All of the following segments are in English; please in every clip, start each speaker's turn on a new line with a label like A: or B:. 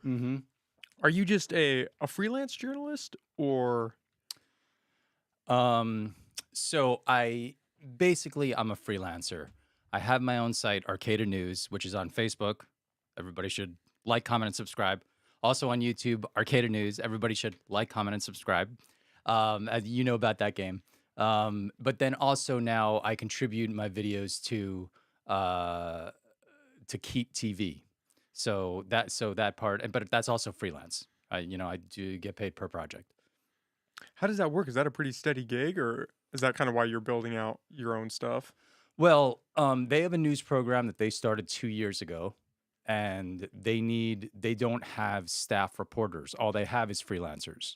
A: Mm-hmm.
B: Are you just a freelance journalist or?
A: Um, so I'm a freelancer. I have my own site, Arcata News, which is on Facebook. Everybody should like, comment, and subscribe. Also on YouTube, Arcata News. Everybody should like, comment, and subscribe. As you know about that game. But then also now I contribute my videos uh, to Keep TV. So that part, but that's also freelance. I do get paid per project.
B: How does that work? Is that a pretty steady gig, or is that kind of why you're building out your own stuff?
A: Well, they have a news program that they started 2 years ago, and they don't have staff reporters. All they have is freelancers.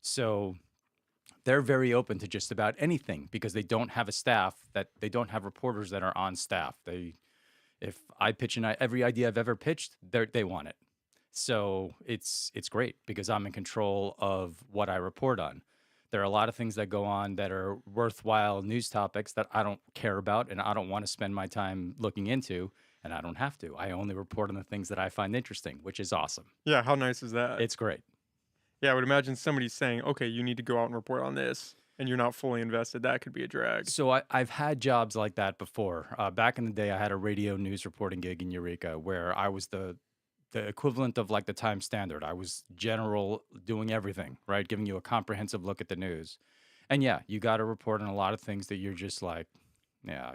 A: So they're very open to just about anything because they don't have reporters that are on staff. If I pitch every idea I've ever pitched, they want it. So it's great because I'm in control of what I report on. There are a lot of things that go on that are worthwhile news topics that I don't care about and I don't want to spend my time looking into, and I don't have to. I only report on the things that I find interesting, which is awesome.
B: Yeah, how nice is that?
A: It's great.
B: Yeah, I would imagine somebody saying, "Okay, you need to go out and report on this," and you're not fully invested. That could be a drag.
A: So I've had jobs like that before. Back in the day, I had a radio news reporting gig in Eureka where I was the equivalent of like the Time Standard. I was general doing everything, right? Giving you a comprehensive look at the news. And yeah, you got to report on a lot of things that you're just like, yeah,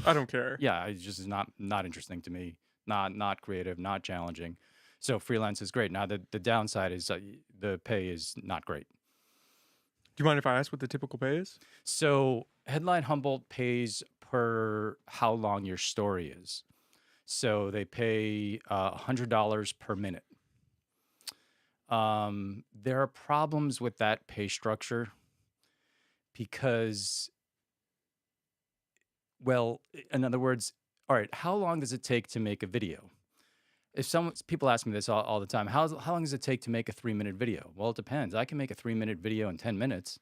B: I don't care.
A: yeah, it just is not interesting to me. Not creative, not challenging. So freelance is great. Now the downside is the pay is not great.
B: Do you mind if I ask what the typical pay is?
A: So Headline Humboldt pays per how long your story is. So they pay $100 per minute. There are problems with that pay structure because, well, in other words, all right, how long does it take to make a video? If some people ask me this all the time, how long does it take to make a 3 minute video? Well, it depends. I can make a 3 minute video in 10 minutes,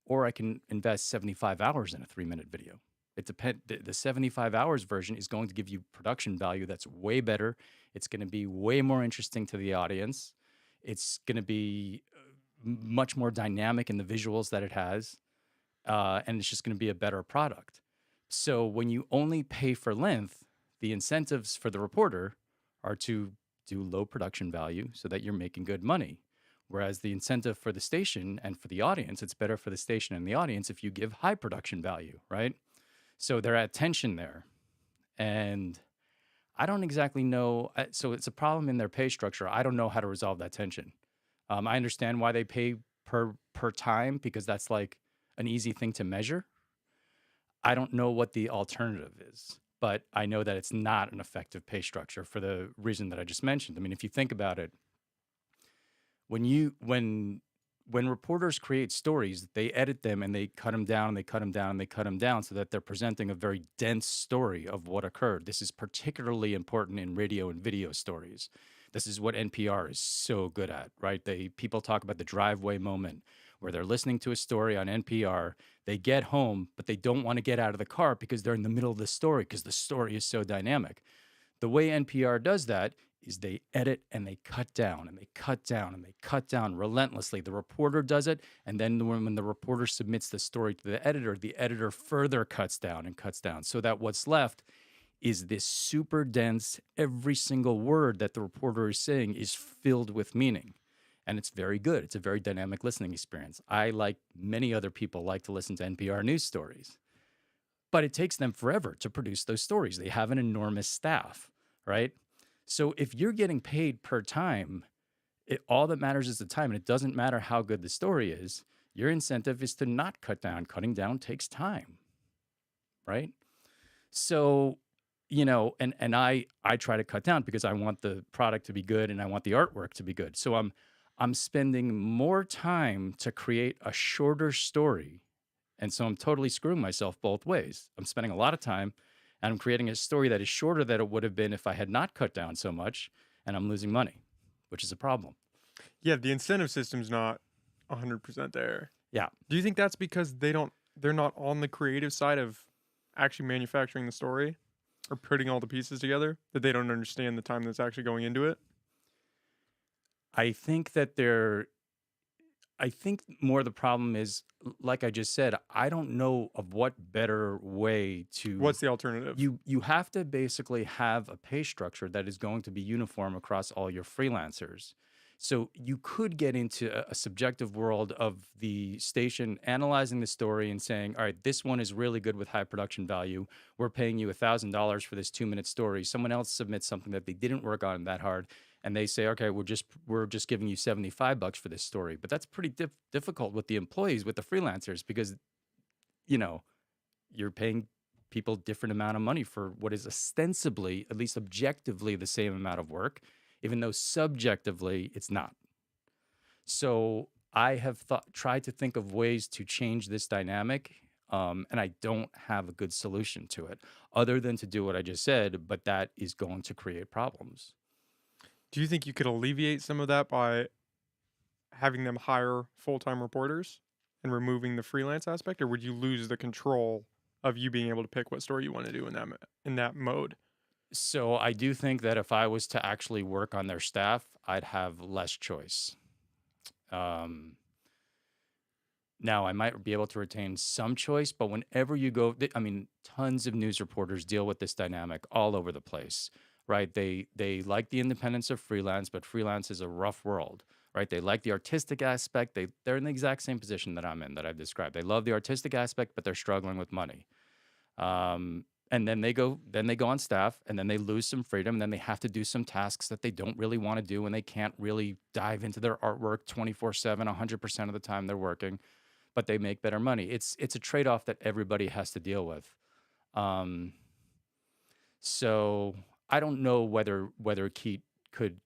A: or I can invest 75 hours in a 3 minute video. It depends. The 75 hours version is going to give you production value that's way better. It's going to be way more interesting to the audience. It's going to be much more dynamic in the visuals that it has, and it's just going to be a better product. So when you only pay for length, the incentives for the reporter are to do low production value so that you're making good money. Whereas the incentive for the station and for the audience, it's better for the station and the audience if you give high production value, right? So they're at tension there. And I don't exactly know. So it's a problem in their pay structure. I don't know how to resolve that tension. I understand why they pay per time because that's like an easy thing to measure. I don't know what the alternative is, but I know that it's not an effective pay structure for the reason that I just mentioned. I mean, if you think about it, when you when reporters create stories, they edit them and they cut them down and they cut them down and they cut them down so that they're presenting a very dense story of what occurred. This is particularly important in radio and video stories. This is what NPR is so good at, right? People talk about the driveway moment where they're listening to a story on NPR, they get home, but they don't want to get out of the car because they're in the middle of the story because the story is so dynamic. The way NPR does that is they edit and they cut down and they cut down and they cut down relentlessly. The reporter does it, and then when the reporter submits the story to the editor further cuts down so that what's left is this super dense, every single word that the reporter is saying is filled with meaning. And it's very good. It's a very dynamic listening experience. I, like many other people, like to listen to NPR news stories. But it takes them forever to produce those stories. They have an enormous staff, right? So if you're getting paid per time, all that matters is the time, and it doesn't matter how good the story is. Your incentive is to not cut down. Cutting down takes time, right? So, and I try to cut down because I want the product to be good and I want the artwork to be good. So I'm spending more time to create a shorter story. And so I'm totally screwing myself both ways. I'm spending a lot of time and I'm creating a story that is shorter than it would have been if I had not cut down so much, and I'm losing money, which is a problem.
B: Yeah, the incentive system's not 100% there.
A: Yeah.
B: Do you think that's because they're not on the creative side of actually manufacturing the story or putting all the pieces together, that they don't understand the time that's actually going into it?
A: I think that there I think more the problem is, like I just said, I don't know of what better way to
B: What's the alternative?
A: you have to basically have a pay structure that is going to be uniform across all your freelancers. So you could get into a subjective world of the station analyzing the story and saying, all right, this one is really good with high production value. We're paying you $1,000 for this 2 minute story. Someone else submits something that they didn't work on that hard, and they say, okay, we're just giving you $75 for this story. But that's pretty difficult with the employees, with the freelancers, because you know you're paying people different amount of money for what is ostensibly, at least objectively, the same amount of work, even though subjectively it's not. So I have tried to think of ways to change this dynamic, and I don't have a good solution to it, other than to do what I just said. But that is going to create problems.
B: Do you think you could alleviate some of that by having them hire full-time reporters and removing the freelance aspect, or would you lose the control of you being able to pick what story you want to do in that mode?
A: So I do think that if I was to actually work on their staff, I'd have less choice. Um, Now, I might be able to retain some choice, but whenever you go, I mean, tons of news reporters deal with this dynamic all over the place, right? They like the independence of freelance, but freelance is a rough world, right? They like the artistic aspect. They're in the exact same position that I'm in, that I've described. They love the artistic aspect, but they're struggling with money. And then they go on staff, and then they lose some freedom, and then they have to do some tasks that they don't really want to do, and they can't really dive into their artwork 24/7, 100% of the time they're working, but they make better money. It's a trade-off that everybody has to deal with. Um, so I don't know whether Keat could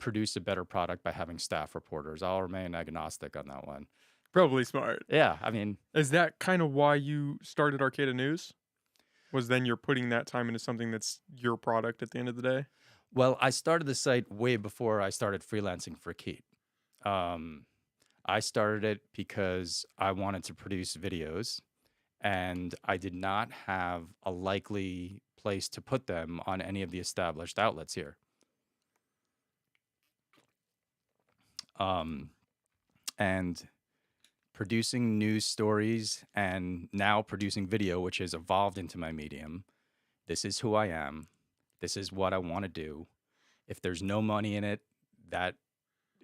A: produce a better product by having staff reporters. I'll remain agnostic on that one.
B: Probably smart.
A: Yeah, I mean,
B: Is that kind of why you started Arcada News? Was then you're putting that time into something that's your product at the end of the day?
A: well, I started the site way before I started freelancing for Keat. Um, I started it because I wanted to produce videos, and I did not have a likely place to put them on any of the established outlets here. Um, and producing news stories and now producing video, which has evolved into my medium. This is who I am. This is what I want to do. If there's no money in it, that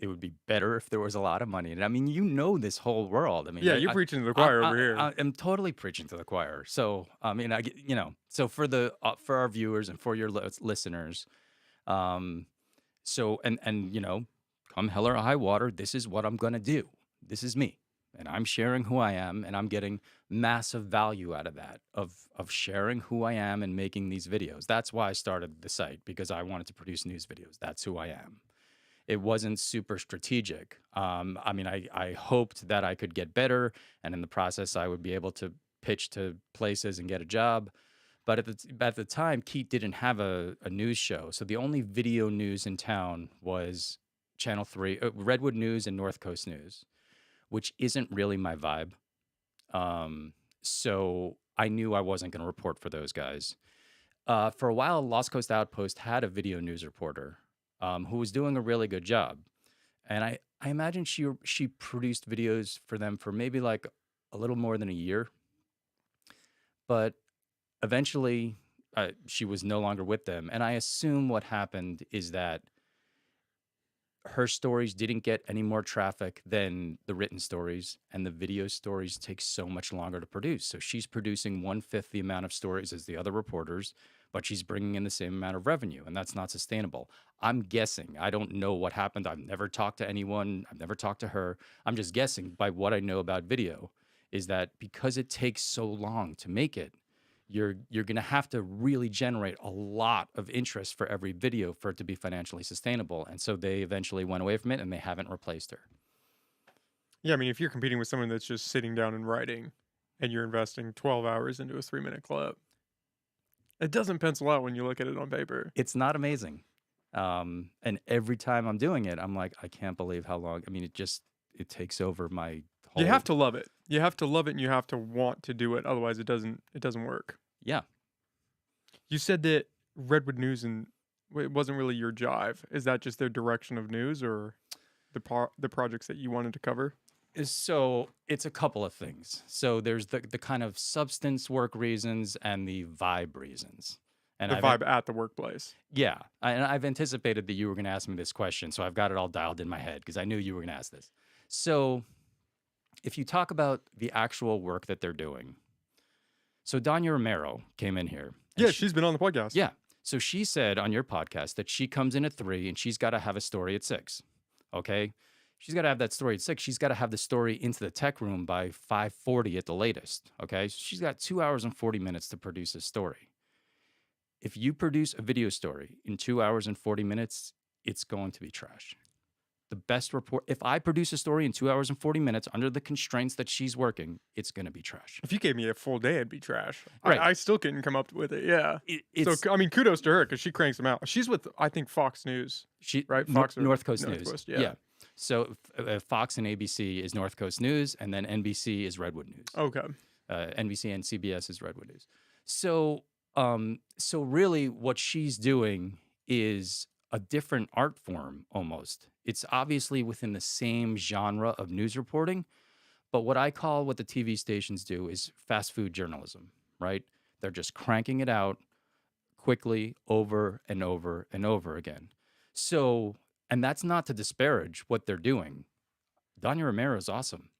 A: it would be better if there was a lot of money in it. I mean, this whole world. I mean,
B: Yeah, you're preaching to the choir over here.
A: I am totally preaching to the choir. So, I mean, so for our viewers and for your listeners, um, and come hell or high water, this is what I'm gonna do. This is me, and I'm sharing who I am, and I'm getting massive value out of that, of sharing who I am and making these videos. That's why I started the site, because I wanted to produce news videos. That's who I am. It wasn't super strategic. I mean, I hoped that I could get better, and in the process, I would be able to pitch to places and get a job. But at the time, Keat didn't have a news show, so the only video news in town was Channel 3, Redwood News and North Coast News, which isn't really my vibe. So I knew I wasn't going to report for those guys. For a while, Lost Coast Outpost had a video news reporter, who was doing a really good job, and I imagine she produced videos for them for maybe like a little more than a year, but eventually she was no longer with them, and I assume what happened is that her stories didn't get any more traffic than the written stories, and the video stories take so much longer to produce. So she's producing 1/5 the amount of stories as the other reporters, but she's bringing in the same amount of revenue, and that's not sustainable. I'm guessing. I don't know what happened. I've never talked to anyone. I've never talked to her. I'm just guessing by what I know about video, is that because it takes so long to make it, you're going to have to really generate a lot of interest for every video for it to be financially sustainable. And so they eventually went away from it, and they haven't replaced her.
B: Yeah, I mean, if you're competing with someone that's just sitting down and writing and you're investing 12 hours into a 3-minute clip, it doesn't pencil out when you look at it on paper.
A: It's not amazing. And every time I'm doing it, I'm like, I can't believe how long. I mean, it takes over my whole.
B: You have to love it. You have to love it and you have to want to do it. Otherwise, it doesn't work.
A: Yeah.
B: You said that Redwood News and it wasn't really your jive. Is that just their direction of news or the projects that you wanted to cover?
A: So it's a couple of things. So there's the kind of substance work reasons and the vibe reasons. And
B: The vibe at the workplace.
A: yeah, and I've anticipated that you were going to ask me this question, so I've got it all dialed in my head because I knew you were going to ask this. So if you talk about the actual work that they're doing, so Danya Romero came in here, and
B: Yeah, she's been on the podcast.
A: yeah, so she said on your podcast that she comes in at 3 and she's got to have a story at 6. Okay, she's got to have that story at 6. She's got to have the story into the tech room by 5:40 at the latest. Okay, so she's got 2 hours and 40 minutes to produce a story. If you produce a video story in 2 hours and 40 minutes, it's going to be trash. The best report, if I produce a story in 2 hours and 40 minutes under the constraints that she's working, it's going to be trash.
B: If you gave me a full day, it'd be trash.
A: Right.
B: I still couldn't come up with it. Yeah.
A: It's,
B: So I mean, kudos to her because she cranks them out. She's with I think Fox News, right? Fox or
A: North Coast
B: North
A: News.
B: Coast, yeah.
A: So Fox and ABC is North Coast News, and then NBC is Redwood News.
B: Okay.
A: NBC and CBS is Redwood News. So really, what she's doing is a different art form almost. It's obviously within the same genre of news reporting, but what I call what the TV stations do is fast food journalism, right? They're just cranking it out quickly over and over and over again. So, and that's not to disparage what they're doing. Danya Romero is awesome.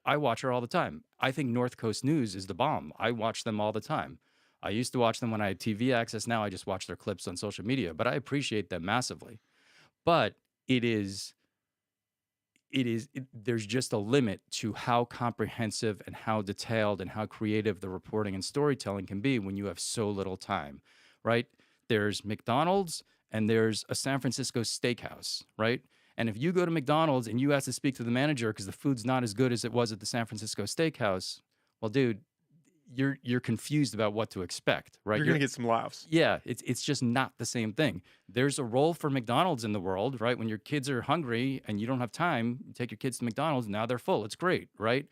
A: I watch her all the time. I think North Coast News is the bomb. I watch them all the time. I used to watch them when I had TV access. Now I just watch their clips on social media, but I appreciate them massively. But there's just a limit to how comprehensive and how detailed and how creative the reporting and storytelling can be when you have so little time, right? There's McDonald's and there's a San Francisco steakhouse, right? And if you go to McDonald's and you ask to speak to the manager because the food's not as good as it was at the San Francisco steakhouse, well, dude, you're confused about what to expect, right?
B: You're gonna get some laughs.
A: Yeah, it's just not the same thing. There's a role for McDonald's in the world, right? When your kids are hungry and you don't have time, you take your kids to McDonald's, now they're full. It's great, right?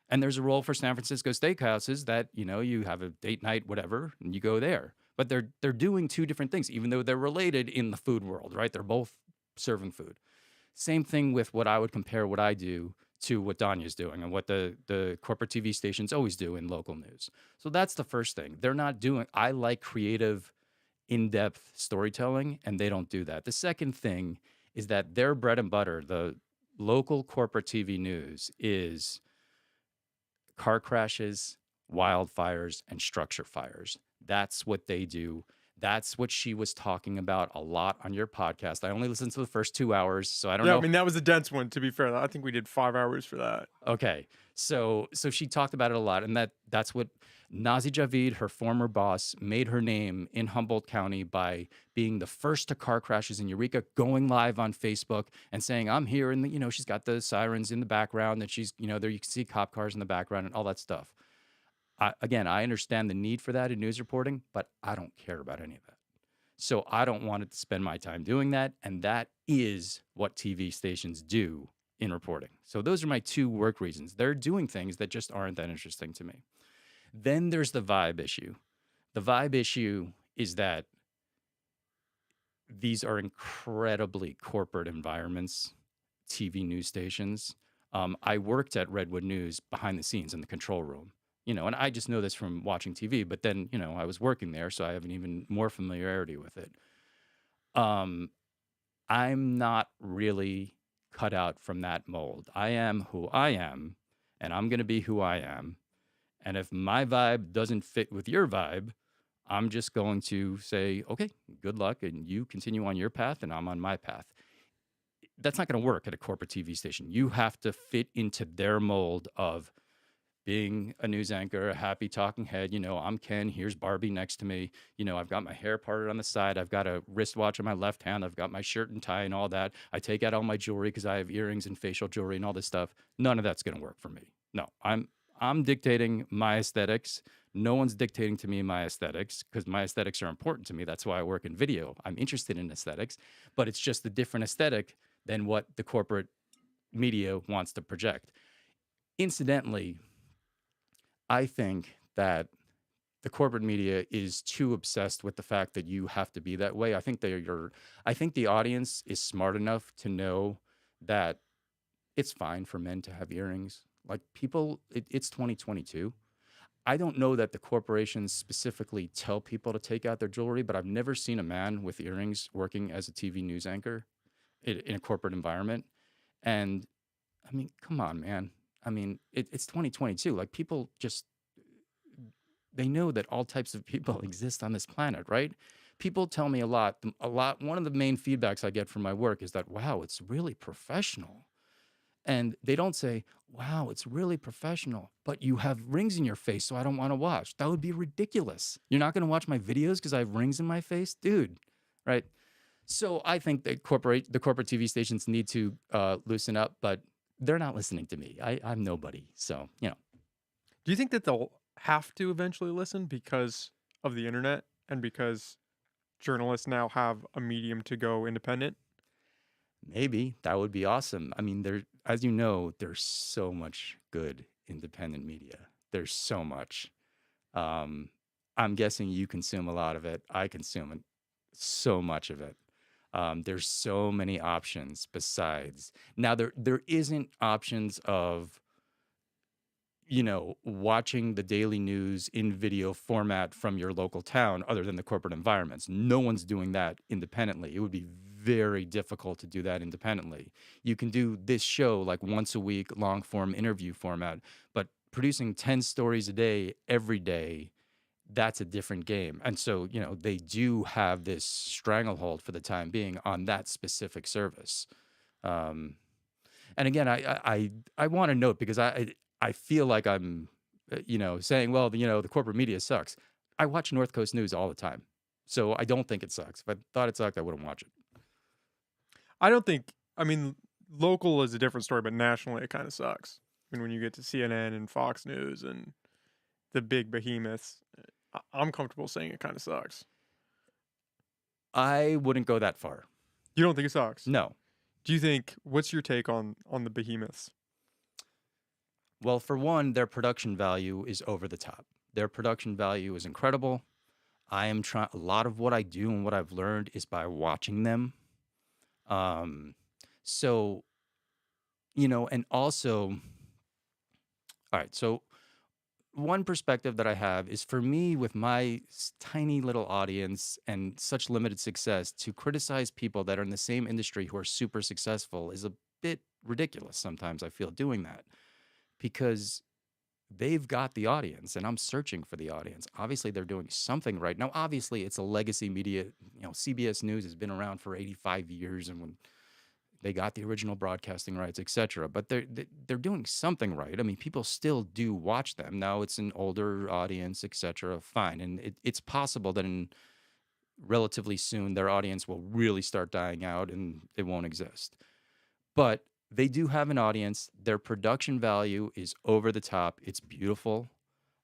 A: And there's a role for San Francisco steakhouses that, you have a date night, whatever, and you go there. But they're doing two different things, even though they're related in the food world, right? They're both serving food. Same thing with what I would compare what I do to what Danya's doing and what the corporate TV stations always do in local news. So that's the first thing. They're not doing, I like creative, in-depth storytelling, and they don't do that. The second thing is that their bread and butter, the local corporate TV news, is car crashes, wildfires, and structure fires. That's what they do. That's what she was talking about a lot on your podcast. I only listened to the first 2 hours, so I don't know.
B: I mean, that was a dense one, to be fair. I think we did 5 hours for that.
A: Okay. So she talked about it a lot, and that's what Nazi Javid, her former boss, made her name in Humboldt County by being the first to car crashes in Eureka, going live on Facebook and saying, I'm here. And, she's got the sirens in the background, and she's, there you can see cop cars in the background and all that stuff. Again, I understand the need for that in news reporting, but I don't care about any of that. So I don't want to spend my time doing that. And that is what TV stations do in reporting. So those are my two work reasons. They're doing things that just aren't that interesting to me. Then there's the vibe issue. The vibe issue is that these are incredibly corporate environments, TV news stations. I worked at Redwood News behind the scenes in the control room. And I just know this from watching TV, but then, I was working there, so I have an even more familiarity with it. I'm not really cut out from that mold. I am who I am, and I'm going to be who I am. And if my vibe doesn't fit with your vibe, I'm just going to say, okay, good luck, and you continue on your path, and I'm on my path. That's not going to work at a corporate TV station. You have to fit into their mold of being a news anchor, a happy talking head. I'm Ken, here's Barbie next to me. I've got my hair parted on the side. I've got a wristwatch on my left hand. I've got my shirt and tie and all that. I take out all my jewelry because I have earrings and facial jewelry and all this stuff. None of that's going to work for me. No, I'm dictating my aesthetics. No one's dictating to me my aesthetics because my aesthetics are important to me. That's why I work in video. I'm interested in aesthetics, but it's just a different aesthetic than what the corporate media wants to project. Incidentally, I think that the corporate media is too obsessed with the fact that you have to be that way. I think the audience is smart enough to know that it's fine for men to have earrings. Like people, it's 2022. I don't know that the corporations specifically tell people to take out their jewelry, but I've never seen a man with earrings working as a TV news anchor in a corporate environment. And I mean, come on, man. I mean, it's 2022. Like people just they know that all types of people exist on this planet, right? People tell me a lot. A lot. One of the main feedbacks I get from my work is that, wow, it's really professional. And they don't say, wow, it's really professional, but you have rings in your face, so I don't want to watch. That would be ridiculous. You're not going to watch my videos because I have rings in my face, dude, right? So I think that the corporate TV stations need to loosen up, but they're not listening to me. I'm nobody. So, you know,
B: Do you think that they'll have to eventually listen because of the internet and because journalists now have a medium to go independent?
A: maybe that would be awesome. I mean, as you know, there's so much good independent media. There's so much. Um, I'm guessing you consume a lot of it. I consume so much of it. There's so many options besides. Now there isn't options of watching the daily news in video format from your local town other than the corporate environments. No one's doing that independently. It would be very difficult to do that independently. You can do this show like once a week, long form interview format, but producing 10 stories a day every day, that's a different game. And so, they do have this stranglehold for the time being on that specific service. Um, and again, I want to note because I feel like I'm, saying, well, the corporate media sucks. I watch North Coast News all the time, so I don't think it sucks. If I thought it sucked, I wouldn't watch it.
B: I don't think, I mean, local is a different story, but nationally it kind of sucks. I mean, when you get to CNN and Fox News and the big behemoths, I'm comfortable saying it kind of sucks.
A: I wouldn't go that far.
B: You don't think it sucks?
A: No.
B: Do you think, what's your take on the behemoths?
A: Well, for one, their production value is over the top. Their production value is incredible. I am trying. A lot of what I do and what I've learned is by watching them. Um, so and also, all right. So one perspective that I have is for me, with my tiny little audience and such limited success, to criticize people that are in the same industry who are super successful is a bit ridiculous. Sometimes I feel doing that because they've got the audience and I'm searching for the audience. Obviously, they're doing something right. Now, obviously, it's a legacy media. CBS News has been around for 85 years and when they got the original broadcasting rights, et cetera. But they're doing something right. I mean, people still do watch them. Now it's an older audience, et cetera. Fine. And it's possible that in relatively soon their audience will really start dying out and it won't exist. But they do have an audience. Their production value is over the top. It's beautiful.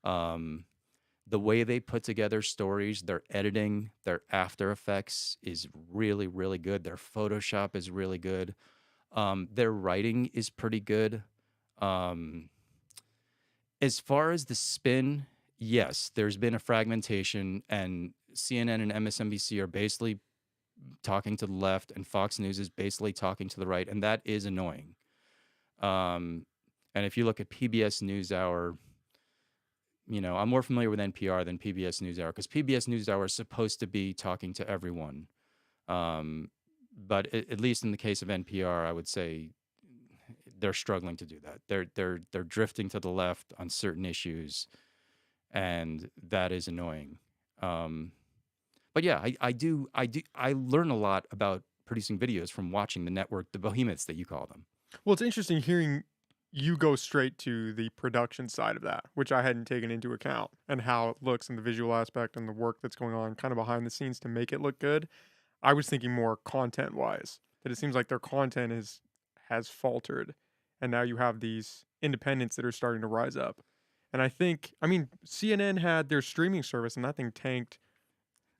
A: Um, the way they put together stories, their editing, their After Effects is really, really good. Their Photoshop is really good. Their writing is pretty good. Um, as far as the spin, yes, there's been a fragmentation, and CNN and MSNBC are basically talking to the left, and Fox News is basically talking to the right, and that is annoying. And if you look at PBS NewsHour, I'm more familiar with NPR than PBS NewsHour because PBS NewsHour is supposed to be talking to everyone. But at least in the case of NPR, I would say they're struggling to do that. They're drifting to the left on certain issues, and that is annoying. But yeah, I learn a lot about producing videos from watching the network, the behemoths that you call them.
B: Well, it's interesting hearing you go straight to the production side of that, which I hadn't taken into account, and how it looks and the visual aspect and the work that's going on kind of behind the scenes to make it look good. I was thinking more content wise, that it seems like their content has faltered, and now you have these independents that are starting to rise up. And I mean, CNN had their streaming service, and that thing tanked.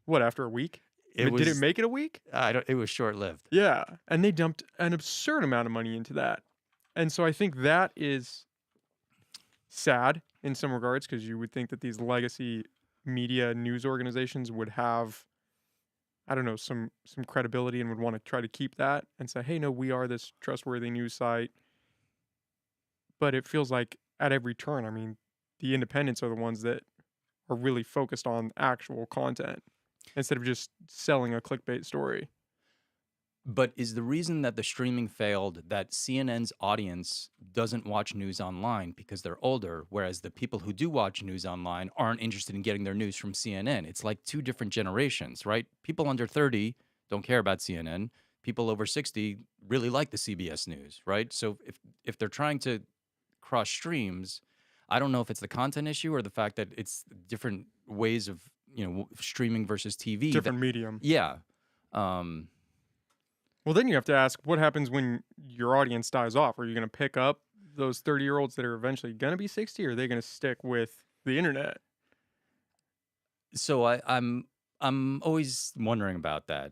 B: What, after a week?
A: It
B: Did it
A: was
B: make it a week?
A: I don't. It was short lived.
B: Yeah, and they dumped an absurd amount of money into that. And so I think that is sad in some regards because you would think that these legacy media news organizations would have, I don't know, some credibility and would want to try to keep that and say, "Hey, no, we are this trustworthy news site." But it feels like at every turn, I mean, the independents are the ones that are really focused on actual content instead of just selling a clickbait story.
A: But is the reason that the streaming failed that CNN's audience doesn't watch news online because they're older, whereas the people who do watch news online aren't interested in getting their news from CNN? It's like two different generations, right? People under 30 don't care about CNN. People over 60 really like the CBS news, right? So if they're trying to cross streams, I don't know if it's the content issue or the fact that it's different ways of, streaming versus TV that
B: Different medium.
A: yeah. Um
B: Well, then you have to ask what happens when your audience dies off. Are you going to pick up those 30-year-olds that are eventually going to be 60, or are they going to stick with the internet?
A: So I'm always wondering about that.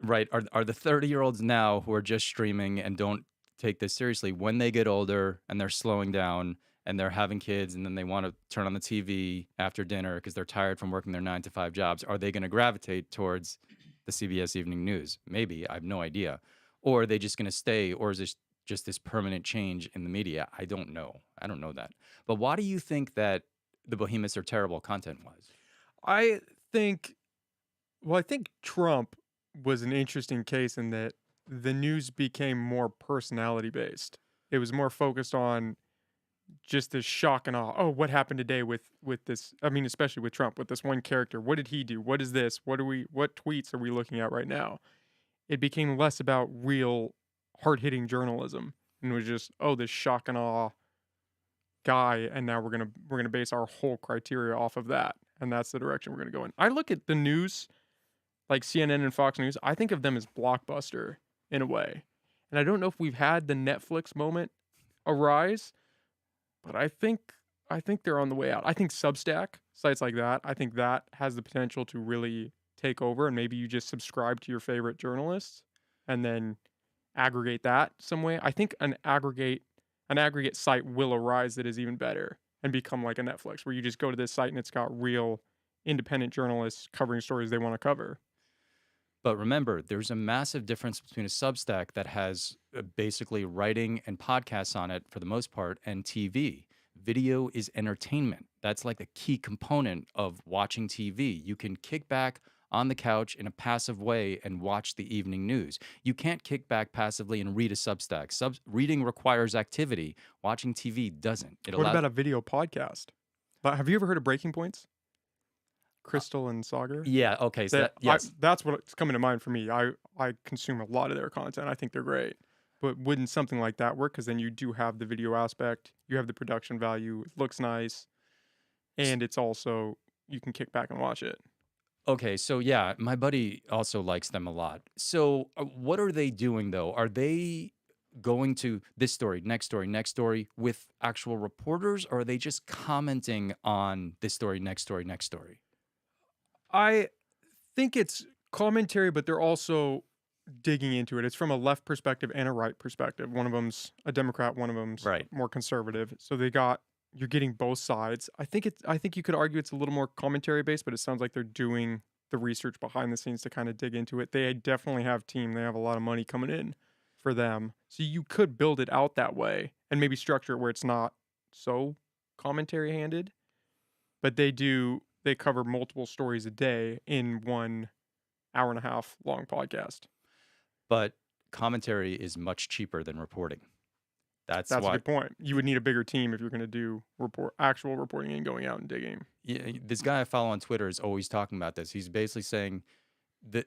A: Right? Are the 30-year-olds now who are just streaming and don't take this seriously when they get older and they're slowing down and they're having kids and then they want to turn on the TV after dinner because they're tired from working their 9 to 5 jobs, are they going to gravitate towards the CBS Evening News? Maybe, I have no idea. Or are they just going to stay, or is this just this permanent change in the media? I don't know. I don't know that. But why do you think that the behemoths are terrible content-wise?
B: I think, well, I think Trump was an interesting case in that the news became more personality based. It was more focused on just this shock and awe. Oh, what happened today with this? I mean, especially with Trump, with this one character. What did he do? What is this? What tweets are we looking at right now? It became less about real hard hitting journalism and was just, oh, this shock and awe guy, and now we're gonna base our whole criteria off of that. And that's the direction we're gonna go in. I look at the news like CNN and Fox News, I think of them as blockbuster in a way. And I don't know if we've had the Netflix moment arise, but I think they're on the way out. I think Substack, sites like that, I think that has the potential to really take over, and maybe you just subscribe to your favorite journalists and then aggregate that some way. I think an aggregate site will arise that is even better and become like a Netflix where you just go to this site and it's got real independent journalists covering stories they want to cover.
A: But remember, there's a massive difference between a Substack that has basically writing and podcasts on it for the most part and TV. Video is entertainment. That's like a key component of watching TV. You can kick back on the couch in a passive way and watch the evening news. You can't kick back passively and read a Substack. Reading requires activity. Watching TV doesn't. It
B: What
A: allows.
B: about a video podcast? But have you ever heard of Breaking Points? Crystal and Sagar?
A: Yeah. Okay. So yes.
B: That's what's coming to mind for me. I consume a lot of their content. I think they're great. But wouldn't something like that work? Because then you do have the video aspect, you have the production value, it looks nice, and it's also you can kick back and watch it.
A: Okay, so yeah, my buddy also likes them a lot. So, what are they doing though? Are they going to this story, next story with actual reporters, or are they just commenting on this story, next story, next story?
B: I think it's commentary, but they're also digging into it. It's from a left perspective and a right perspective. One of them's a Democrat, one of them's
A: Right.
B: more conservative. So you're getting both sides. I think you could argue it's a little more commentary based, but it sounds like they're doing the research behind the scenes to kind of dig into it. They definitely have team. They have a lot of money coming in for them. So you could build it out that way and maybe structure it where it's not so commentary handed, but they cover multiple stories a day in 1 hour and a half long podcast.
A: But commentary is much cheaper than reporting. That's
B: That's a
A: why
B: good point. You would need a bigger team if you're going to do actual reporting and going out and digging.
A: this guy I follow on Twitter is always talking about this. He's basically saying that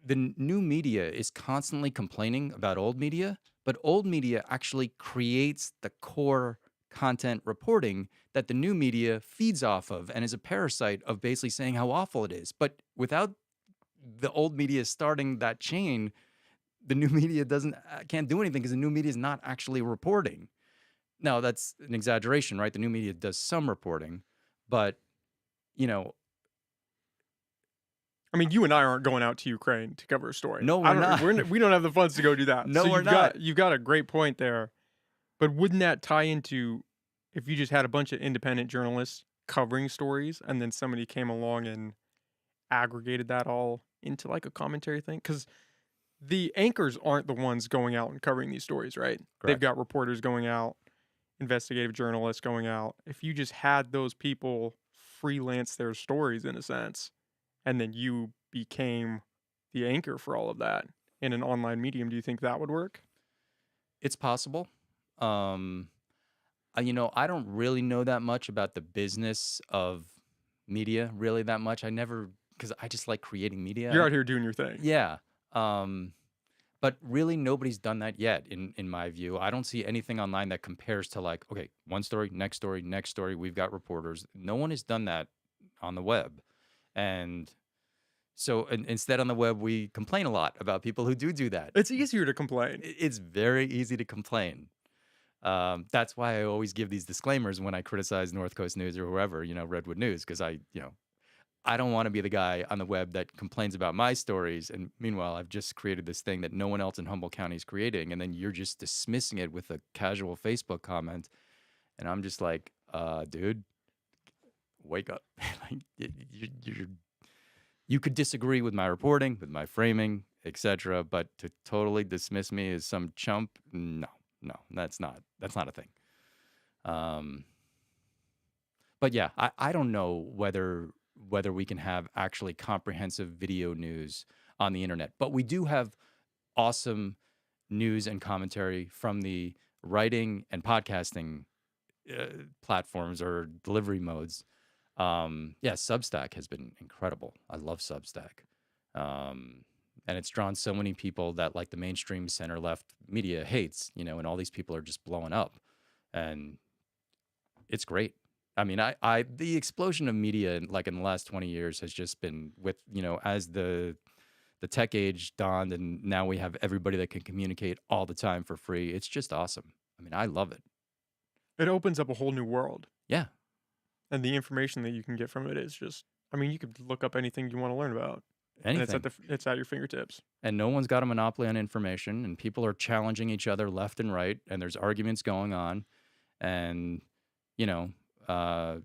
A: the new media is constantly complaining about old media, but old media actually creates the core content reporting that the new media feeds off of and is a parasite of basically saying how awful it is. But without the old media starting that chain, the new media can't do anything because the new media is not actually reporting. Now, that's an exaggeration, right? The new media does some reporting, but you know,
B: I mean, you and I aren't going out to Ukraine to cover a story.
A: No, we're
B: I don't,
A: not.
B: We don't have the funds to go do that.
A: No,
B: So
A: we're not.
B: You've got a great point there. But wouldn't that tie into if you just had a bunch of independent journalists covering stories, and then somebody came along and aggregated that all into like a commentary thing? Because the anchors aren't the ones going out and covering these stories, right? They've
A: Correct.
B: got reporters going out, investigative journalists going out. If you just had those people freelance their stories in a sense, and then you became the anchor for all of that in an online medium, do you think that would work?
A: It's possible. Um, I don't really know that much about the business of media, really that much. I never, because I just like creating media. I
B: You're
A: don't,
B: out here doing your thing.
A: yeah. Um, but really, nobody's done that yet, in my view. I don't see anything online that compares to like, okay, one story, next story, next story. We've got reporters. No one has done that on the web, and so instead on the web we complain a lot about people who do that.
B: It's easier to complain.
A: It's very easy to complain. That's why I always give these disclaimers when I criticize North Coast News or whoever, Redwood News, because I don't want to be the guy on the web that complains about my stories. And meanwhile, I've just created this thing that no one else in Humboldt County is creating. And then you're just dismissing it with a casual Facebook comment. And I'm just like, dude, wake up. Like, you could disagree with my reporting, with my framing, etc. But to totally dismiss me as some chump, no, that's not a thing. Um, but yeah, I don't know whether we can have actually comprehensive video news on the internet, but we do have awesome news and commentary from the writing and podcasting platforms or delivery modes. Yeah, Substack has been incredible. I love Substack. Um, and it's drawn so many people that like the mainstream center left media hates, and all these people are just blowing up. And it's great. I mean, the explosion of media in the last 20 years has just been with, as the tech age dawned and now we have everybody that can communicate all the time for free. It's just awesome. I mean, I love it.
B: It opens up a whole new world.
A: Yeah,
B: And the information that you can get from it is just, I mean, you could look up anything you want to learn about, and
A: anything.
B: it's at your fingertips.
A: And no one's got a monopoly on information, and people are challenging each other left and right, and there's arguments going on. And, you know, uh,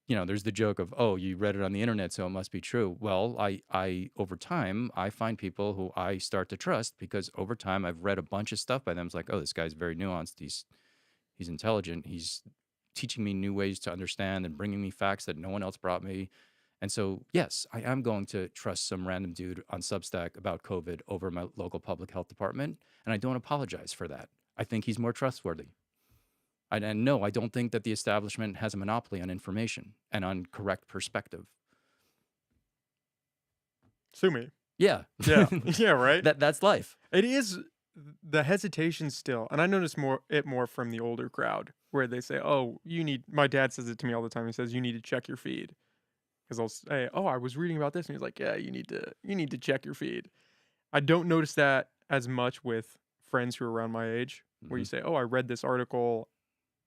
A: there's the joke of, oh, you read it on the internet, so it must be true. Well, I over time, I find people who I start to trust because over time I've read a bunch of stuff by them. It's like, oh, this guy's very nuanced. He's intelligent. He's teaching me new ways to understand and bringing me facts that no one else brought me. And so, yes, I am going to trust some random dude on Substack about COVID over my local public health department. And I don't apologize for that. I think he's more trustworthy. And no, I don't think that the establishment has a monopoly on information and on correct perspective.
B: Sue me.
A: Yeah.
B: Yeah. Yeah, right?
A: That's life.
B: It is the hesitation still, and I notice more from the older crowd where they say, "Oh, you need." My dad says it to me all the time. He says, "You need to check your feed," because I'll say, "Oh, I was reading about this," and he's like, "Yeah, you need to check your feed." I don't notice that as much with friends who are around my age, where you
A: Mhm.
B: say, "Oh, I read this article."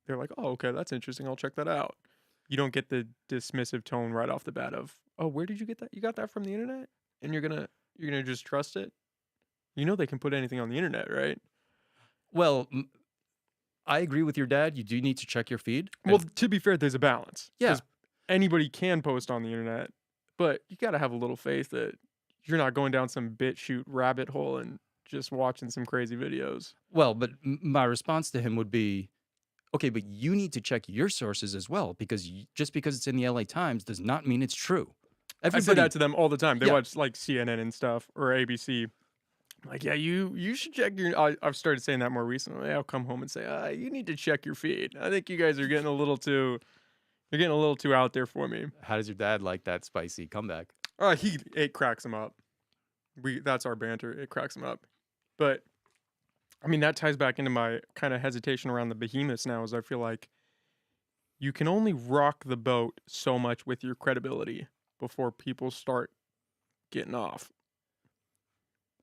B: They're like, "Oh, okay, that's interesting. I'll check that out." You don't get the dismissive tone right off the bat of, "Oh, where did you get that? You got that from the internet?" And you're gonna just trust it. You know they can put anything on the internet, right?
A: Well, I agree with your dad. You do need to check your feed.
B: Well,
A: And
B: to be fair, there's a balance
A: yeah,
B: because anybody can post on the internet, but you got to have a little faith that you're not going down some BitChute rabbit hole and just watching some crazy videos.
A: well, but my response to him would be, okay, but you need to check your sources as well because just because it's in the LA Times does not mean it's true.
B: I say that
A: Everybody,
B: to them all the time. They
A: yeah,
B: watch like CNN and stuff or ABC. Like, yeah, you should check your. I've started saying that more recently. I'll come home and say, you need to check your feed. I think you guys are getting a little too. You're getting a little too out there for me.
A: how does your dad like that spicy comeback?
B: It cracks him up. That's our banter. It cracks him up. But I mean that ties back into my kind of hesitation around the behemoths now, is I feel like you can only rock the boat so much with your credibility before people start getting off.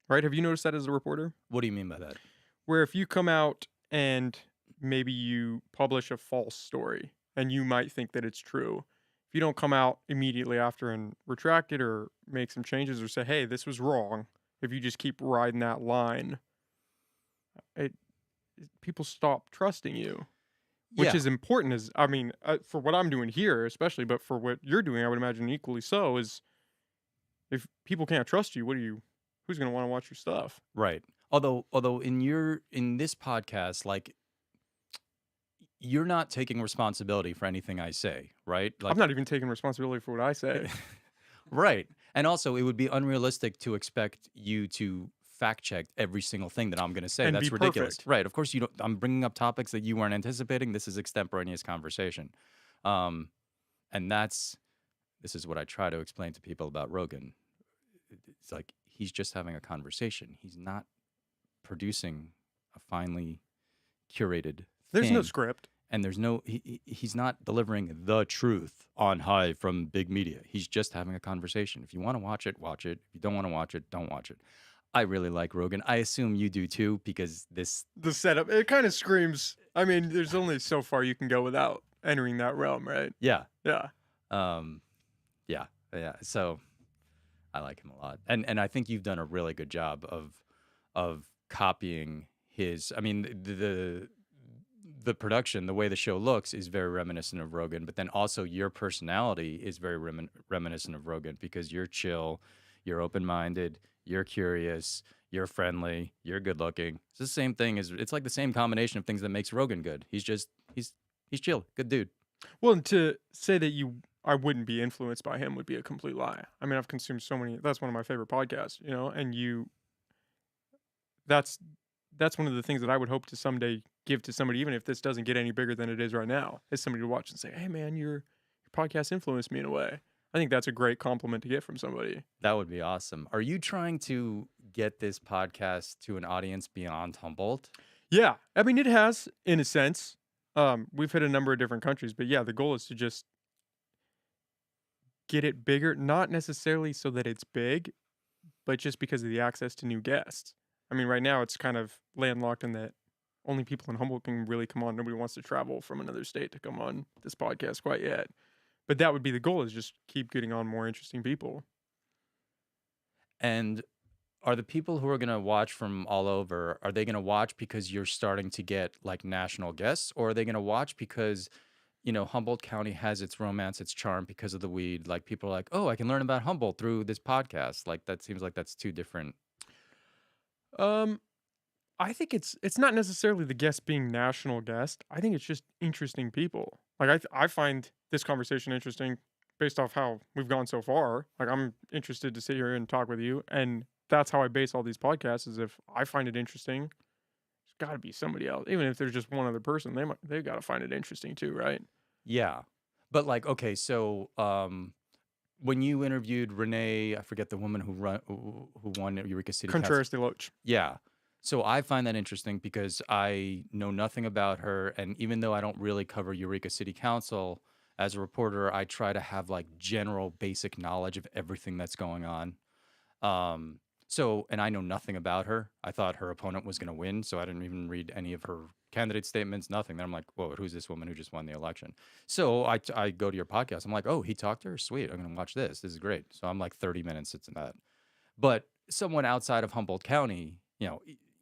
B: Right? Have you noticed that as a reporter?
A: What do you mean by that?
B: Where if you come out and maybe you publish a false story and you might think that it's true, if you don't come out immediately after and retract it or make some changes or say, hey, this was wrong, if you just keep riding that line, it people stop trusting you. which
A: Yeah,
B: is important. As I mean, for what I'm doing here, especially, but for what you're doing, I would imagine equally so. Is if people can't trust you, what are you? Who's going to want to watch your stuff?
A: right. Although in this podcast, like you're not taking responsibility for anything I say, right?
B: I'm
A: Like
B: not even taking responsibility for what I say.
A: right. And also, it would be unrealistic to expect you to fact check every single thing that I'm going to say.
B: And be
A: That's ridiculous.
B: perfect.
A: Right. Of course, you don't. I'm bringing up topics that you weren't anticipating. This is extemporaneous conversation. Um, and this is what I try to explain to people about Rogan. It's like he's just having a conversation. He's not producing a finely curated
B: There's no
A: thing.
B: script.
A: And there's no he's not delivering the truth on high from big media. He's just having a conversation. If you want to watch it, watch it. If you don't want to watch it, don't watch it. I really like Rogan. I assume you do too, because this
B: The setup, it kind of screams. I mean, there's only so far you can go without entering that realm, right?
A: yeah.
B: Yeah.
A: Um yeah. Yeah. So I like him a lot. And I think you've done a really good job of copying his I mean the production, the way the show looks is very reminiscent of Rogan, but then also your personality is very reminiscent of Rogan because you're chill, you're open-minded, you're curious, you're friendly, you're good-looking. It's the same thing as it's like the same combination of things that makes Rogan good. He's chill, good dude.
B: Well, and to say that I wouldn't be influenced by him would be a complete lie. I mean, I've consumed so many. That's one of my favorite podcasts, and that's that's one of the things that I would hope to someday give to somebody, even if this doesn't get any bigger than it is right now, is somebody to watch and say, "Hey, man, your podcast influenced me in a way." I think that's a great compliment to get from somebody.
A: That would be awesome. Are you trying to get this podcast to an audience beyond Humboldt?
B: Yeah, I mean, it has in a sense. We've hit a number of different countries, but yeah, the goal is to just get it bigger, not necessarily so that it's big, but just because of the access to new guests. I mean, right now it's kind of landlocked in that only people in Humboldt can really come on. Nobody wants to travel from another state to come on this podcast quite yet. But that would be the goal, is just keep getting on more interesting people.
A: And are the people who are going to watch from all over, are they going to watch because you're starting to get like national guests, or are they going to watch because, Humboldt County has its romance, its charm because of the weed? Like people are like, oh, I can learn about Humboldt through this podcast. Like that seems like that's two different.
B: Um, I think it's not necessarily the guest being national guest. I think it's just interesting people. Like I find this conversation interesting based off how we've gone so far. Like I'm interested to sit here and talk with you, and that's how I base all these podcasts. Is if I find it interesting, there's got to be somebody else. Even if there's just one other person, they've got to find it interesting too, right?
A: Yeah. But like, okay, so when you interviewed Renee, I forget the woman who won Eureka City Council.
B: Contreras de Loach.
A: Yeah. So I find that interesting because I know nothing about her. And even though I don't really cover Eureka City Council as a reporter, I try to have like general basic knowledge of everything that's going on. And I know nothing about her. I thought her opponent was going to win. So I didn't even read any of her candidate statements, nothing. Then I'm like, whoa, who's this woman who just won the election? So I go to your podcast. I'm like, oh, he talked to her? Sweet. I'm going to watch this. This is great. So I'm like 30 minutes into that. But someone outside of Humboldt County,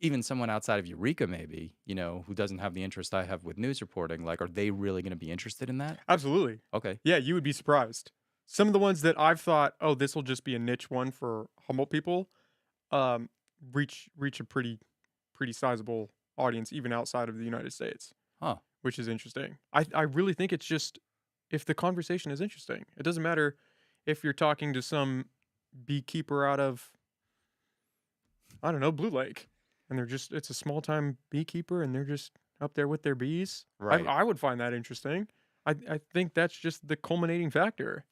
A: even someone outside of Eureka, maybe, who doesn't have the interest I have with news reporting, like, are they really going to be interested in that?
B: Absolutely.
A: Okay.
B: Yeah, you would be surprised. Some of the ones that I've thought, oh, this will just be a niche one for Humboldt people, reach a pretty sizable audience even outside of the United States.
A: Huh.
B: Which is interesting. I really think it's just if the conversation is interesting. It doesn't matter if you're talking to some beekeeper out of, I don't know, Blue Lake, and it's a small time beekeeper and they're just up there with their bees.
A: Right.
B: I would find that interesting. I think that's just the culminating factor.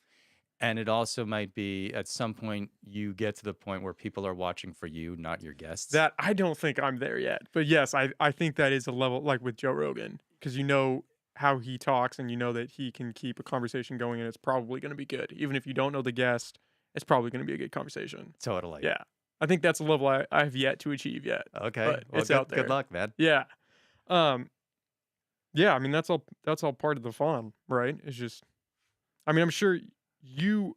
A: And it also might be at some point you get to the point where people are watching for you, not your guests.
B: That I don't think I'm there yet. But yes, I think that is a level like with Joe Rogan, because you know how he talks and you know that he can keep a conversation going and it's probably going to be good. Even if you don't know the guest, it's probably going to be a good conversation.
A: Totally.
B: Yeah. I think that's a level I have yet to achieve yet.
A: Okay.
B: But
A: Well,
B: it's out there.
A: good luck, man.
B: Yeah. Yeah, I mean that's all part of the fun, right? It's just I mean, I'm sure you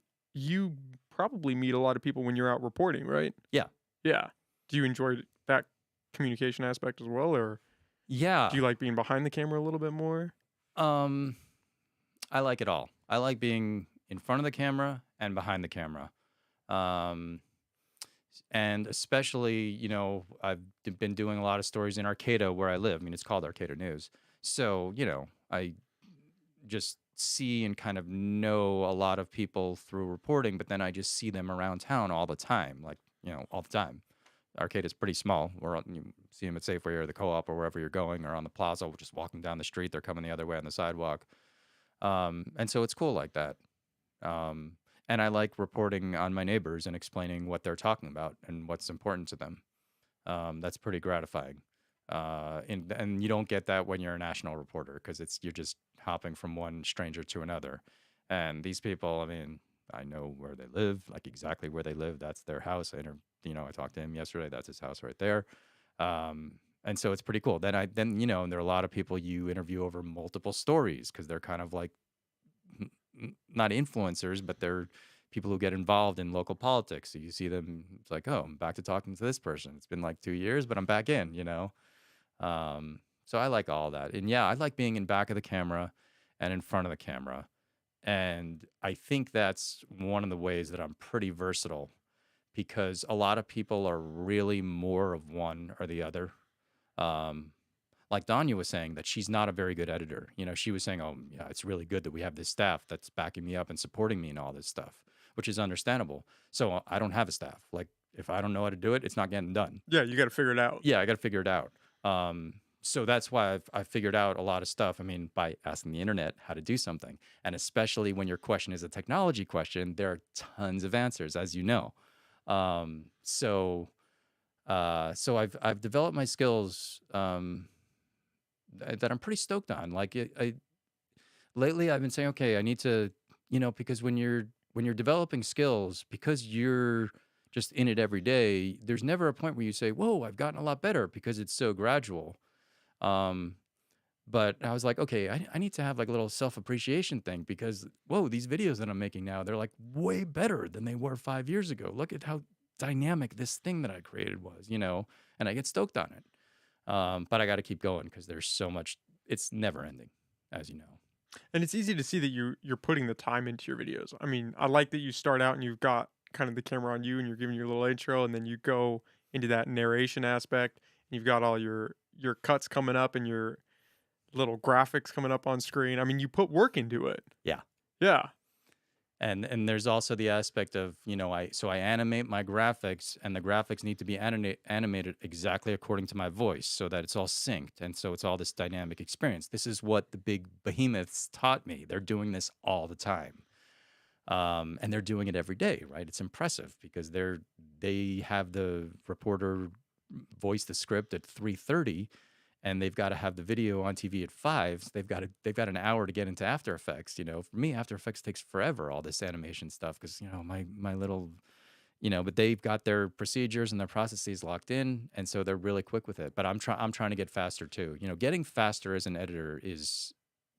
B: probably meet a lot of people when you're out reporting, right?
A: Yeah.
B: Yeah. Do you enjoy that communication aspect as well, or
A: Yeah.
B: do you like being behind the camera a little bit more?
A: Um, I like it all. I like being in front of the camera and behind the camera. Um, and especially, I've been doing a lot of stories in Arcata where I live. I mean, it's called Arcata News. So, I just see and kind of know a lot of people through reporting, but then I just see them around town all the time, like, all the time. Arcade is pretty small. You see them at Safeway or the co-op or wherever you're going, or on the plaza, just walking down the street. They're coming the other way on the sidewalk. And so it's cool like that. Um, and I like reporting on my neighbors and explaining what they're talking about and what's important to them. That's pretty gratifying. And you don't get that when you're a national reporter because you're just hopping from one stranger to another. And these people, I mean, I know where they live, like exactly where they live. That's their house. I talked to him yesterday. That's his house right there. Um, and so it's pretty cool. And there are a lot of people you interview over multiple stories because they're kind of like not influencers, but they're people who get involved in local politics. So you see them, it's like, oh, I'm back to talking to this person. It's been like 2 years, but I'm back in. So I like all that. And yeah, I like being in back of the camera and in front of the camera. And I think that's one of the ways that I'm pretty versatile because a lot of people are really more of one or the other. Um, like Danya was saying that she's not a very good editor. She was saying, "Oh, yeah, it's really good that we have this staff that's backing me up and supporting me and all this stuff," which is understandable. So I don't have a staff. Like if I don't know how to do it, it's not getting done.
B: Yeah, you got to figure it out.
A: Yeah, I got to figure it out. So that's why I've figured out a lot of stuff. I mean, by asking the internet how to do something, and especially when your question is a technology question, there are tons of answers, as you know. So I've developed my skills. That I'm pretty stoked on. Like lately, I've been saying, okay, I need to, because when you're developing skills, because you're just in it every day, there's never a point where you say, "Whoa, I've gotten a lot better," because it's so gradual. Um, but I was like, okay, I need to have like a little self appreciation thing because whoa, these videos that I'm making now, they're like way better than they were 5 years ago. Look at how dynamic this thing that I created was, and I get stoked on it. But I got to keep going because there's so much. It's never ending, as you know.
B: And it's easy to see that you're putting the time into your videos. I mean, I like that you start out and you've got kind of the camera on you and you're giving your little intro and then you go into that narration aspect and you've got all your cuts coming up and your little graphics coming up on screen. I mean, you put work into it.
A: Yeah.
B: Yeah.
A: And there's also the aspect of I animate my graphics and the graphics need to be animated exactly according to my voice so that it's all synced and so it's all this dynamic experience. This is what the big behemoths taught me. They're doing this all the time, and they're doing it every day, right? It's impressive because they have the reporter voice the script at 3:30 and they've got to have the video on TV at 5. So they've got an hour to get into After Effects. For me, After Effects takes forever, all this animation stuff, because my little but they've got their procedures and their processes locked in, and so they're really quick with it. But I'm trying to get faster too. Getting faster as an editor is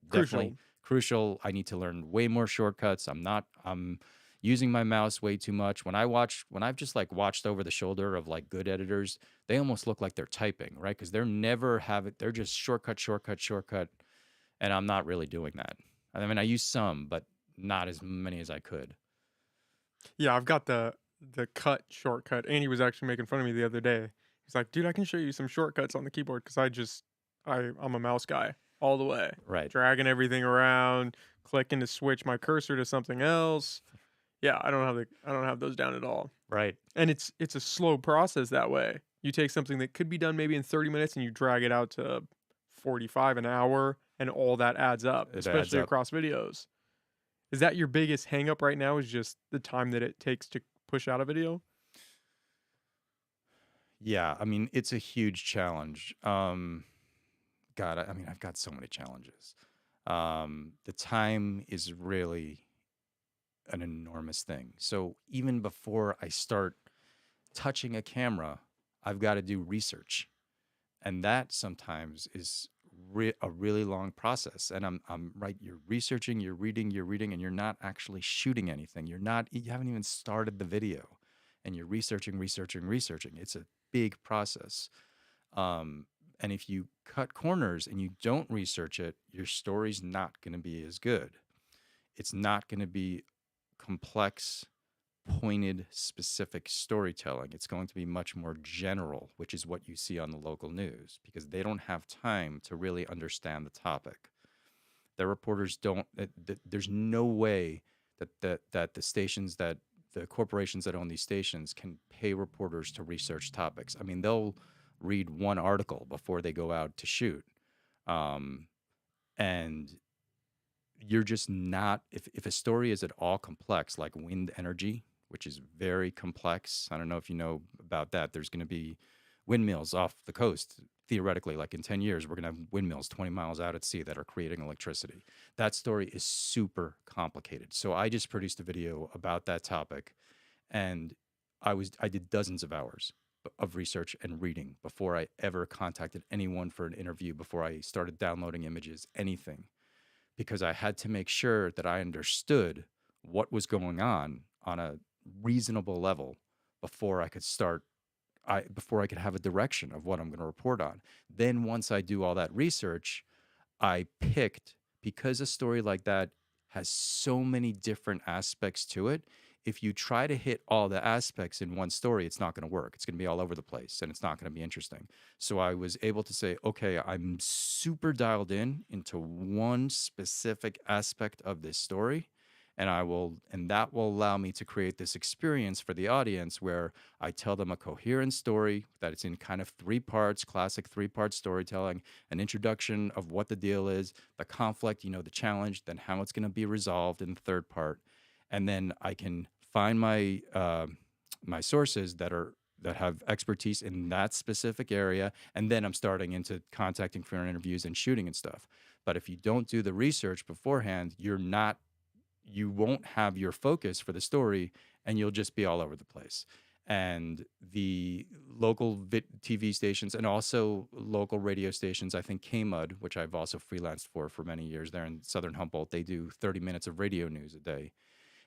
A: definitely
B: Crucial.
A: crucial. I need to learn way more shortcuts. I'm using my mouse way too much. When I've just like watched over the shoulder of like good editors, they almost look like they're typing, right? Because they're never have it. They're just shortcut, shortcut, shortcut, and I'm not really doing that. I mean, I use some, but not as many as I could.
B: Yeah, I've got the cut shortcut. Andy was actually making fun of me the other day. He's like, "Dude, I can show you some shortcuts on the keyboard because I'm a mouse guy all the way,
A: Right,
B: dragging everything around, clicking to switch my cursor to something else." Yeah, I don't have those down at all.
A: right.
B: And it's a slow process that way. You take something that could be done maybe in 30 minutes and you drag it out to 45 an hour and all that adds up,
A: It adds
B: especially
A: up.
B: across videos. Is that your biggest hang up right now is just the time that it takes to push out a video?
A: Yeah, I mean, it's a huge challenge. God, I mean, I've got so many challenges. The time is really an enormous thing. So even before I start touching a camera, I've got to do research, and that sometimes is a really long process. And I'm right. You're researching, you're reading, and you're not actually shooting anything. You haven't even started the video, and you're researching, researching, researching. It's a big process. Um, And if you cut corners and you don't research it, your story's not going to be as good. It's not going to be complex, pointed, specific storytelling. It's going to be much more general, which is what you see on the local news because they don't have time to really understand the topic. Their reporters don't. There's no way that the stations that the corporations that own these stations can pay reporters to research topics. I mean, they'll read one article before they go out to shoot, um, and you're just not. If a story is at all complex, like wind energy, which is very complex. I don't know if you know about that. There's going to be windmills off the coast. Theoretically, like in 10 years, we're going to have windmills 20 miles out at sea that are creating electricity. That story is super complicated. So I just produced a video about that topic, and I did dozens of hours of research and reading before I ever contacted anyone for an interview, before I started downloading images, anything, because I had to make sure that I understood what was going on a reasonable level before I could start before I could have a direction of what I'm going to report on. Then once I do all that research, I picked, because a story like that has so many different aspects to it. If you try to hit all the aspects in one story, it's not going to work. It's going to be all over the place and it's not going to be interesting. So I was able to say, okay, I'm super dialed in into one specific aspect of this story. And that will allow me to create this experience for the audience where I tell them a coherent story that it's in kind of three parts, classic three-part storytelling, an introduction of what the deal is, the conflict, the challenge, then how it's going to be resolved in the third part, and then I can find my sources that have expertise in that specific area, and then I'm starting into contacting for interviews and shooting and stuff. But if you don't do the research beforehand, you won't have your focus for the story, and you'll just be all over the place. And the local TV stations and also local radio stations, I think KMUD, which I've also freelanced for many years there in Southern Humboldt, they do 30 minutes of radio news a day.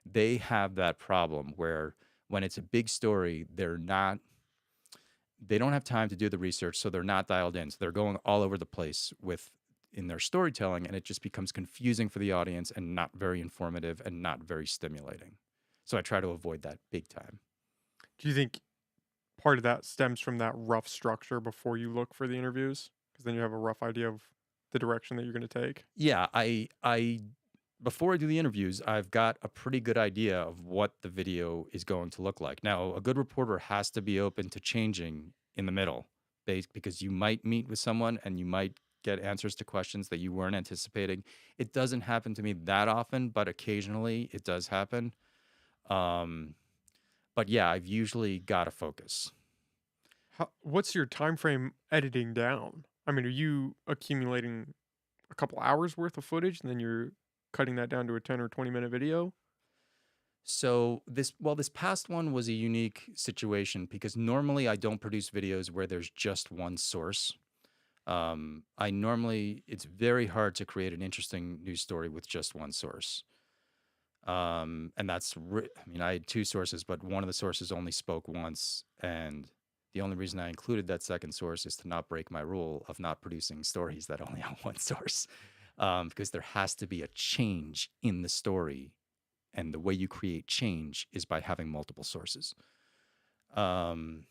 A: They have that problem where when it's a big story, they don't have time to do the research, so they're not dialed in. So they're going all over the place in their storytelling, and it just becomes confusing for the audience and not very informative and not very stimulating. So I try to avoid that big time.
B: Do you think part of that stems from that rough structure before you look for the interviews? Because then you have a rough idea of the direction that you're going to take.
A: Yeah, I before I do the interviews, I've got a pretty good idea of what the video is going to look like. Now, a good reporter has to be open to changing in the middle, because you might meet with someone and you might get answers to questions that you weren't anticipating. It doesn't happen to me that often, but occasionally it does happen. Um, but yeah, I've usually got to focus.
B: What's your time frame editing down? I mean, are you accumulating a couple hours worth of footage and then you're cutting that down to a 10 or 20-minute video?
A: So this past one was a unique situation because normally I don't produce videos where there's just one source. It's very hard to create an interesting news story with just one source. And I mean, I had two sources, but one of the sources only spoke once. And the only reason I included that second source is to not break my rule of not producing stories that only have one source. Because there has to be a change in the story. And the way you create change is by having multiple sources. Um,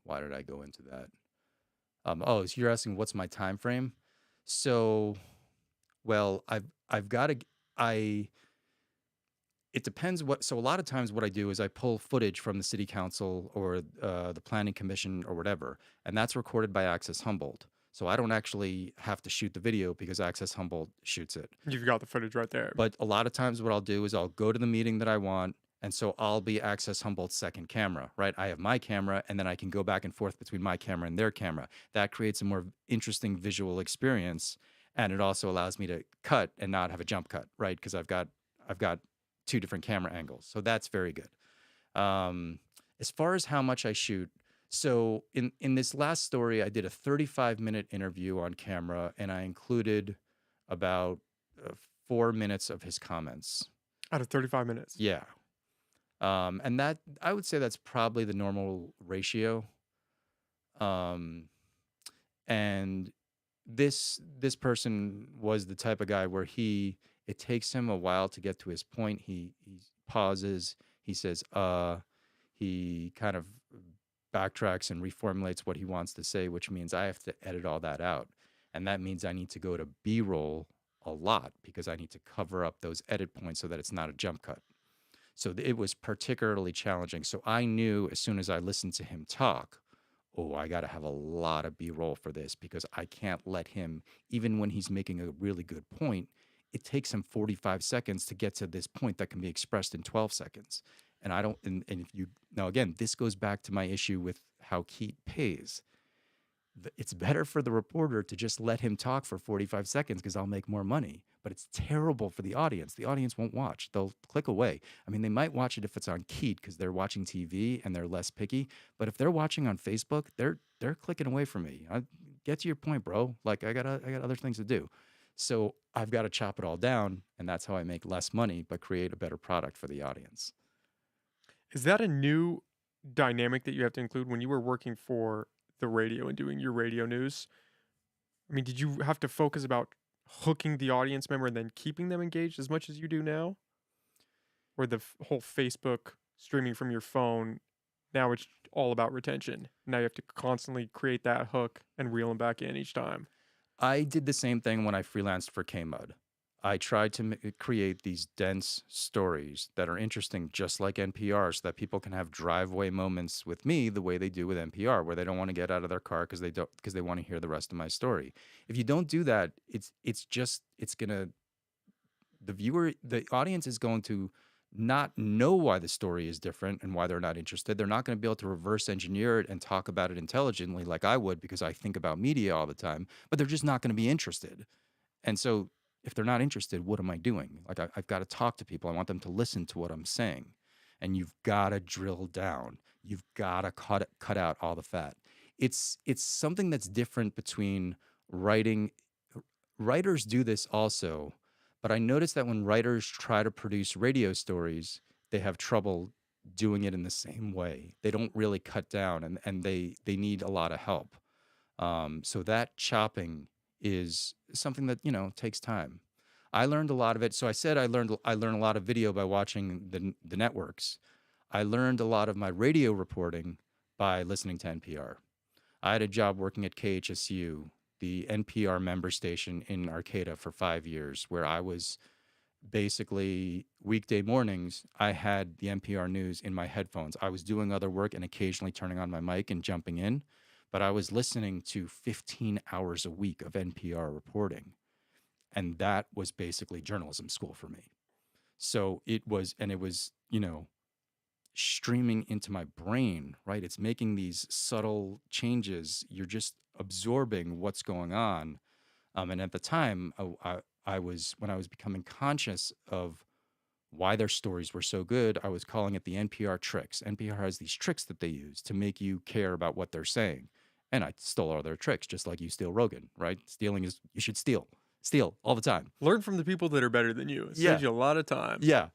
A: why did I go into that? So you're asking what's my time frame? So, well, I've got to I it depends what. So a lot of times what I do is I pull footage from the city council or the planning commission or whatever, and that's recorded by Access Humboldt. So I don't actually have to shoot the video because Access Humboldt shoots it.
B: You've got the footage right there.
A: But a lot of times what I'll do is I'll go to the meeting that I want. And so I'll be Access Humboldt's second camera, right? I have my camera, and then I can go back and forth between my camera and their camera. That creates a more interesting visual experience, and it also allows me to cut and not have a jump cut, right? Because I've got two different camera angles, so that's very good. As far as how much I shoot, so in this last story, I did a 35-minute interview on camera, and I included about 4 minutes of his comments.
B: Out of 35 minutes.
A: Yeah. And I would say that's probably the normal ratio. Um, And this person was the type of guy where it takes him a while to get to his point. He pauses, he says, he kind of backtracks and reformulates what he wants to say, which means I have to edit all that out. And that means I need to go to B-roll a lot because I need to cover up those edit points so that it's not a jump cut. So it was particularly challenging. So I knew as soon as I listened to him talk, oh, I got to have a lot of B roll for this because I can't let him, even when he's making a really good point, it takes him 45 seconds to get to this point that can be expressed in 12 seconds. And I don't, and if you, now again, this goes back to my issue with how Keat pays. It's better for the reporter to just let him talk for 45 seconds because I'll make more money. But it's terrible for the audience. The audience won't watch. They'll click away. I mean, they might watch it if it's on Keat because they're watching TV and they're less picky. But if they're watching on Facebook, they're clicking away from me. Get to your point, bro. Like I got other things to do. So I've got to chop it all down, and that's how I make less money but create a better product for the audience.
B: Is that a new dynamic that you have to include when you were working for the radio and doing your radio news? I mean, did you have to focus about hooking the audience member and then keeping them engaged as much as you do now? Or the whole Facebook streaming from your phone, now it's all about retention. Now you have to constantly create that hook and reel them back in each time.
A: I did the same thing when I freelanced for KMUD. I tried to create these dense stories that are interesting, just like NPR, so that people can have driveway moments with me the way they do with NPR, where they don't want to get out of their car because they want to hear the rest of my story. If you don't do that, the audience is going to not know why the story is different and why they're not interested. They're not going to be able to reverse engineer it and talk about it intelligently like I would because I think about media all the time, but they're just not going to be interested. And so if they're not interested, what am I doing? Like I've got to talk to people. I want them to listen to what I'm saying. And you've got to drill down. You've got to cut out all the fat. It's something that's different between writing. Writers do this also, but I noticed that when writers try to produce radio stories, they have trouble doing it in the same way. They don't really cut down, and they need a lot of help. So that chopping is something that takes time. I learned a lot of it. So I said I learned a lot of video by watching the networks. I learned a lot of my radio reporting by listening to NPR. I had a job working at KHSU, the NPR member station in Arcata, for 5 years, where I was basically weekday mornings. I had the NPR news in my headphones. I was doing other work and occasionally turning on my mic and jumping in, but I was listening to 15 hours a week of NPR reporting. And that was basically journalism school for me. So it was streaming into my brain, right? It's making these subtle changes. You're just absorbing what's going on. And at the time, I was, when I was becoming conscious of why their stories were so good, I was calling it the NPR tricks. NPR has these tricks that they use to make you care about what they're saying. And I stole all their tricks, just like you steal Rogan, right? Stealing is, you should steal all the time.
B: Learn from the people that are better than you. It saves you a lot of time.
A: Yeah.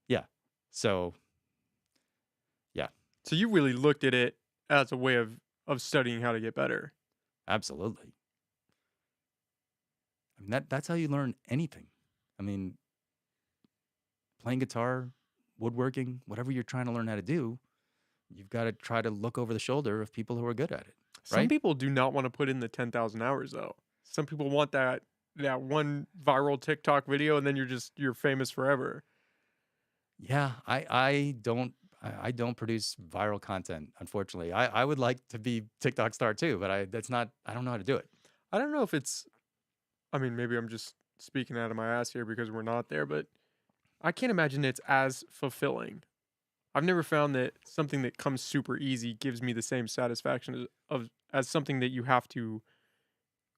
A: Yeah. So, yeah.
B: So you really looked at it as a way of studying how to get better.
A: Absolutely. I mean, that's how you learn anything. I mean, playing guitar, woodworking, whatever you're trying to learn how to do, you've got to try to look over the shoulder of people who are good at it. Right?
B: Some people do not want to put in the 10,000 hours though. Some people want that one viral TikTok video and then you're famous forever.
A: Yeah, I don't produce viral content, unfortunately. I would like to be TikTok star too, but I don't know how to do it.
B: I don't know if it's, I mean, maybe I'm just speaking out of my ass here because we're not there, but I can't imagine it's as fulfilling. I've never found that something that comes super easy gives me the same satisfaction as something that you have to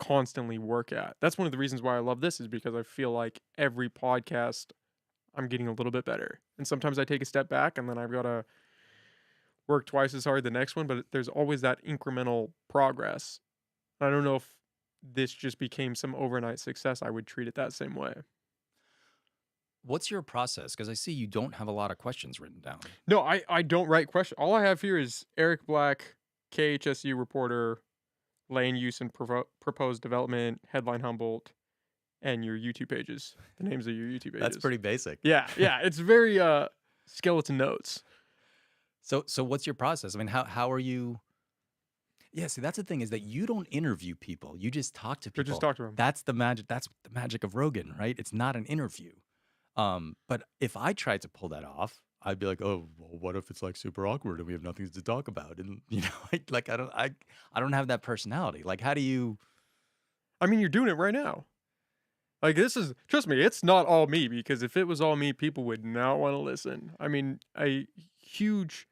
B: constantly work at. That's one of the reasons why I love this, is because I feel like every podcast I'm getting a little bit better. And sometimes I take a step back and then I've got to work twice as hard the next one, but there's always that incremental progress. I don't know if this just became some overnight success. I would treat it that same way.
A: What's your process? Because I see you don't have a lot of questions written down.
B: No, I don't write questions. All I have here is Eric Black, KHSU reporter, land use and proposed development, headline Humboldt, and your YouTube pages. The names of your YouTube
A: That's
B: pages.
A: pretty basic.
B: Yeah, yeah, it's very skeleton notes.
A: So what's your process? I mean, how are you? Yeah, see, that's the thing is that you don't interview people. You just talk to
B: But just
A: people.
B: talk to them.
A: That's the magic. That's the magic of Rogan, right? It's not an interview. But if I tried to pull that off, I'd be like, oh, well, what if it's like super awkward and we have nothing to talk about? And like I don't have that personality. Like, how do you?
B: I mean, you're doing it right now. Like this is trust me, it's not all me because if it was all me, people would not want to listen. I mean, a huge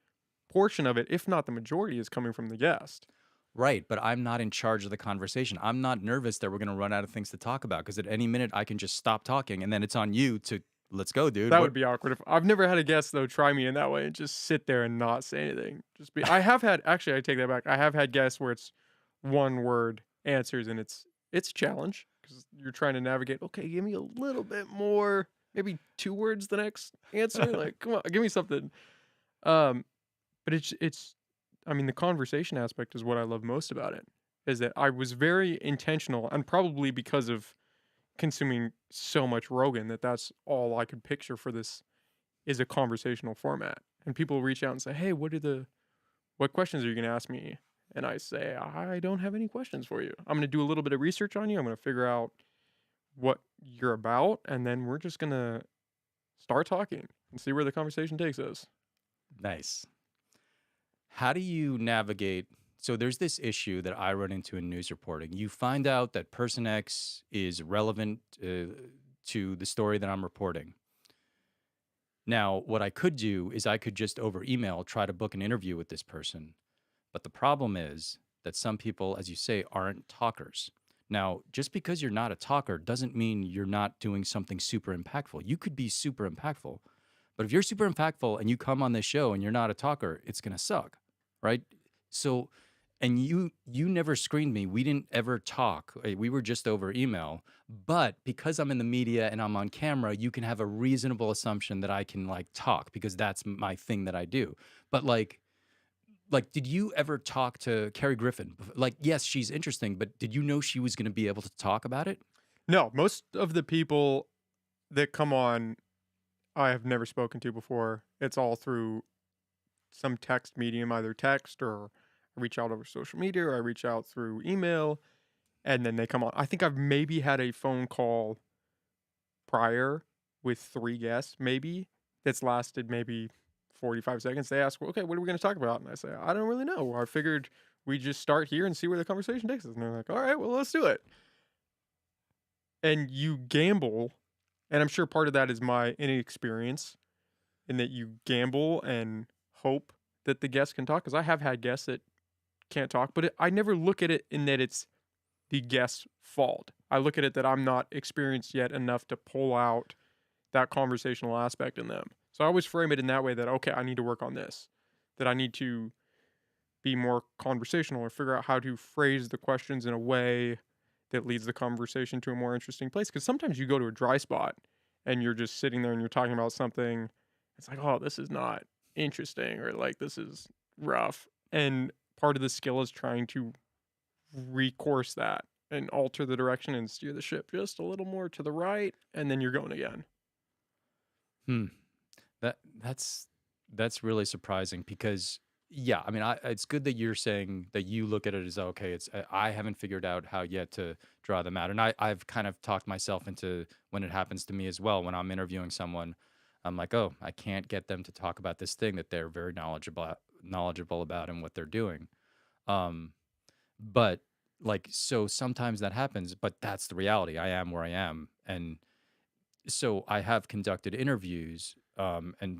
B: portion of it, if not the majority, is coming from the guest.
A: Right, but I'm not in charge of the conversation. I'm not nervous that we're gonna run out of things to talk about because at any minute I can just stop talking and then it's on you to let's go, dude.
B: That
A: What?
B: would be awkward. If I've never had a guest though try me in that way and just sit there and not say anything. Just be. I have had actually. I take that back. I have had guests where it's one word answers and it's a challenge because you're trying to navigate. Okay, give me a little bit more. Maybe two words the next answer. Like, come on, give me something. Um, but it's. I mean, the conversation aspect is what I love most about it. Is that I was very intentional, and probably because of consuming so much Rogan that that's all I could picture for this is a conversational format. And people reach out and say, "Hey, what questions are you going to ask me?" And I say, "I don't have any questions for you. I'm going to do a little bit of research on you. I'm going to figure out what you're about, and then we're just going to start talking and see where the conversation takes us."
A: Nice. How do you navigate? So there's this issue that I run into in news reporting. You find out that person X is relevant to the story that I'm reporting. Now, what I could do is I could just over email try to book an interview with this person. But the problem is that some people, as you say, aren't talkers. Now, just because you're not a talker doesn't mean you're not doing something super impactful. You could be super impactful. But if you're super impactful and you come on this show and you're not a talker, it's going to suck, right? So, and you never screened me. We didn't ever talk. We were just over email. But because I'm in the media and I'm on camera, you can have a reasonable assumption that I can like talk because that's my thing that I do. But like, did you ever talk to Carrie Griffin? Like, yes, she's interesting, but did you know she was going to be able to talk about it?
B: No, most of the people that come on, I have never spoken to before. It's all through some text medium, either text or I reach out over social media or I reach out through email and then they come on. I think I've maybe had a phone call prior with 3 guests, maybe, that's lasted maybe 45 seconds. They ask, well, "Okay, what are we gonna talk about?" And I say, "I don't really know. I figured we just start here and see where the conversation takes us." And they're like, "All right, well, let's do it." And you gamble, and I'm sure part of that is my inexperience in that you gamble and hope that the guest can talk. Because I have had guests that can't talk, but I never look at it in that it's the guest's fault. I look at it that I'm not experienced yet enough to pull out that conversational aspect in them. So I always frame it in that way that, okay, I need to work on this, that I need to be more conversational or figure out how to phrase the questions in a way that leads the conversation to a more interesting place. Because sometimes you go to a dry spot and you're just sitting there and you're talking about something. It's like, oh, this is not interesting or like this is rough. And part of the skill is trying to recourse that and alter the direction and steer the ship just a little more to the right. And then you're going again.
A: Hmm. That's that's really surprising because yeah, I mean, it's good that you're saying that you look at it as okay. It's I haven't figured out how yet to draw them out, and I've kind of talked myself into when it happens to me as well. When I'm interviewing someone, I'm like, oh, I can't get them to talk about this thing that they're very knowledgeable about and what they're doing. Um, but like so sometimes that happens, but that's the reality. I am where I am, and so I have conducted interviews, and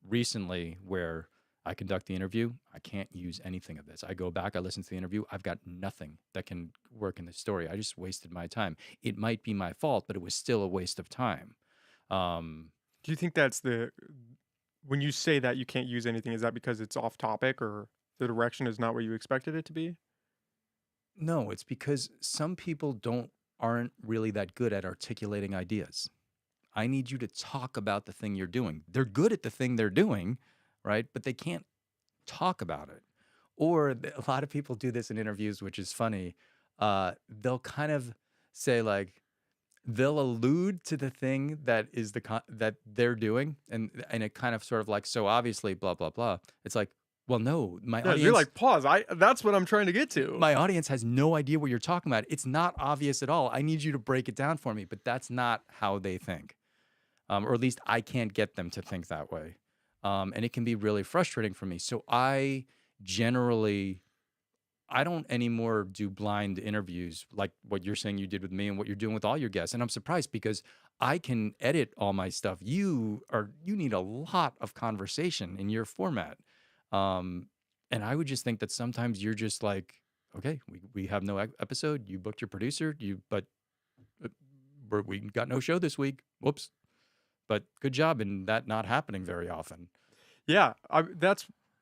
A: recently where I conduct the interview, I can't use anything of this. I go back, I listen to the interview, I've got nothing that can work in the story. I just wasted my time. It might be my fault, but it was still a waste of time. Um,
B: Do you think that's when you say that you can't use anything, is that because it's off topic or the direction is not what you expected it to be?
A: no, it's because some people aren't really that good at articulating ideas. I need you to talk about the thing you're doing. They're good at the thing they're doing, right? But they can't talk about it. Or a lot of people do this in interviews, which is funny. They'll kind of say like they'll allude to the thing that is that they're doing, and it kind of sort of like so obviously blah blah blah. It's like, well, no,
B: No, you're like, pause. That's what I'm trying to get to.
A: my audience has no idea what you're talking about. It's not obvious at all. I need you to break it down for me, but that's not how they think, or at least I can't get them to think that way, and it can be really frustrating for me. So generally I don't anymore do blind interviews like what you're saying you did with me and what you're doing with all your guests. And I'm surprised because I can edit all my stuff. You need a lot of conversation in your format. Um, and I would just think that sometimes you're just like, okay, we have no episode. You booked your producer, but uh, we got no show this week. Whoops. But good job in that not happening very often.
B: Yeah,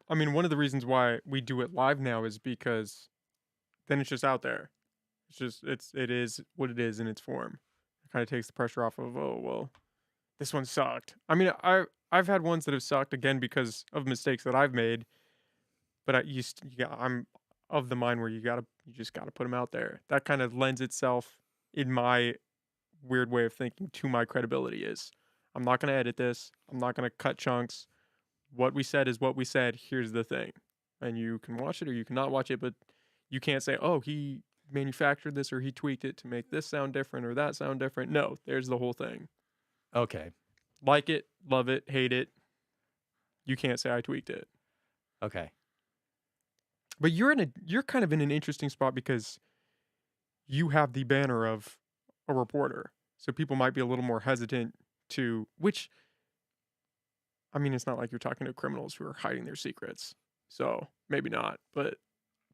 B: I mean, one of the reasons why we do it live now is because then it's just out there. It is what it is in its form. It kind of takes the pressure off of, oh well, this one sucked. I mean, I've had ones that have sucked again because of mistakes that I've made, but I'm of the mind where you just gotta put them out there. That kind of lends itself, in my weird way of thinking, to my credibility. Is I'm not gonna edit this. I'm not gonna cut chunks. What we said is what we said. Here's the thing, and you can watch it or you cannot watch it, but you can't say, oh, he manufactured this or he tweaked it to make this sound different or that sound different. No, there's the whole thing.
A: Okay.
B: Like it, love it, hate it. You can't say I tweaked it.
A: Okay.
B: But you're kind of in an interesting spot because you have the banner of a reporter. So people might be a little more hesitant to, which, I mean, it's not like you're talking to criminals who are hiding their secrets. So maybe not, but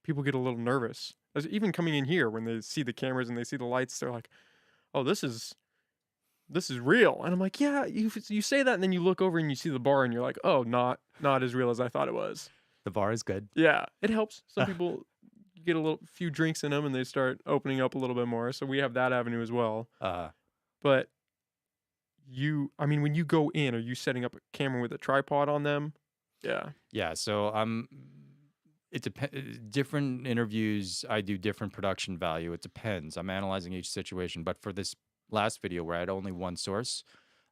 B: people get a little nervous. Even coming in here, when they see the cameras and they see the lights, they're like, oh, this is real. And I'm like, yeah, you say that, and then you look over and you see the bar and you're like, oh, not as real as I thought it was.
A: The bar is good.
B: Yeah, it helps. Some people get a few drinks in them and they start opening up a little bit more. So we have that avenue as well. But I mean, when you go in, are you setting up a camera with a tripod on them? Yeah.
A: Yeah. So it depends. Different interviews, I do different production value. It depends. I'm analyzing each situation. But for this last video where I had only one source,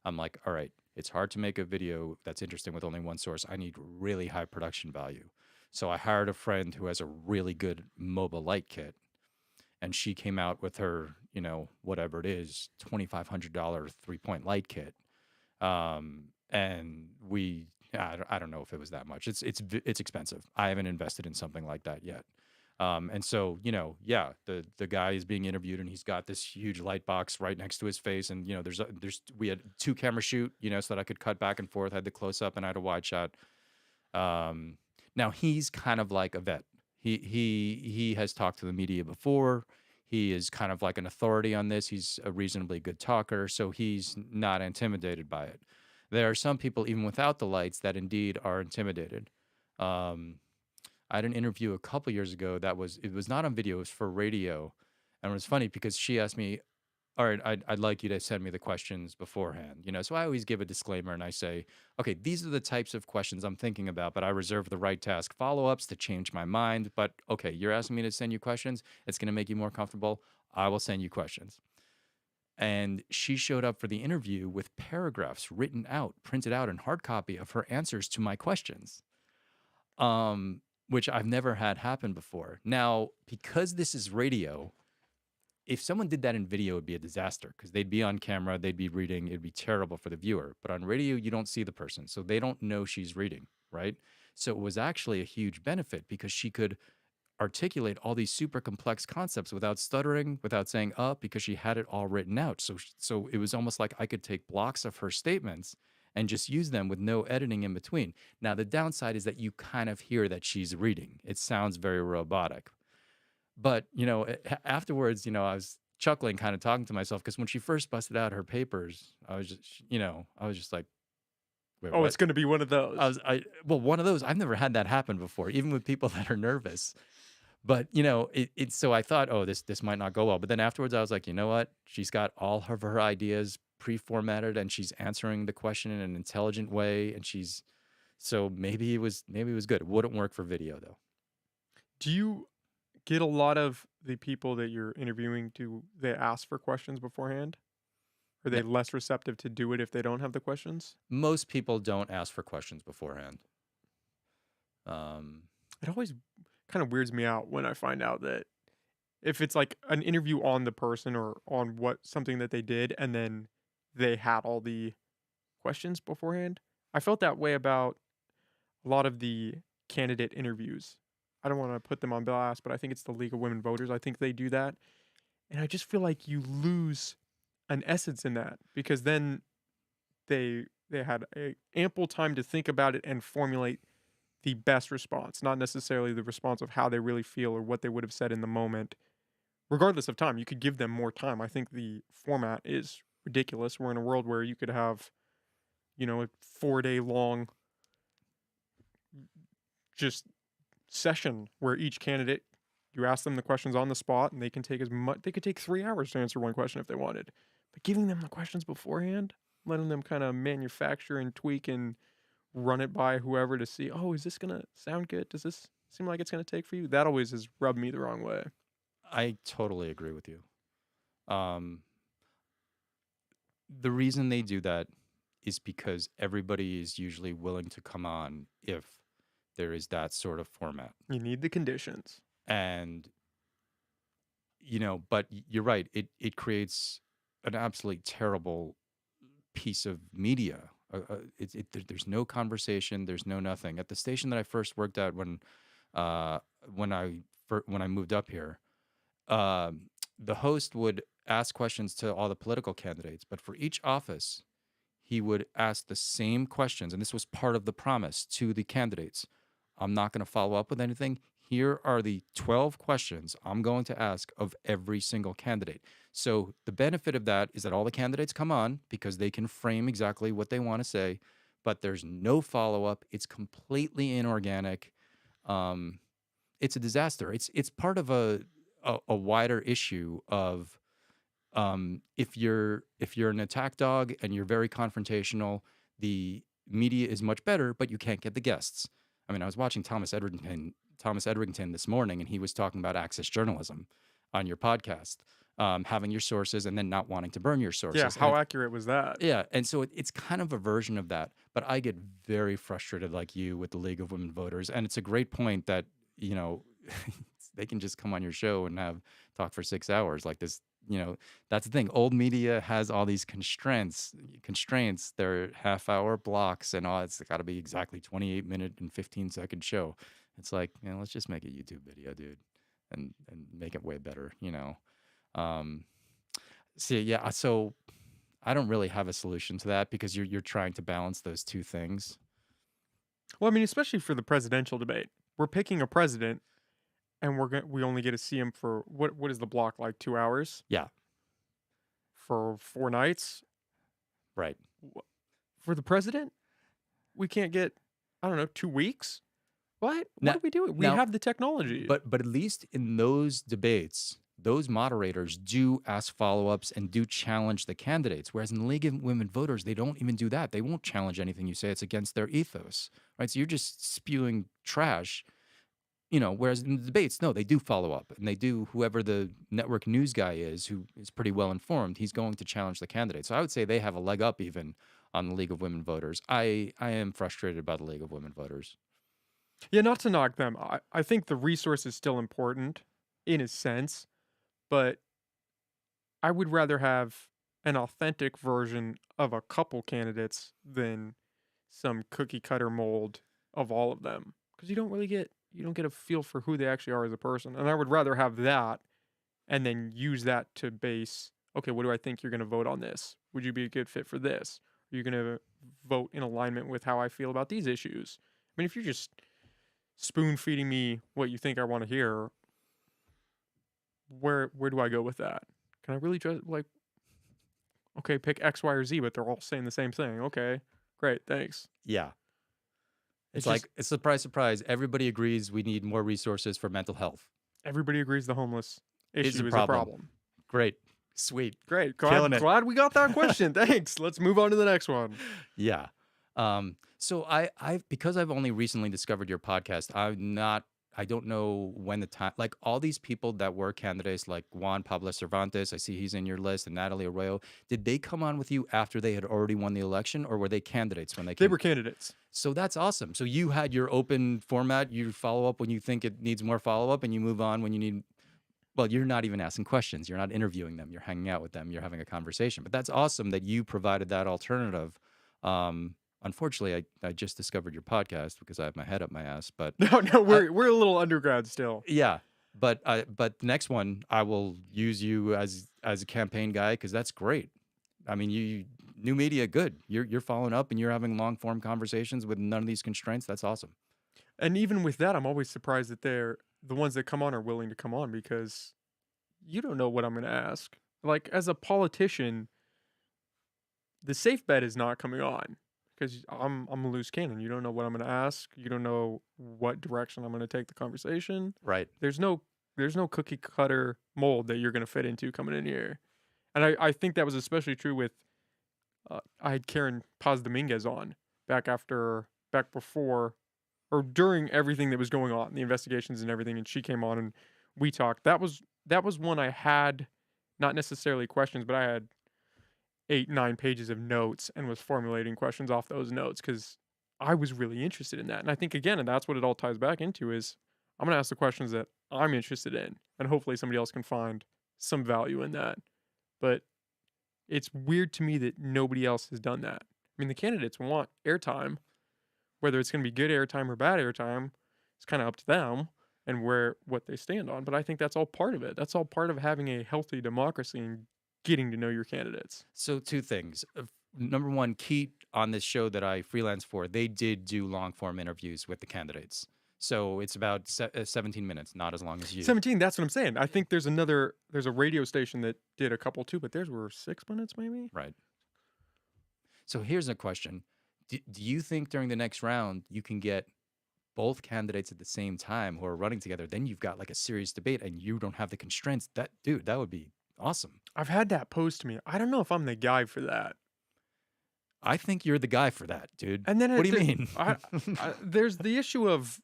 A: I'm like, all right, it's hard to make a video that's interesting with only one source. I need really high production value. So I hired a friend who has a really good mobile light kit, and she came out with her, whatever it is, $2,500 3-point light kit. And I don't know if it was that much. It's expensive. I haven't invested in something like that yet. And so, yeah, the guy is being interviewed and he's got this huge light box right next to his face. And, we had 2-camera shoot, so that I could cut back and forth. I had the close up and I had a wide shot. Now he's kind of like a vet. He has talked to the media before. He is kind of like an authority on this. He's a reasonably good talker, so he's not intimidated by it. There are some people, even without the lights, that indeed are intimidated. I had an interview a couple years ago it was not on video, it was for radio. And it was funny because she asked me, all right, I'd like you to send me the questions beforehand. So I always give a disclaimer and I say, okay, these are the types of questions I'm thinking about, but I reserve the right to ask follow-ups to change my mind. But okay, you're asking me to send you questions. It's going to make you more comfortable. I will send you questions. And she showed up for the interview with paragraphs written out, printed out in hard copy of her answers to my questions, which I've never had happen before. Now, because this is radio, if someone did that in video, it'd be a disaster because they'd be on camera, they'd be reading, it'd be terrible for the viewer. But on radio, you don't see the person, so they don't know she's reading, right? So it was actually a huge benefit because she could articulate all these super complex concepts without stuttering, without saying because she had it all written out. So it was almost like I could take blocks of her statements and just use them with no editing in between. Now, the downside is that you kind of hear that she's reading. It sounds very robotic. But, afterwards, I was chuckling, kind of talking to myself because when she first busted out her papers, I was just like, wait,
B: Oh,
A: what?
B: it's going to be one of those.
A: Well, one of those, I've never had that happen before, even with people that are nervous. But, so I thought, oh, this might not go well. But then afterwards, I was like, you know what? She's got all of her ideas pre-formatted and she's answering the question in an intelligent way. And so maybe it was good. It wouldn't work for video though.
B: Do you get a lot of the people that you're interviewing, do they ask for questions beforehand? Are
A: No,
B: they less receptive to do it if they don't have the questions?
A: most people don't ask for questions beforehand. Um,
B: It always kind of weirds me out when I find out that if it's like an interview on the person or on what something that they did and then they had all the questions beforehand. I felt that way about a lot of the candidate interviews. I don't want to put them on blast, but I think it's the League of Women Voters. I think they do that. And I just feel like you lose an essence in that because then they had a ample time to think about it and formulate the best response, not necessarily the response of how they really feel or what they would have said in the moment. Regardless of time, you could give them more time. I think the format is ridiculous. We're in a world where you could have, a 4-day long just session where each candidate you ask them the questions on the spot and they can take as much they could take 3 hours to answer one question if they wanted. But giving them the questions beforehand, letting them kind of manufacture and tweak and run it by whoever to see, "Oh, is this going to sound good? Does this seem like it's going to take for you?" That always has rubbed me the wrong way.
A: I totally agree with you. Um, the reason they do that is because everybody is usually willing to come on if there is that sort of format.
B: You need the conditions.
A: And but you're right. It creates an absolutely terrible piece of media. There's no conversation. There's no nothing. At the station that I first worked at uh, when I moved up here, um, the host would ask questions to all the political candidates, but for each office, he would ask the same questions, and this was part of the promise to the candidates. I'm not going to follow up with anything. Here are the 12 questions I'm going to ask of every single candidate. So the benefit of that is that all the candidates come on because they can frame exactly what they want to say, but there's no follow up. It's completely inorganic. Um, it's a disaster. It's part of a wider issue of if you're an attack dog and you're very confrontational, the media is much better, but you can't get the guests. I mean, I was watching Thomas Edrington this morning, and he was talking about access journalism on your podcast, having your sources and then not wanting to burn your
B: Yeah,
A: sources.
B: how accurate was that?
A: Yeah, and so it's kind of a version of that. But I get very frustrated, like you, with the League of Women Voters, and it's a great point that you know they can just come on your show and have talk for 6 hours like this. That's the thing. Old media has all these constraints. They're half-hour blocks, and all. It's got to be exactly 28-minute and 15-second show. It's like, let's just make a YouTube video, dude, and make it way better. Um, See, yeah. So I don't really have a solution to that because you're trying to balance those two things.
B: Well, I mean, especially for the presidential debate. We're picking a president and we only get to see him for what is the block like 2 hours
A: Yeah,
B: for 4 nights?
A: right.
B: Wh- For the president, we can't get I don't know, 2 weeks? What
A: Now,
B: are we doing? We
A: now,
B: have the technology.
A: but at least in those debates, those moderators do ask follow-ups and do challenge the candidates. Whereas in the League of Women Voters, they don't even do that. They won't challenge anything you say. It's against their ethos, right? So you're just spewing trash. Whereas in the debates, no, they do follow up, and they do. Whoever the network news guy is, who is pretty well informed, he's going to challenge the candidate. So I would say they have a leg up even on the League of Women Voters. I am frustrated by the League of Women Voters.
B: Yeah, not to knock them. I think the resource is still important in a sense, but I would rather have an authentic version of a couple candidates than some cookie cutter mold of all of them because you don't get a feel for who they actually are as a person. And I would rather have that and then use that to base, okay, what do I think you're going to vote on this? Would you be a good fit for this? Are you going to vote in alignment with how I feel about these issues? I mean, if you're just spoon feeding me what you think I want to hear, where do I go with that? Can I really just like, okay, pick X, Y, or Z, but they're all saying the same thing. Okay, great, thanks.
A: Yeah.
B: It's
A: It's
B: just
A: like, surprise, surprise. Everybody agrees we need more resources for mental health.
B: everybody agrees the homeless
A: It's a
B: issue is a
A: problem.
B: problem.
A: Great. Sweet.
B: Great,
A: Killing it.
B: glad we got that question. Thanks. Let's move on to the next one.
A: Yeah. So because I've only recently discovered your podcast, I'm not I don't know when the time, like all these people that were candidates, like Juan Pablo Cervantes, I see he's in your list, and Natalie Arroyo. Did they come on with you after they had already won the election, or were they candidates when they
B: They
A: came?
B: were candidates.
A: So that's awesome. So you had your open format. You follow up when you think it needs more follow up, and you move on when you need. Well, you're not even asking questions. You're not interviewing them. You're hanging out with them. You're having a conversation. But that's awesome that you provided that alternative. Unfortunately, I just discovered your podcast because I have my head up my ass. But
B: No,
A: I,
B: we're a little undergrad still.
A: yeah, but the next one I will use you as a campaign guy because that's great. I mean, you new media, good. You're following up and you're having long form conversations with none of these constraints. That's awesome.
B: And even with that, I'm always surprised that they're the ones that come on are willing to come on because you don't know what I'm going to ask. Like as a politician, the safe bet is not coming on because I'm a loose cannon. You don't know what I'm going to ask. You don't know what direction I'm going to take the conversation.
A: Right.
B: There's no cookie cutter mold that you're going to fit into coming in here. And I think that was especially true with I had Karen Paz Dominguez on back before or during everything that was going on, the investigations and everything, and she came on and we talked. That was one I had not necessarily questions, but I had 8, 9 pages of notes and was formulating questions off those notes because I was really interested in that. And I think again, and that's what it all ties back into is I'm gonna ask the questions that I'm interested in, and hopefully somebody else can find some value in that. But it's weird to me that nobody else has done that. I mean, the candidates want airtime, whether it's going to be good airtime or bad airtime, it's kind of up to them and what they stand on. But I think that's all part of it. That's all part of having a healthy democracy and getting to know your candidates.
A: So two things. Number one, Keat on this show that I freelance for, they did do long form interviews with the candidates. So it's about 17 minutes, not as long as you.
B: 17, that's what I'm saying. I think there's a radio station that did a couple too, but theirs were 6 minutes maybe.
A: Right. So here's a question. Do you think during the next round you can get both candidates at the same time who are running together? Then you've got like a serious debate and you don't have the constraints. That would be awesome.
B: I've had that posed to me. I don't know if I'm the guy for that.
A: I think you're the guy for that, dude.
B: And then
A: What do you mean?
B: there's the issue of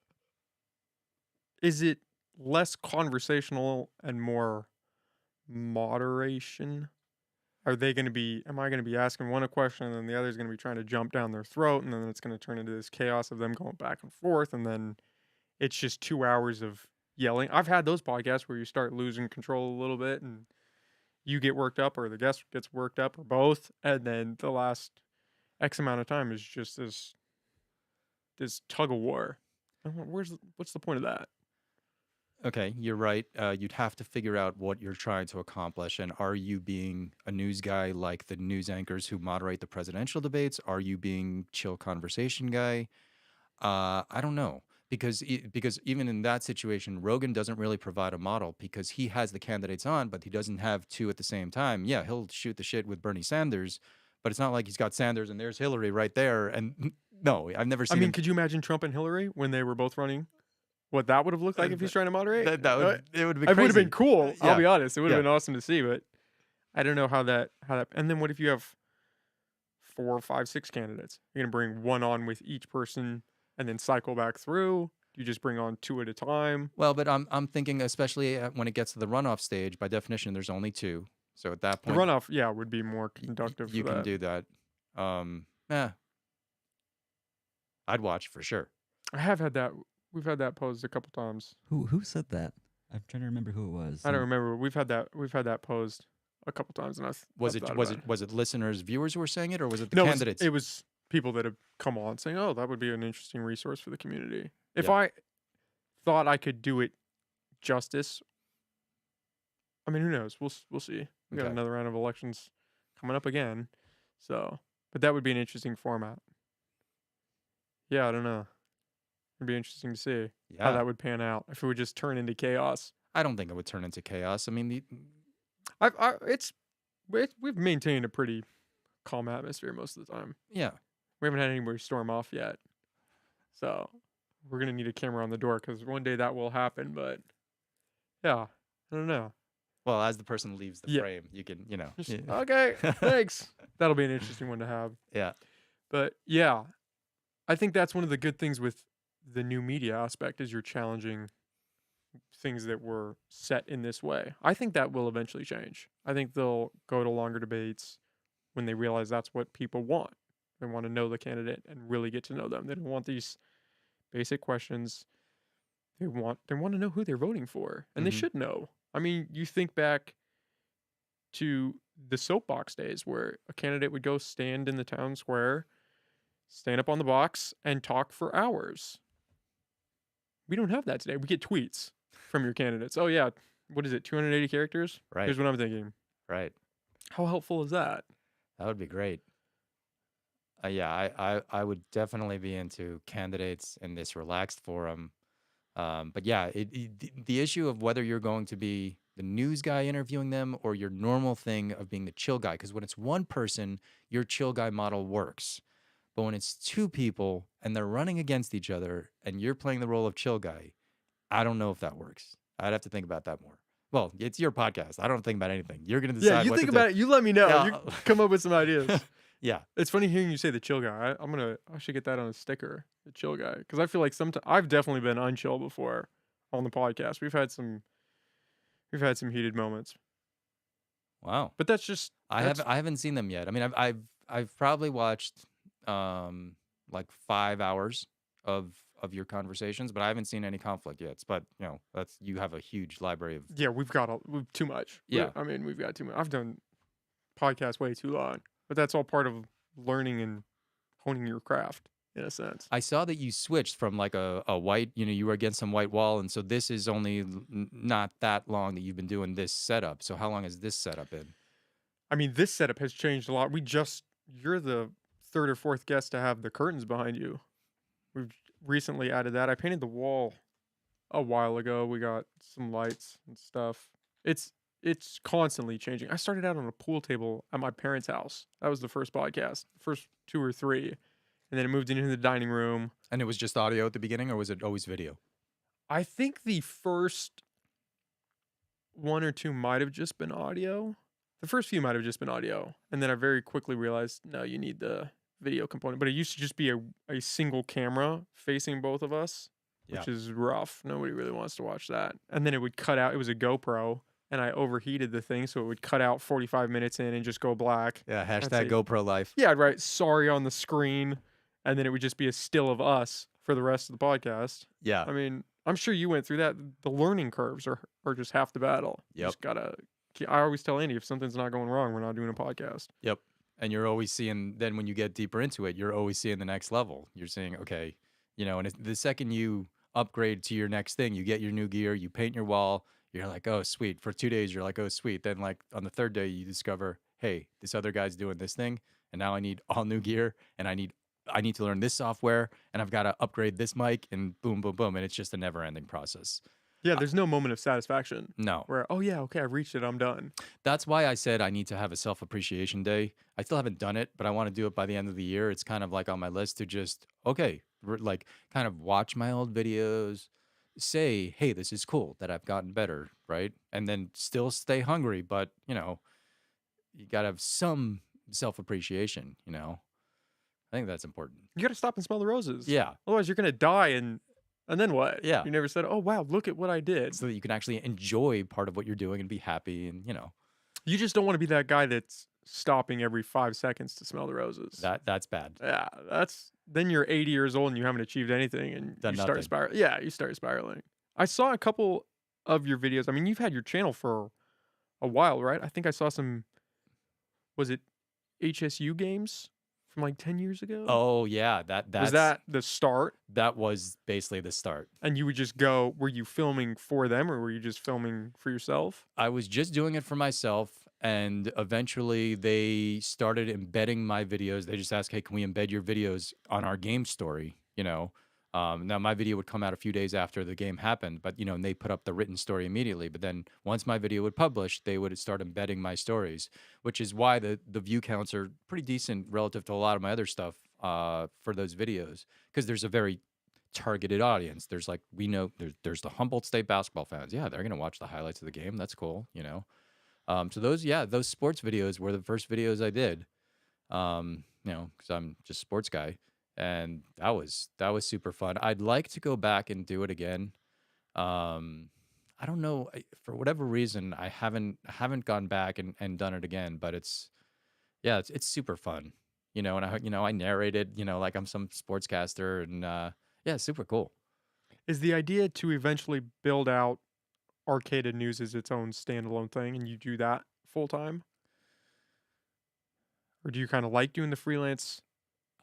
B: is it less conversational and more moderation? Am I going to be asking one a question and then the other's going to be trying to jump down their throat and then it's going to turn into this chaos of them going back and forth and then it's just 2 hours of yelling. I've had those podcasts where you start losing control a little bit and you get worked up or the guest gets worked up or both. And then the last X amount of time is just this tug of war. What's the point of that?
A: Okay, you're right. You'd have to figure out what you're trying to accomplish. And are you being a news guy like the news anchors who moderate the presidential debates? Are you being chill conversation guy? I don't know because even in that situation, Rogan doesn't really provide a model because he has the candidates on, but he doesn't have two at the same time. Yeah, he'll shoot the shit with Bernie Sanders, but it's not like he's got Sanders and there's Hillary right there. And no, I've never
B: I
A: seen
B: mean,
A: him.
B: could you imagine Trump and Hillary when they were both running? What that would have looked like if he's trying to moderate?
A: It would be
B: It would have
A: crazy.
B: been cool. I'll
A: Yeah.
B: be honest. It would have
A: Yeah.
B: been awesome to see, but I don't know how that. And then what if you have 4, 5, 6 candidates? You're gonna bring one on with each person and then cycle back through. You just bring on 2 at a time.
A: Well, but I'm thinking, especially when it gets to the runoff stage, by definition, there's only two. So at that
B: The
A: point,
B: runoff, yeah, would be more conductive.
A: you
B: for
A: can
B: that.
A: do that. Yeah, I'd watch for sure.
B: I have had that. We've had that posed a couple times.
C: Who said that? I'm trying to remember who it was.
B: I don't remember. We've had that posed a couple times, and
A: Was
B: I've
A: it
B: thought
A: was
B: about
A: it was it listeners, viewers who were saying it, or was it the
B: No,
A: candidates?
B: it was people that have come on saying, "Oh, that would be an interesting resource for the community." If
A: Yeah.
B: I thought I could do it justice, I mean, who knows? We'll see. We got
A: Okay.
B: another round of elections coming up again, so but that would be an interesting format. Yeah, I don't know. It'd be interesting to see how
A: Yeah,
B: that would pan out if it would just turn into chaos.
A: I don't think it would turn into chaos. I mean,
B: We've maintained a pretty calm atmosphere most of the time.
A: yeah.
B: We haven't had anybody storm off yet, so we're gonna need a camera on the door because one day that will happen. But yeah, I don't know.
A: Well, as the person leaves the
B: Yeah.
A: frame, you can,
B: Just,
A: yeah.
B: okay, thanks. That'll be an interesting one to have.
A: Yeah.
B: But yeah, I think that's one of the good things with the new media aspect is you're challenging things that were set in this way. I think that will eventually change. I think they'll go to longer debates when they realize that's what people want. They want to know the candidate and really get to know them. They don't want these basic questions. They want to know who they're voting for, and they
A: Hmm.
B: should know. I mean, you think back to the soapbox days where a candidate would go stand in the town square, stand up on the box, and talk for hours. We don't have that today. We get tweets from your candidates. Oh yeah, what is it? 280 characters?
A: Right.
B: Here's what I'm thinking.
A: Right.
B: How helpful is that?
A: That would be great. Yeah, I would definitely be into candidates in this relaxed forum. But yeah, the issue of whether you're going to be the news guy interviewing them or your normal thing of being the chill guy, because when it's one person, your chill guy model works. But when it's two people and they're running against each other and you're playing the role of chill guy, I don't know if that works. I'd have to think about that more. Well, it's your podcast. I don't think about anything. You're going to
B: Yeah,
A: decide
B: you
A: what to
B: think
A: do.
B: about it. You let me know. You
A: Yeah.
B: come up with some ideas.
A: Yeah.
B: It's funny hearing you say the chill guy. I should get that on a sticker, the chill guy, because I feel like sometimes I've definitely been unchill before on the podcast. We've had some heated moments,
A: Wow.
B: but that's just that's
A: I haven't seen them yet. I mean, I've probably watched like 5 hours of your conversations, but I haven't seen any conflict yet. But that's you have a huge library of
B: yeah. We've too much.
A: yeah.
B: I mean, we've got too much. I've done podcasts way too long, but that's all part of learning and honing your craft in a sense.
A: I saw that you switched from like a white, you were against some white wall, and so this is only not that long that you've been doing this setup. So how long has this setup been?
B: I mean, this setup has changed a lot. You're the third or fourth guest to have the curtains behind you. We've recently added that. I painted the wall a while ago. We got some lights and stuff. It's constantly changing. I started out on a pool table at my parents' house. That was the first podcast, the first two or three. And then it moved into the dining room.
A: And it was just audio at the beginning, or was it always video?
B: I think the first one or two might have just been audio. The first few might have just been audio. And then I very quickly realized, no, you need the video component. But it used to just be a single camera facing both of us, which is rough. Nobody really wants to watch that. And then it would cut out. It was a GoPro, and I overheated the thing, so it would cut out 45 minutes in and just go black.
A: Yeah,
B: I'd
A: hashtag
B: say,
A: GoPro life.
B: yeah, I'd write sorry on the screen, and then it would just be a still of us for the rest of the podcast.
A: Yeah.
B: I mean, I'm sure you went through that. The learning curves are just half the battle. You
A: Yep.
B: just gotta. I always tell Andy, if something's not going wrong, we're not doing a podcast.
A: Yep. And you're always seeing, then when you get deeper into it, you're always seeing the next level. You're seeing, okay, and the second you upgrade to your next thing, you get your new gear, you paint your wall, you're like, oh, sweet. For 2 days, you're like, oh, sweet. Then, like, on the third day, you discover, hey, this other guy's doing this thing, and now I need all new gear, and I need to learn this software, and I've got to upgrade this mic, and boom, boom, boom. And it's just a never ending process.
B: Yeah, there's no moment of satisfaction
A: No.
B: where, oh yeah, okay, I've reached it, I'm done.
A: That's why I said I need to have a self appreciation day. I still haven't done it, but I want to do it by the end of the year. It's kind of like on my list to just, okay, like kind of watch my old videos, say, hey, this is cool that I've gotten better, right? And then still stay hungry, but, you got to have some self appreciation, I think that's important.
B: You gotta stop and smell the roses.
A: Yeah.
B: Otherwise, you're gonna die, and then what?
A: Yeah.
B: You never said, oh wow, look at what I did.
A: So that you can actually enjoy part of what you're doing and be happy and,
B: You just don't want to be that guy that's stopping every 5 seconds to smell the roses.
A: that's bad.
B: Yeah, then you're 80 years old and you haven't achieved anything, and
A: Done
B: you start
A: nothing.
B: spiraling. Yeah, you start spiraling. I saw a couple of your videos. I mean, you've had your channel for a while, right? I think I saw some. Was it HSU games from like 10 years ago?
A: Oh, yeah.
B: Was that the start?
A: That was basically the start.
B: And you would just go. Were you filming for them, or were you just filming for yourself?
A: I was just doing it for myself, and eventually they started embedding my videos. They just asked, hey, can we embed your videos on our game story? Now my video would come out a few days after the game happened, but and they put up the written story immediately. But then once my video would publish, they would start embedding my stories, which is why the view counts are pretty decent relative to a lot of my other stuff for those videos, because there's a very targeted audience. There's like, we know there's the Humboldt State basketball fans. Yeah, they're gonna watch the highlights of the game. That's cool, So those sports videos were the first videos I did, because I'm just a sports guy, and that was super fun. I'd like to go back and do it again, I don't know, for whatever reason, I haven't gone back and done it again, but yeah, it's super fun. And I narrated, like I'm some sportscaster and yeah, super cool.
B: Is the idea to eventually build out Arcaded News as its own standalone thing and you do that full time? Or do you kind of like doing the freelance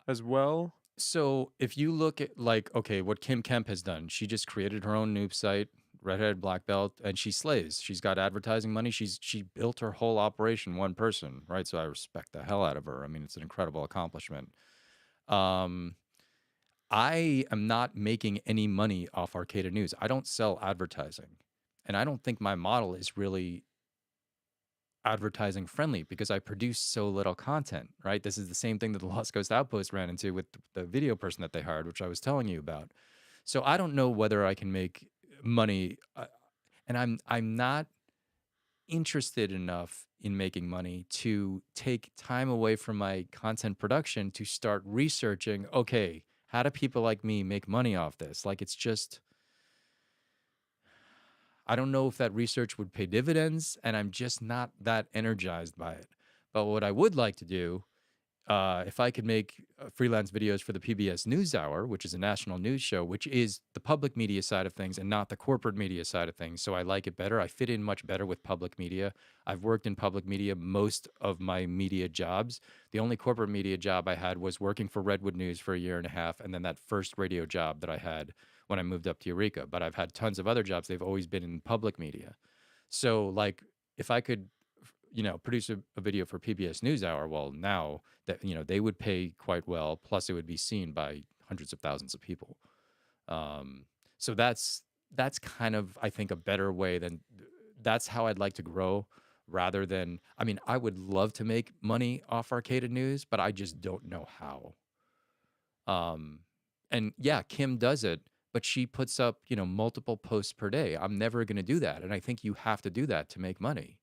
B: as well?
A: So if you look at like, okay, what Kim Kemp has done, she just created her own noob site, redhead black belt, and she slays. She's got advertising money. She built her whole operation one person, right? So I respect the hell out of her. I mean, it's an incredible accomplishment. Um, I am not making any money off Arcata News. I don't sell advertising, and I don't think my model is really advertising friendly because I produce so little content, right? This is the same thing that the Lost Coast Outpost ran into with the video person that they hired, which I was telling you about. So I don't know whether I can make money, and I'm not interested enough in making money to take time away from my content production to start researching, okay, how do people like me make money off this? Like it's just I don't know if that research would pay dividends, and I'm just not that energized by it. But what I would like to do, if I could make freelance videos for the PBS NewsHour, which is a national news show, which is the public media side of things and not the corporate media side of things. So I like it better. I fit in much better with public media. I've worked in public media most of my media jobs. The only corporate media job I had was working for Redwood News for a year and a half, and then that first radio job that I had when I moved up to Eureka. But I've had tons of other jobs. They've always been in public media. So, like, if I could produce a video for PBS NewsHour, well, now that they would pay quite well, plus it would be seen by hundreds of thousands of people. Um, so that's kind of I think a better way than that's how I'd like to grow rather than I mean I would love to make money off Arcaded News, but I just don't know how. Um, and yeah, Kim does it, but she puts up multiple posts per day. I'm never going to do that, and I think you have to do that to make money.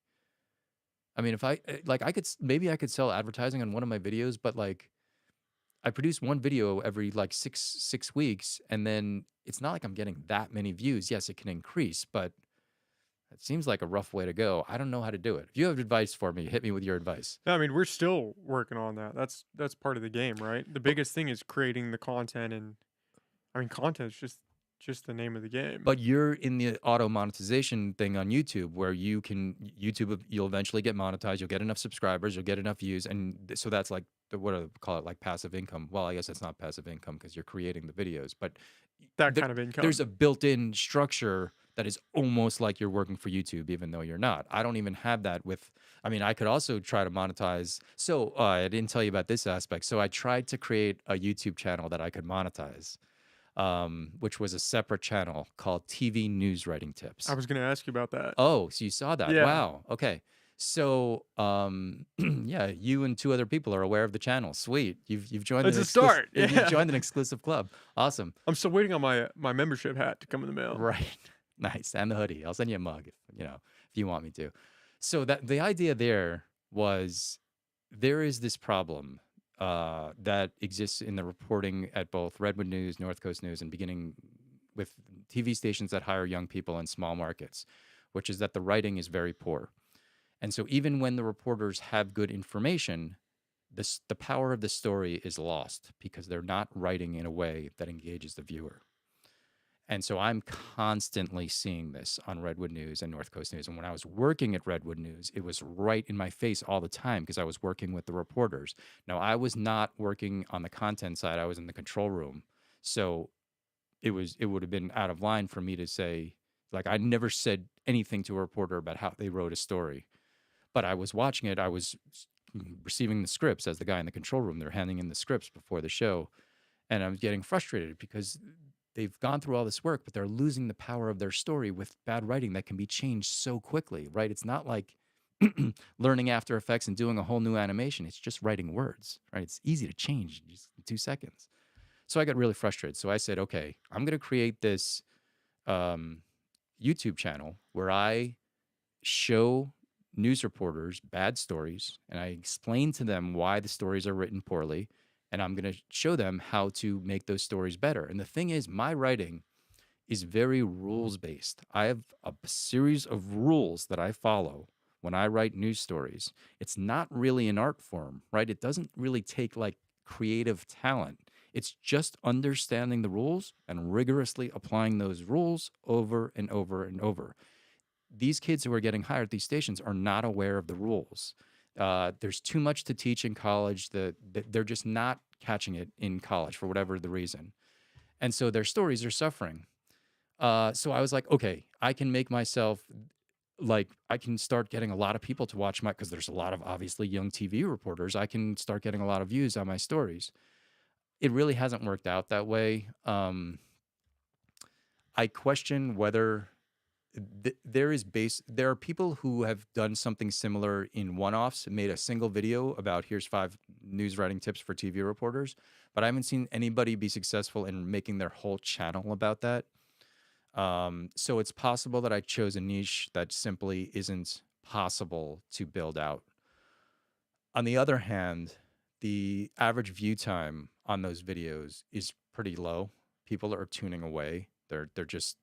A: I mean, if like I could maybe I could sell advertising on one of my videos, but like I produce one video every like six weeks, and then it's not like I'm getting that many views. Yes, it can increase, but it seems like a rough way to go. I don't know how to do it. If you have advice for me, hit me with your advice.
B: I mean, we're still working on that. That's part of the game, right? The
A: But
B: biggest thing is creating the content, and I mean, content is just the name of the game.
A: but you're in the auto monetization thing on YouTube where you'll eventually get monetized. You'll get enough subscribers, you'll get enough views, and so that's like what do they call it, like passive income. Well, I guess it's not passive income because you're creating the videos, but
B: That
A: there,
B: kind of
A: there's
B: income.
A: a built-in structure that is almost like you're working for YouTube, even though you're not. I don't even have that with. I mean, I could also try to monetize. So I didn't tell you about this aspect. So I tried to create a YouTube channel that I could monetize, which was a separate channel called TV News Writing
B: I
A: Tips.
B: was gonna ask you about that.
A: Oh, so you saw that?
B: Yeah.
A: Wow. Okay. So, yeah, you and two other people are aware of the channel. Sweet. You've joined
B: It's
A: an
B: a
A: exclusive.
B: start.
A: You've
B: Yeah.
A: joined an exclusive club. Awesome.
B: I'm still waiting on my membership hat to come in the mail.
A: Right. Nice. And the hoodie. I'll send you a mug if you want me to. So that the idea there was there is this problem that exists in the reporting at both Redwood News, North Coast News, and beginning with TV stations that hire young people in small markets, which is that the writing is very poor. And so even when the reporters have good information, the power of the story is lost because they're not writing in a way that engages the viewer. And so I'm constantly seeing this on Redwood News and North Coast News. And when I was working at Redwood News, it was right in my face all the time because I was working with the reporters. Now, I was not working on the content side, I was in the control room. So it would have been out of line for me to say, like, I never said anything to a reporter about how they wrote a story. But I was watching it, I was receiving the scripts as the guy in the control room. They're handing in the scripts before the show. And I was getting frustrated because they've gone through all this work, but they're losing the power of their story with bad writing that can be changed so quickly, right? It's not like learning After Effects and doing a whole new animation. It's just writing words, right? It's easy to change in just 2 seconds. So I got really frustrated. So I said, okay, I'm going to create this YouTube channel where I show news reporters bad stories and I explain to them why the stories are written poorly. And I'm going to show them how to make those stories better. And the thing is, my writing is very rules based. I have a series of rules that I follow when I write news stories. It's not really an art form, right? It doesn't really take like creative talent. It's just understanding the rules and rigorously applying those rules over and over and over. These kids who are getting hired at these stations are not aware of the rules. There's too much to teach in college that they're just not catching it in college for whatever the reason. And so their stories are suffering. So I was like, okay, I can make myself like I can start getting a lot of people to watch my because there's a lot of obviously young TV reporters. I can start getting a lot of views on my stories. It really hasn't worked out that way. I question whether there are people who have done something similar in one-offs, made a single video about here's 5 news writing tips for TV reporters, but I haven't seen anybody be successful in making their whole channel about that. So it's possible that I chose a niche that simply isn't possible to build out. On the other hand, the average view time on those videos is pretty low. People are tuning away. They're just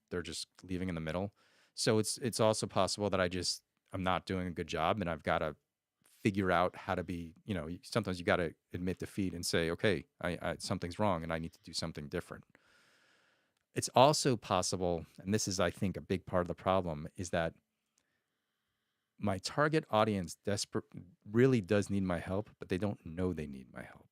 A: leaving in the middle. So it's also possible that I'm not doing a good job and I've got to figure out how to be, sometimes you got to admit defeat and say, okay, something's wrong and I need to do something different. It's also possible, and this is, I think, a big part of the problem, is that my target audience really does need my help, but they don't know they need my help.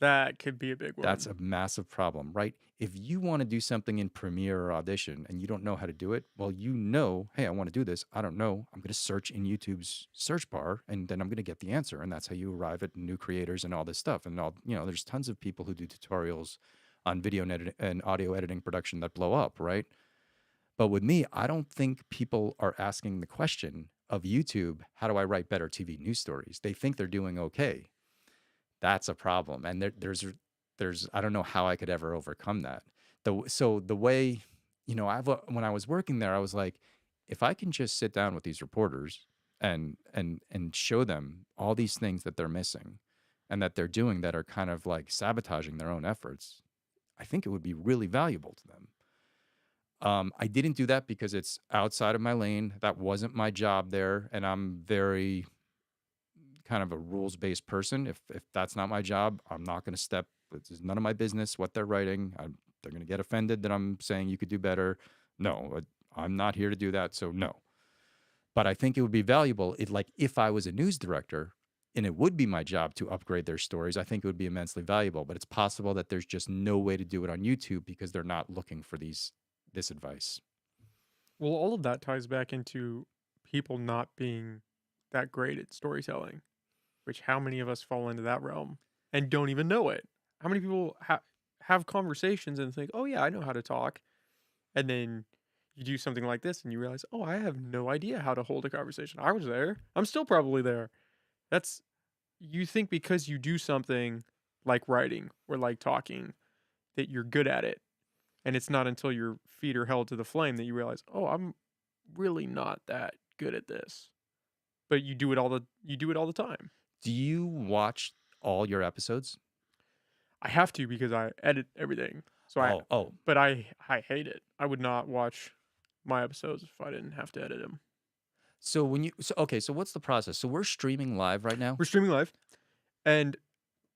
B: That could be a big one.
A: That's a massive problem, right? If you want to do something in Premiere or Audition and you don't know how to do it, well, hey, I want to do this. I don't know. I'm going to search in YouTube's search bar and then I'm going to get the answer. And that's how you arrive at new creators and all this stuff. And there's tons of people who do tutorials on video and audio editing production that blow up, right? But with me, I don't think people are asking the question of YouTube, how do I write better TV news stories? They think they're doing okay. That's a problem. And there's I don't know how I could ever overcome that. So the way, when I was working there, I was like, if I can just sit down with these reporters and show them all these things that they're missing and that they're doing that are kind of like sabotaging their own efforts, I think it would be really valuable to them. I didn't do that because it's outside of my lane. That wasn't my job there. And I'm very kind of a rules-based person. If that's not my job, I'm not going to step. It's none of my business what they're writing. They're going to get offended that I'm saying you could do better. No, I'm not here to do that. So no. But I think it would be valuable. If I was a news director and it would be my job to upgrade their stories, I think it would be immensely valuable. But it's possible that there's just no way to do it on YouTube because they're not looking for this advice.
B: Well, all of that ties back into people not being that great at storytelling, which how many of us fall into that realm and don't even know it? How many people have conversations and think, oh, yeah, I know how to talk. And then you do something like this and you realize, oh, I have no idea how to hold a conversation. I was there. I'm still probably there. You think because you do something like writing or like talking that you're good at it. And it's not until your feet are held to the flame that you realize, oh, I'm really not that good at this. But you do it all the time.
A: Do you watch all your episodes?
B: I have to because I edit everything. So but I hate it. I would not watch my episodes if I didn't have to edit them.
A: So so what's the process? So we're streaming live right now.
B: We're streaming live. And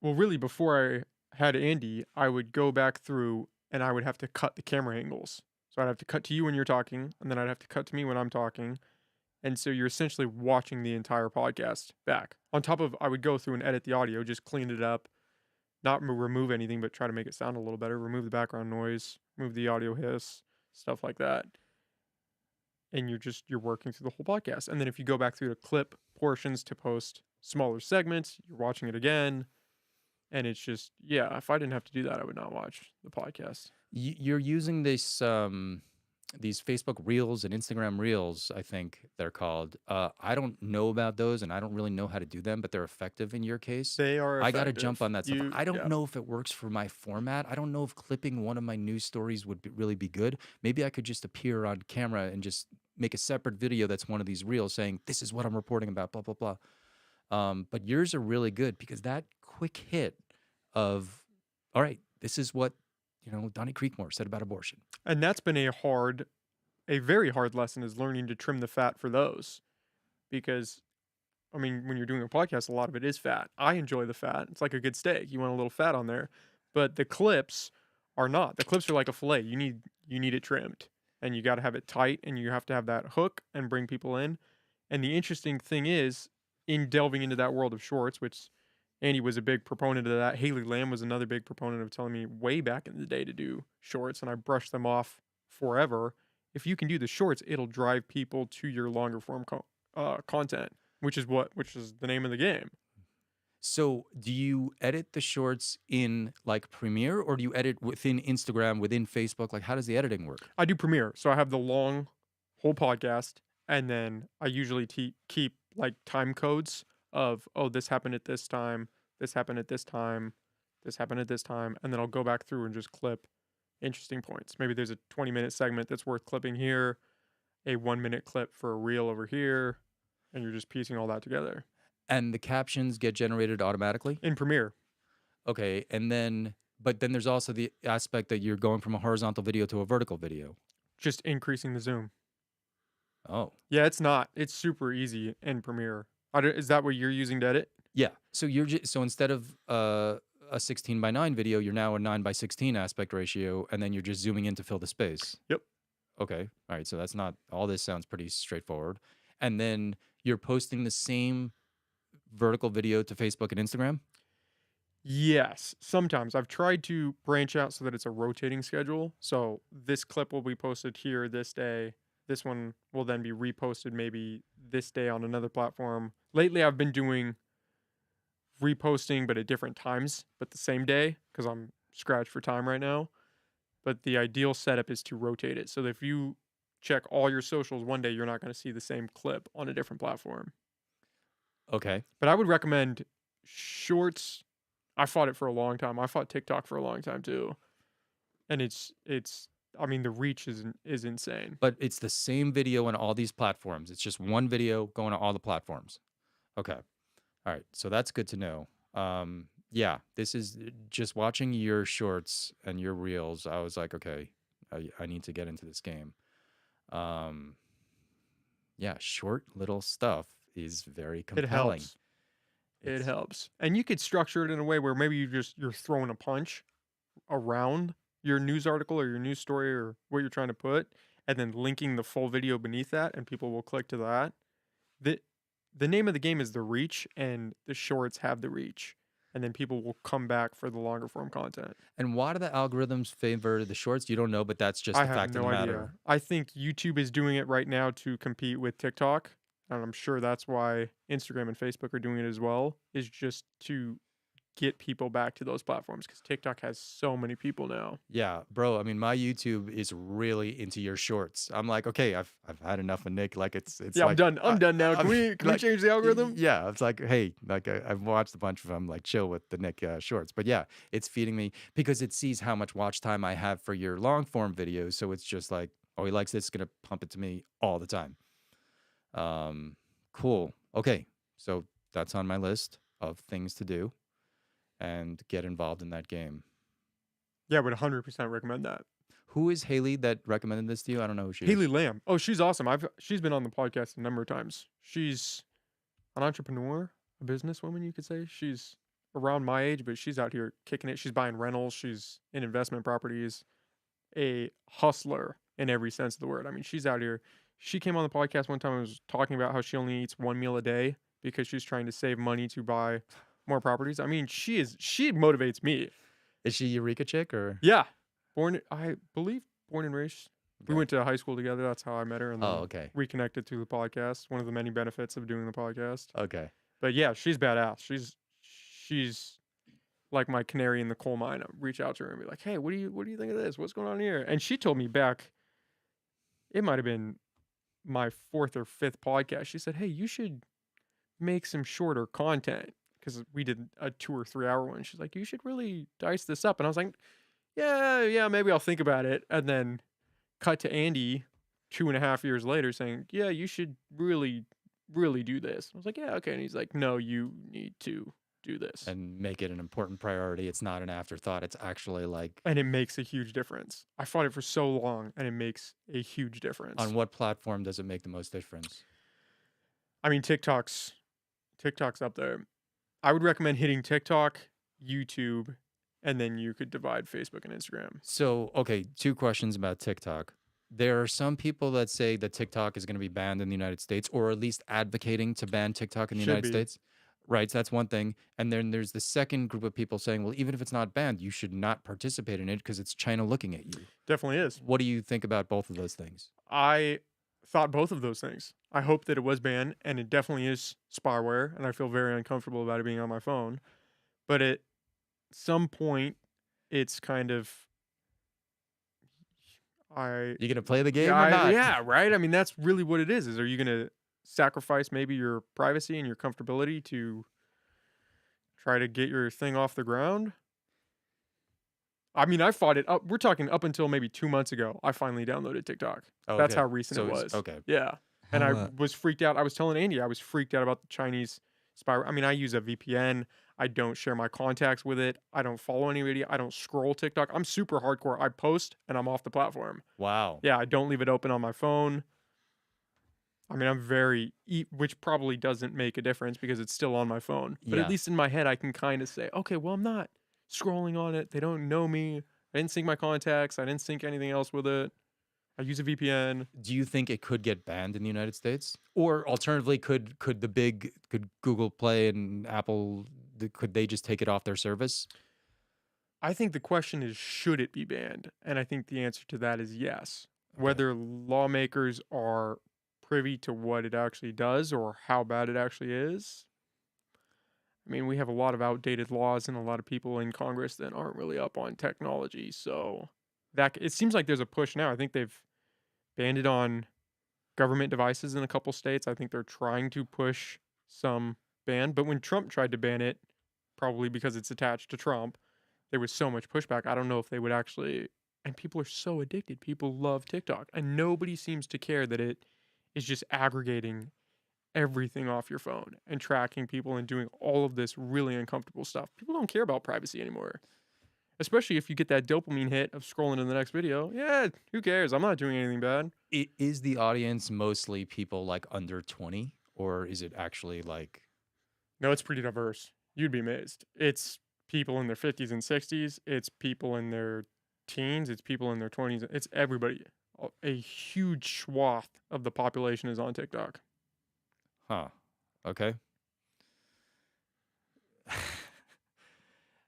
B: well, really before I had Andy, I would go back through and I would have to cut the camera angles. So I'd have to cut to you when you're talking, and then I'd have to cut to me when I'm talking. And so you're essentially watching the entire podcast back. On top of, I would go through and edit the audio, just clean it up, not remove anything, but try to make it sound a little better, remove the background noise, remove the audio hiss, stuff like that. And you're working through the whole podcast. And then if you go back through to clip portions to post smaller segments, you're watching it again. And it's just, yeah, if I didn't have to do that, I would not watch the podcast.
A: You're using these Facebook Reels and Instagram Reels, I think they're called. I don't know about those, and I don't really know how to do them, but they're effective in your case.
B: They are effective.
A: I got to jump on that stuff. I don't know if it works for my format. I don't know if clipping one of my news stories would really be good. Maybe I could just appear on camera and just make a separate video that's one of these Reels saying, this is what I'm reporting about, blah, blah, blah. But yours are really good because that quick hit of, all right, this is what Donnie Creekmore said about abortion.
B: And that's been a very hard lesson, is learning to trim the fat for those. Because, I mean, when you're doing a podcast, a lot of it is fat. I enjoy the fat. It's like a good steak. You want a little fat on there. But the clips are not. The clips are like a fillet. You need it trimmed. And you got to have it tight, and you have to have that hook and bring people in. And the interesting thing is, in delving into that world of shorts, which Andy was a big proponent of that. Haley Lamb was another big proponent of telling me way back in the day to do shorts, and I brushed them off forever. If you can do the shorts, it'll drive people to your longer form content, which is the name of the game.
A: So, do you edit the shorts in like Premiere, or do you edit within Instagram, within Facebook? Like, how does the editing work?
B: I do Premiere, so I have the long whole podcast, and then I usually keep like time codes of, oh, this happened at this time, this happened at this time, this happened at this time, and then I'll go back through and just clip interesting points. Maybe there's a 20-minute segment that's worth clipping here, a 1-minute clip for a reel over here, and you're just piecing all that together.
A: And the captions get generated automatically?
B: In Premiere.
A: Okay, but then there's also the aspect that you're going from a horizontal video to a vertical video.
B: Just increasing the zoom.
A: Oh.
B: Yeah, it's super easy in Premiere. Is that what you're using to edit?
A: Yeah. So so instead of a 16:9 video, you're now a 9:16 aspect ratio, and then you're just zooming in to fill the space.
B: Yep.
A: Okay. All right. So that's not all. This sounds pretty straightforward. And then you're posting the same vertical video to Facebook and Instagram?
B: Yes, sometimes. I've tried to branch out so that it's a rotating schedule. So this clip will be posted here this day. This one will then be reposted maybe this day on another platform. Lately, I've been doing reposting, but at different times, but the same day, because I'm scratched for time right now. But the ideal setup is to rotate it. So that if you check all your socials one day, you're not going to see the same clip on a different platform.
A: Okay.
B: But I would recommend shorts. I fought it for a long time. I fought TikTok for a long time too. And I mean, the reach is insane.
A: But it's the same video on all these platforms. It's just one video going to all the platforms. Okay. All right. So that's good to know. Yeah, this is just watching your shorts and your reels. I was like, okay, I need to get into this game. Yeah, short little stuff is very compelling.
B: It helps. And you could structure it in a way where maybe you're throwing a punch around your news article or your news story or what you're trying to put, and then linking the full video beneath that, and people will click to that. The name of the game is the reach, and the shorts have the reach. And then people will come back for the longer form content.
A: And why do the algorithms favor the shorts? You don't know, but that's just the fact of the matter.
B: Idea. I think YouTube is doing it right now to compete with TikTok. And I'm sure that's why Instagram and Facebook are doing it as well, is just to get people back to those platforms, because TikTok has so many people now.
A: Yeah, bro. I mean, my YouTube is really into your shorts. I'm like, okay, I've had enough of Nick. Like it's
B: yeah,
A: like,
B: I'm done now. Can we change the algorithm?
A: Yeah, it's like, hey, like I've watched a bunch of them. Like, chill with the Nick shorts. But yeah, it's feeding me because it sees how much watch time I have for your long form videos. So it's just like, oh, he likes this. It's gonna pump it to me all the time. Cool. Okay, so that's on my list of things to do and get involved in that game.
B: Yeah, I would 100% recommend that.
A: Who is Haley that recommended this to you? I don't know who she is.
B: Haley Lamb. Oh, she's awesome. She's been on the podcast a number of times. She's an entrepreneur, a businesswoman, you could say. She's around my age, but she's out here kicking it. She's buying rentals. She's in investment properties. A hustler in every sense of the word. I mean, she's out here. She came on the podcast one time and was talking about how she only eats one meal a day because she's trying to save money to buy more properties. I mean, she motivates me.
A: Is she Eureka chick or?
B: Yeah. I believe born and raised.
A: Okay.
B: We went to high school together. That's how I met her. And then
A: okay.
B: reconnected through the podcast. One of the many benefits of doing the podcast.
A: Okay.
B: But yeah, she's badass. She's like my canary in the coal mine. I reach out to her and be like, hey, what do you think of this? What's going on here? And she told me back, it might have been my 4th or 5th podcast. She said, hey, you should make some shorter content. Because we did a 2 or 3 hour one. She's like, you should really dice this up. And I was like, yeah, maybe I'll think about it. And then cut to Andy 2.5 years later saying, yeah, you should really, really do this. I was like, yeah, okay. And he's like, no, you need to do this.
A: And make it an important priority. It's not an afterthought. It's actually like,
B: And it makes a huge difference. I fought it for so long, and it makes a huge difference.
A: on what platform does it make the most difference?
B: I mean, TikTok's up there. I would recommend hitting TikTok, YouTube, and then you could divide Facebook and Instagram.
A: So, okay, two questions about TikTok. There are some people that say that TikTok is going to be banned in the United States, or at least advocating to ban TikTok in the
B: Should
A: United
B: be.
A: States. Right, so that's one thing. And then there's the second group of people saying, well, even if it's not banned, you should not participate in it because it's China looking at you.
B: Definitely is.
A: What do you think about both of those things?
B: I thought both of those things. I hope that it was banned, and it definitely is spyware, and I feel very uncomfortable about it being on my phone. But at some point, it's kind of
A: You going to play the game or not?
B: yeah, right. I mean, that's really what it is. Is are you going to sacrifice maybe your privacy and your comfortability to try to get your thing off the ground? I mean, I fought it up. We're talking up until maybe 2 months ago. I finally downloaded TikTok.
A: Oh,
B: That's
A: okay.
B: how recent
A: So
B: it
A: it's-
B: was.
A: okay.
B: Yeah. And
C: How,
B: I was freaked out. I was telling Andy, I was freaked out about the Chinese spy. I mean, I use a VPN. I don't share my contacts with it. I don't follow anybody. I don't scroll TikTok. I'm super hardcore. I post and I'm off the platform.
A: Wow.
B: Yeah, I don't leave it open on my phone. I mean, I'm very, which probably doesn't make a difference because it's still on my phone. But
A: Yeah.
B: at least in my head, I can kind of say, okay, well, I'm not scrolling on it. They don't know me. I didn't sync my contacts. I didn't sync anything else with it. I use a VPN.
A: Do you think it could get banned in the United States? Or alternatively, could Google Play and Apple, could they just take it off their service?
B: I think the question is, should it be banned? And I think the answer to that is yes.
A: Okay.
B: Whether lawmakers are privy to what it actually does or how bad it actually is. I mean, we have a lot of outdated laws and a lot of people in Congress that aren't really up on technology. So that it seems like there's a push now. I think they've banned it on government devices in a couple states. I think they're trying to push some ban. But when Trump tried to ban it, probably because it's attached to Trump, there was so much pushback. I don't know if they would actually. And people are so addicted. People love TikTok. And nobody seems to care that it is just aggregating everything off your phone and tracking people and doing all of this really uncomfortable stuff. People don't care about privacy anymore. Especially if you get that dopamine hit of scrolling to the next video. Yeah, who cares? I'm not doing anything bad.
A: Is the audience mostly people like under 20? Or is it actually like...
B: No, it's pretty diverse. You'd be amazed. It's people in their 50s and 60s. It's people in their teens. It's people in their 20s. It's everybody. A huge swath of the population is on TikTok.
A: Huh. Okay.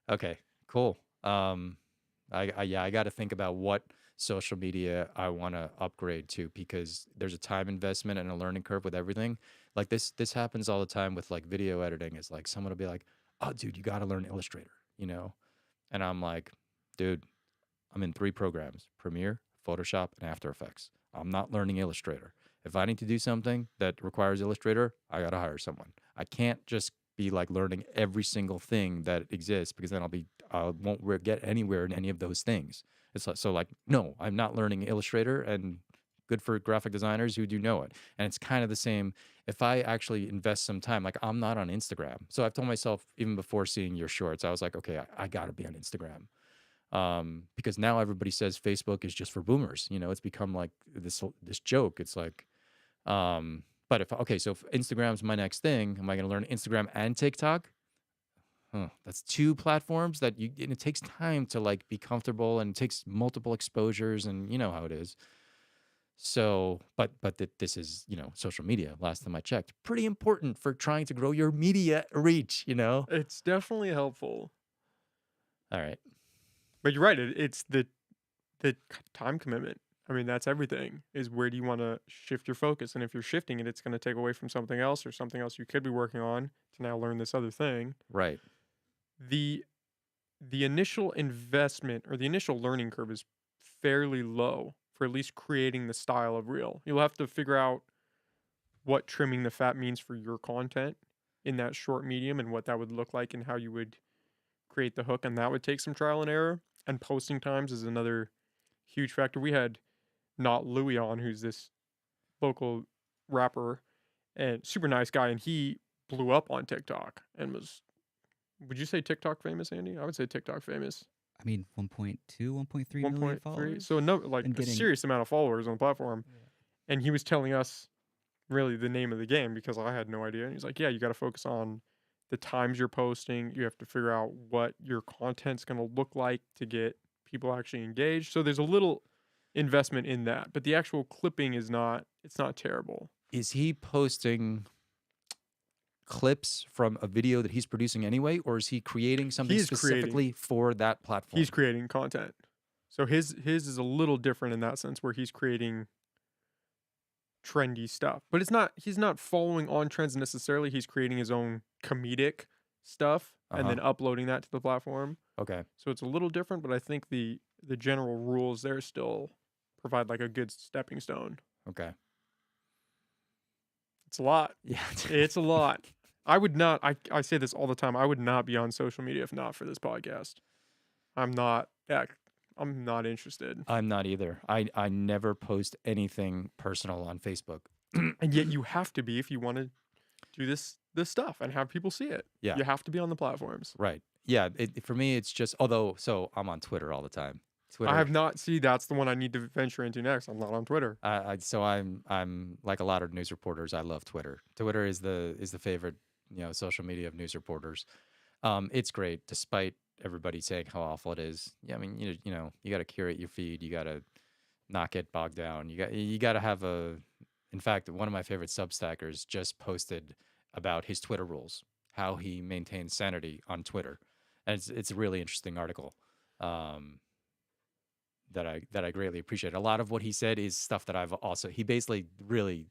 A: Okay, cool. I got to think about what social media I want to upgrade to, because there's a time investment and a learning curve with everything. Like this happens all the time with like video editing. It's like someone will be like, "Oh, dude, you got to learn Illustrator," you know? And I'm like, "Dude, I'm in 3 programs: Premiere, Photoshop, and After Effects. I'm not learning Illustrator. If I need to do something that requires Illustrator, I got to hire someone. I can't just be like learning every single thing that exists, because then I won't get anywhere in any of those things. It's like, so like, no, I'm not learning Illustrator, and good for graphic designers who do know it. And it's kind of the same. If I actually invest some time, like I'm not on Instagram. So I've told myself, even before seeing your shorts, I was like, okay, I got to be on Instagram. Because now everybody says Facebook is just for boomers. You know, it's become like this joke. It's like, but so if Instagram's my next thing, am I going to learn Instagram and TikTok? That's 2 platforms and it takes time to like be comfortable, and it takes multiple exposures, and you know how it is. So, but this is, social media. Last time I checked, pretty important for trying to grow your media reach,
B: It's definitely helpful.
A: All right.
B: But you're right. It's the time commitment. I mean, that's everything. Is where do you want to shift your focus? And if you're shifting it, it's going to take away from something else, or something else you could be working on to now learn this other thing.
A: Right.
B: The initial investment or the initial learning curve is fairly low for at least creating the style of reel. You'll have to figure out what trimming the fat means for your content in that short medium, and what that would look like, and how you would create the hook, and that would take some trial and error. And posting times is another huge factor. We had Not Louie on, who's this local rapper and super nice guy, and he blew up on TikTok and was Would you say TikTok famous, Andy? I would say TikTok famous.
C: I mean, 1.2, 1.3 million
B: 1.3. So
C: followers,
B: no, like
C: and
B: a
C: getting
B: serious amount of followers on the platform.
C: yeah.
B: And he was telling us really the name of the game because I had no idea. And he's like, yeah, you got to focus on the times you're posting. You have to figure out what your content's going to look like to get people actually engaged. So there's a little investment in that, but the actual clipping is not, it's not terrible.
A: Is he posting clips from a video that he's producing anyway, or is he creating something
B: He is creating,
A: specifically for that platform?
B: he's creating content. So his is a little different in that sense where he's creating trendy stuff. But it's not, he's not following on trends necessarily. He's creating his own comedic stuff and then uploading that to the platform.
A: Okay.
B: So it's a little different, but I think the general rules there still provide like a good stepping stone.
A: Okay.
B: It's a lot.
A: Yeah.
B: It's a lot. I would not, I say this all the time. I would not be on social media if not for this podcast. I'm not interested.
A: I'm not either. I never post anything personal on Facebook.
B: And yet you have to be if you want to do this stuff and have people see it.
A: Yeah.
B: You have to be on the platforms.
A: Right. Yeah. For me, it's just, so I'm on Twitter all the time. Twitter.
B: I have not, that's the one I need to venture into next. I'm not on Twitter.
A: So I'm like a lot of news reporters. I love Twitter. Twitter is the favorite, social media of news reporters. It's great despite everybody saying how awful it is. Yeah, I mean, you got to curate your feed. You got to not get bogged down. You got to have in fact, one of my favorite Substackers just posted about his Twitter rules, how he maintains sanity on Twitter. And it's a really interesting article. That I greatly appreciate. A lot of what he said is stuff that he basically really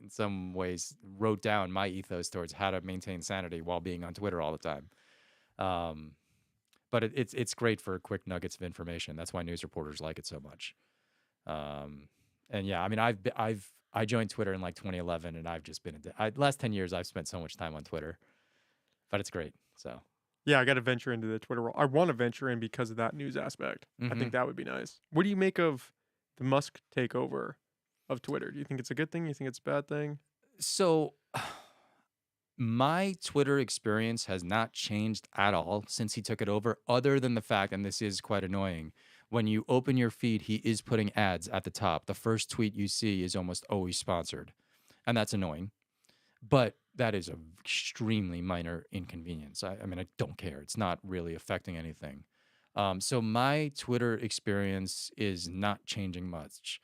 A: in some ways wrote down my ethos towards how to maintain sanity while being on Twitter all the time. But it's great for quick nuggets of information. That's why news reporters like it so much. And yeah, I mean, I joined Twitter in like 2011, and I've just been last 10 years I've spent so much time on Twitter, but it's great. So
B: yeah, I got to venture into the Twitter world. I want to venture in because of that news aspect. I think that would be nice. What do you make of the Musk takeover of Twitter? Do you think it's a good thing? You think it's a bad thing?
A: So my Twitter experience has not changed at all since he took it over, other than the fact, and this is quite annoying, when you open your feed, he is putting ads at the top. The first tweet you see is almost always sponsored, and that's annoying. But that is an extremely minor inconvenience. I mean, I don't care. It's not really affecting anything. So my Twitter experience is not changing much.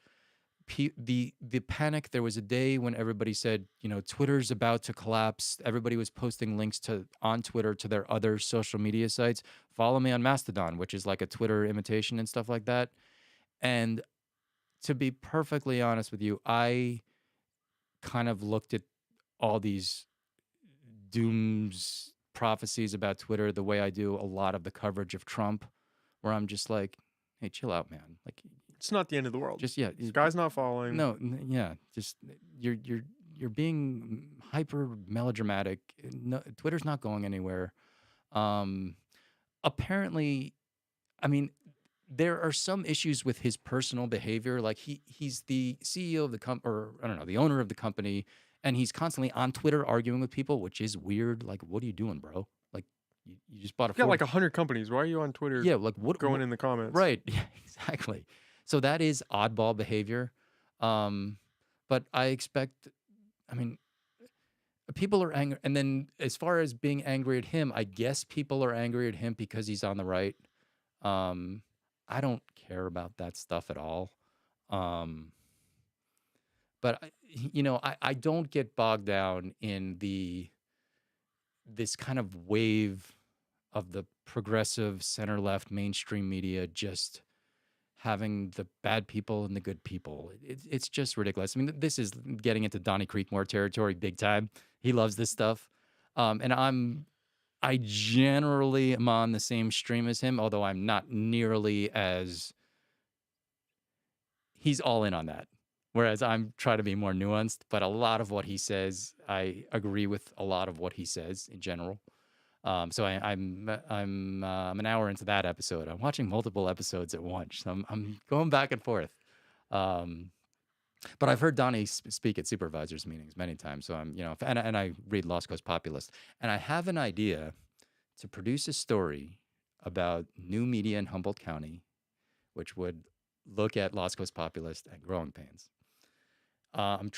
A: The panic, there was a day when everybody said, Twitter's about to collapse. Everybody was posting links on Twitter to their other social media sites. Follow me on Mastodon, which is like a Twitter imitation and stuff like that. And to be perfectly honest with you, I kind of looked at all these dooms prophecies about Twitter the way I do a lot of the coverage of Trump, where I'm just like, hey, chill out, man. Like,
B: it's not the end of the world.
A: Just, yeah.
B: This guy's not following.
A: No, yeah. Just, you're being hyper melodramatic. No, Twitter's not going anywhere. Apparently, I mean, there are some issues with his personal behavior. Like he's the CEO of the company, or I don't know, the owner of the company, and he's constantly on Twitter arguing with people, which is weird. Like, what are you doing, bro? Like, you just bought a.
B: You got like 100 companies. Why are you on Twitter?
A: Yeah, like what?
B: Going in the comments.
A: Right. Yeah, exactly. So that is oddball behavior. But I expect. I mean, people are angry, and then as far as being angry at him, I guess people are angry at him because he's on the right. I don't care about that stuff at all. But I don't get bogged down in this kind of wave of the progressive center left mainstream media just having the bad people and the good people. It's just ridiculous. I mean, this is getting into Donnie Creekmore territory big time. He loves this stuff. And I generally am on the same stream as him, although I'm not nearly as, he's all in on that. Whereas I'm trying to be more nuanced, but a lot of what he says, I agree with a lot of what he says in general. So I'm an hour into that episode. I'm watching multiple episodes at once. So I'm going back and forth. But I've heard Donnie speak at supervisors meetings many times. So I'm, and I read Lost Coast Populist, and I have an idea to produce a story about new media in Humboldt County, which would look at Lost Coast Populist and growing pains. I'm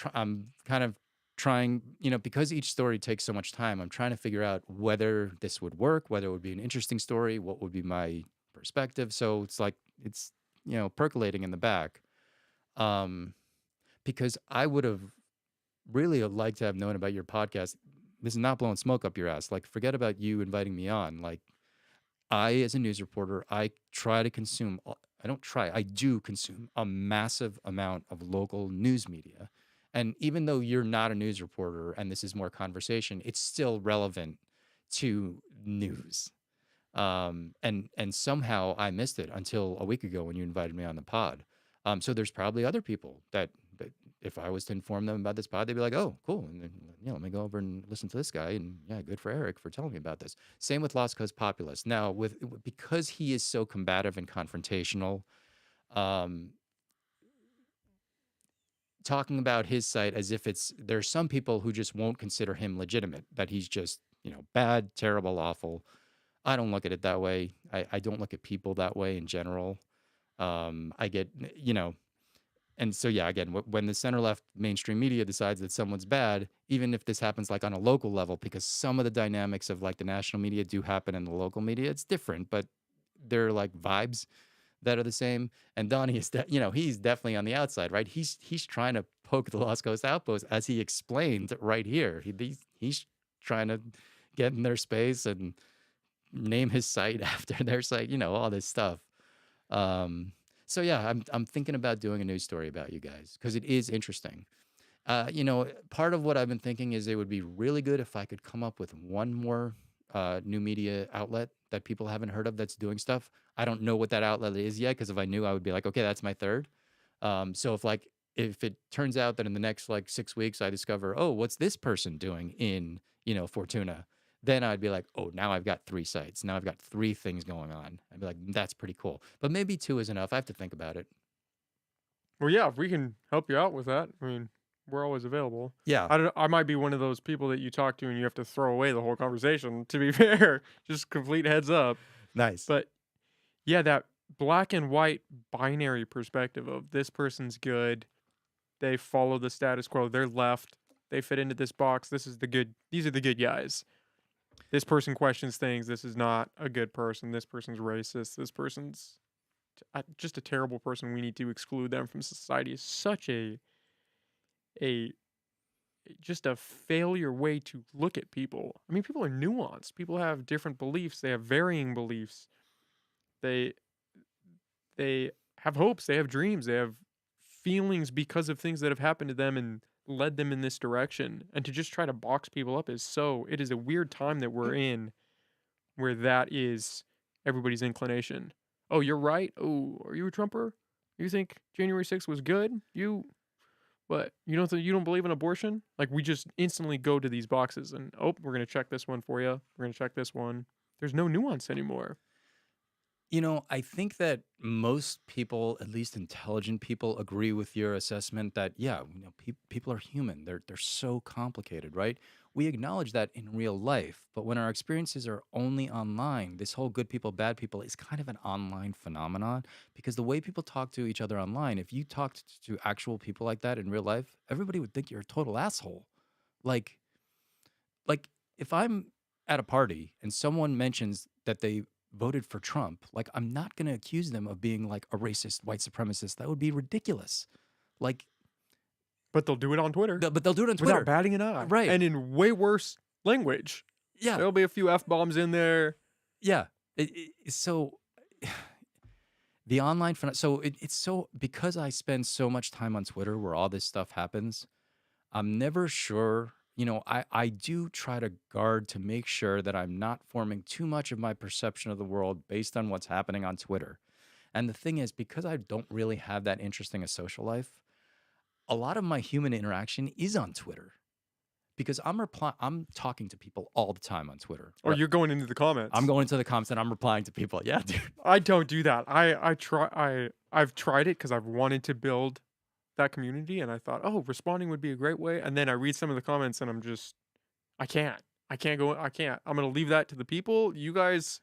A: kind of trying, because each story takes so much time, I'm trying to figure out whether this would work, whether it would be an interesting story, what would be my perspective. So it's like, it's, percolating in the back. Um, because I would have really liked to have known about your podcast. This is not blowing smoke up your ass. Like, forget about you inviting me on. Like, I, as a news reporter, I try to consume, I don't try, I do consume a massive amount of local news media. And even though you're not a news reporter and this is more conversation, it's still relevant to news. And somehow I missed it until a week ago when you invited me on the pod. So there's probably other people that if I was to inform them about this pod, they'd be like, "Oh, cool," and then, let me go over and listen to this guy. And yeah, good for Eric for telling me about this. Same with Lost Coast Populist. Now, because he is so combative and confrontational, um, talking about his site as if there's some people who just won't consider him legitimate, that he's just bad, terrible, awful. I don't look at it that way. I don't look at people that way in general. I get, and so yeah, again, when the center left mainstream media decides that someone's bad, even if this happens like on a local level, because some of the dynamics of like the national media do happen in the local media, it's different, but they're like vibes that are the same. And Donnie is, he's definitely on the outside, right? He's trying to poke the Lost Coast Outpost, as he explained right here. He's trying to get in their space and name his site after their site, all this stuff. So yeah, I'm thinking about doing a news story about you guys because it is interesting. Part of what I've been thinking is it would be really good if I could come up with one more new media outlet that people haven't heard of that's doing stuff. I don't know what that outlet is yet, because if I knew, I would be like, okay, that's my third. So if it turns out that in the next like 6 weeks I discover, oh, what's this person doing in Fortuna, then I'd be like, oh, now I've got 3 sites. Now I've got 3 things going on. I'd be like, that's pretty cool. But maybe 2 is enough. I have to think about it.
B: Well, yeah, if we can help you out with that, I mean, we're always available.
A: Yeah.
B: I might be one of those people that you talk to and you have to throw away the whole conversation, to be fair. Just complete heads up.
A: Nice.
B: But yeah, that black and white binary perspective of this person's good, they follow the status quo, they're left, they fit into this box, these are the good guys. This person questions things, this is not a good person, this person's racist, this person's just a terrible person, we need to exclude them from society, is such a just a failure way to look at people. I mean, people are nuanced. People have different beliefs. They have varying beliefs. They have hopes. They have dreams. They have feelings because of things that have happened to them and led them in this direction. And to just try to box people up it is a weird time that we're in, where that is everybody's inclination. Oh, you're right. Oh, are you a Trumper? You think January 6th was good? What? You don't believe in abortion? Like, we just instantly go to these boxes and, oh, we're going to check this one for you. We're going to check this one. There's no nuance anymore.
A: I think that most people, at least intelligent people, agree with your assessment that, yeah, people are human. They're so complicated, right? We acknowledge that in real life, but when our experiences are only online, this whole good people, bad people is kind of an online phenomenon, because the way people talk to each other online, if you talked to actual people like that in real life, everybody would think you're a total asshole. Like, if I'm at a party and someone mentions that they voted for Trump, like, I'm not going to accuse them of being like a racist, white supremacist. That would be ridiculous. Like,
B: But they'll do it on Twitter
A: but they'll do it on Twitter.
B: without batting an eye.
A: Right.
B: And in way worse language.
A: Yeah.
B: There'll be a few F-bombs in there.
A: Yeah. So the online, it's so, because I spend so much time on Twitter where all this stuff happens, I'm never sure. I do try to guard to make sure that I'm not forming too much of my perception of the world based on what's happening on Twitter. And the thing is, because I don't really have that interesting a social life, a lot of my human interaction is on Twitter, because I'm talking to people all the time on Twitter.
B: Or you're going into the comments.
A: I'm going to the comments and I'm replying to people. Yeah, dude.
B: I don't do that. I've tried it because I've wanted to build that community, and I thought, oh, responding would be a great way. And then I read some of the comments and I can't. I can't go. I can't. I'm gonna leave that to the people. You guys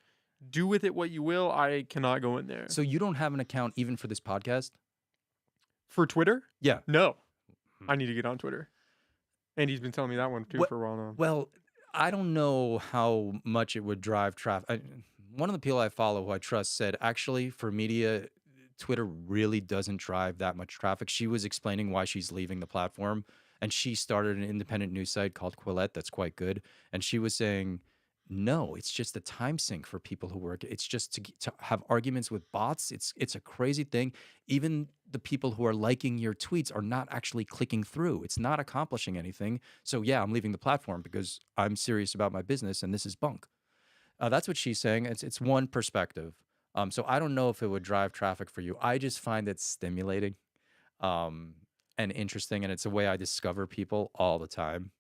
B: do with it what you will. I cannot go in there.
A: So you don't have an account even for this podcast?
B: For Twitter,
A: Yeah.
B: no.
A: Hmm.
B: I need to get on Twitter. And he's been telling me that one too
A: What?
B: for a while now.
A: Well, I don't know how much it would drive traffic. One of the people I follow who I trust said, actually, for media, Twitter really doesn't drive that much traffic. She was explaining why she's leaving the platform, and she started an independent news site called Quillette that's quite good. And she was saying, no, it's just a time sink for people who work. It's just to have arguments with bots. It's a crazy thing. Even the people who are liking your tweets are not actually clicking through. It's not accomplishing anything. So yeah, I'm leaving the platform because I'm serious about my business, and this is bunk. That's what she's saying. It's one perspective. So I don't know if it would drive traffic for you. I just find it stimulating, um, and interesting, and it's a way I discover people all the time.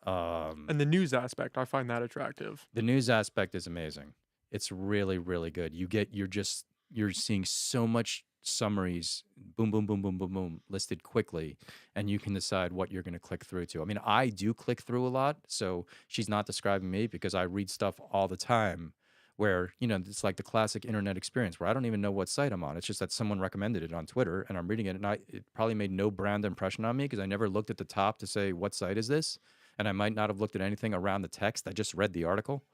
B: And the news aspect, I find that attractive.
A: The news aspect is amazing. It's really, really good. You're seeing so much summaries, boom, boom, boom, boom, boom, boom, listed quickly, and you can decide what you're going to click through to. I mean, I do click through a lot, so she's not describing me because I read stuff all the time where, it's like the classic internet experience where I don't even know what site I'm on. It's just that someone recommended it on Twitter and I'm reading it, and it probably made no brand impression on me because I never looked at the top to say, what site is this? And I might not have looked at anything around the text. I just read the article.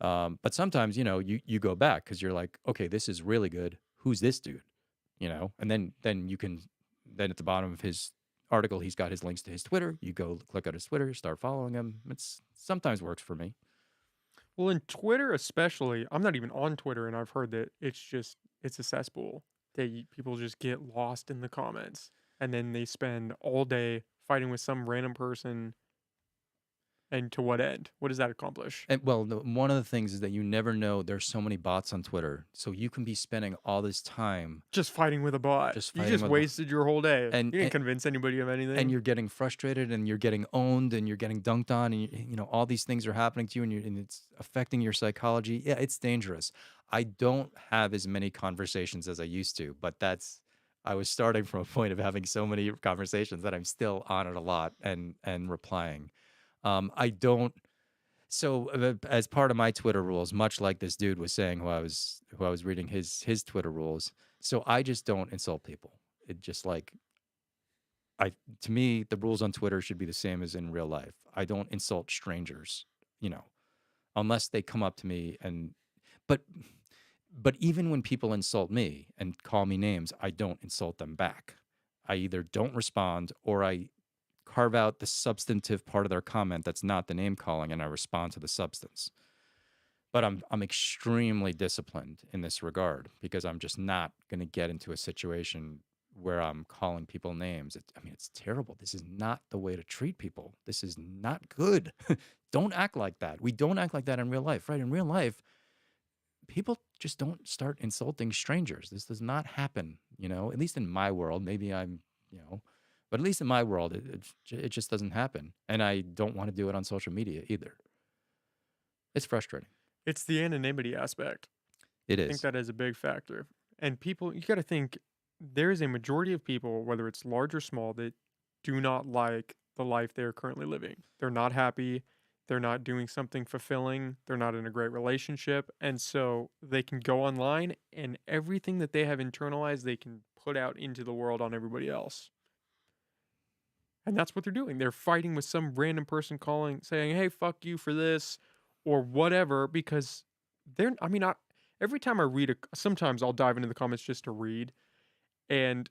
A: But sometimes, you go back because you're like, okay, this is really good. Who's this dude? And then you can, then at the bottom of his article, he's got his links to his Twitter. You go click on his Twitter, start following him. It's sometimes works for me.
B: Well, in Twitter especially, I'm not even on Twitter, and I've heard that it's a cesspool. People just get lost in the comments, and then they spend all day fighting with some random person. And to what end? What does that accomplish?
A: And well, one of the things is that you never know. There's so many bots on Twitter, so you can be spending all this time
B: Just fighting with a bot.
A: Just
B: You
A: fighting
B: just
A: with a-
B: wasted your whole day.
A: And-
B: you didn't
A: and-
B: convince anybody of anything.
A: and you're getting frustrated, and you're getting owned, and you're getting dunked on, and all these things are happening to you, and it's affecting your psychology. Yeah, it's dangerous. I don't have as many conversations as I used to, but I was starting from a point of having so many conversations that I'm still on it a lot and replying. I don't. So as part of my Twitter rules, much like this dude was saying, who I was reading his Twitter rules, so I just don't insult people. It just like to me, the rules on Twitter should be the same as in real life. I don't insult strangers, unless they come up to me but even when people insult me and call me names, I don't insult them back. I either don't respond or I carve out the substantive part of their comment that's not the name calling, and I respond to the substance. But I'm extremely disciplined in this regard because I'm just not going to get into a situation where I'm calling people names. It's terrible. This is not the way to treat people. This is not good. Don't act like that. We don't act like that in real life, right? In real life, people just don't start insulting strangers. This does not happen, at least in my world. Maybe I'm, but at least in my world, it just doesn't happen. And I don't want to do it on social media either. It's frustrating.
B: It's the anonymity aspect.
A: It
B: I think
A: is.
B: that is a big factor. And people, you got to think there is a majority of people, whether it's large or small, that do not like the life they're currently living. They're not happy. They're not doing something fulfilling. They're not in a great relationship. And so they can go online and everything that they have internalized, they can put out into the world on everybody else. And that's what they're doing. They're fighting with some random person saying, hey, fuck you for this or whatever, because every time I read sometimes I'll dive into the comments just to read. And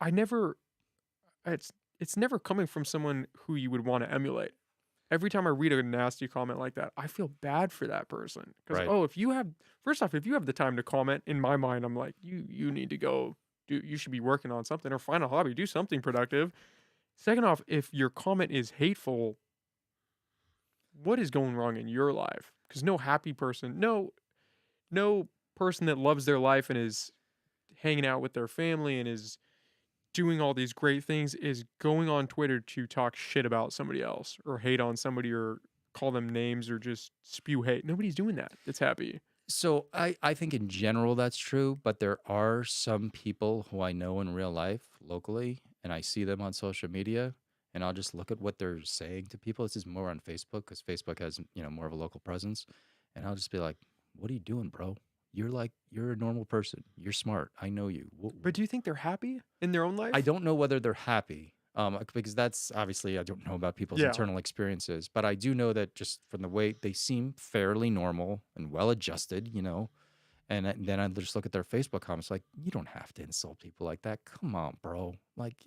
B: it's never coming from someone who you would want to emulate. Every time I read a nasty comment like that, I feel bad for that person. Because,
A: Right.
B: if you have the time to comment, in my mind, I'm like, you need to go you should be working on something or find a hobby, do something productive. Second off, if your comment is hateful, what is going wrong in your life? Because no happy person, no person that loves their life and is hanging out with their family and is doing all these great things is going on Twitter to talk shit about somebody else or hate on somebody or call them names or just spew hate. Nobody's doing that. That's happy.
A: So I think in general that's true, but there are some people who I know in real life locally, and I see them on social media, and I'll just look at what they're saying to people. This is more on Facebook because Facebook has, more of a local presence. And I'll just be like, what are you doing, bro? You're a normal person. You're smart. I know you.
B: But do you think they're happy in their own
A: I
B: life?
A: don't know whether they're happy, because that's obviously I don't know about people's
B: Yeah.
A: internal experiences, but I do know that just from the way they seem fairly normal and well adjusted, then I just look at their Facebook comments like, you don't have to insult people like that. Come on, bro. Like,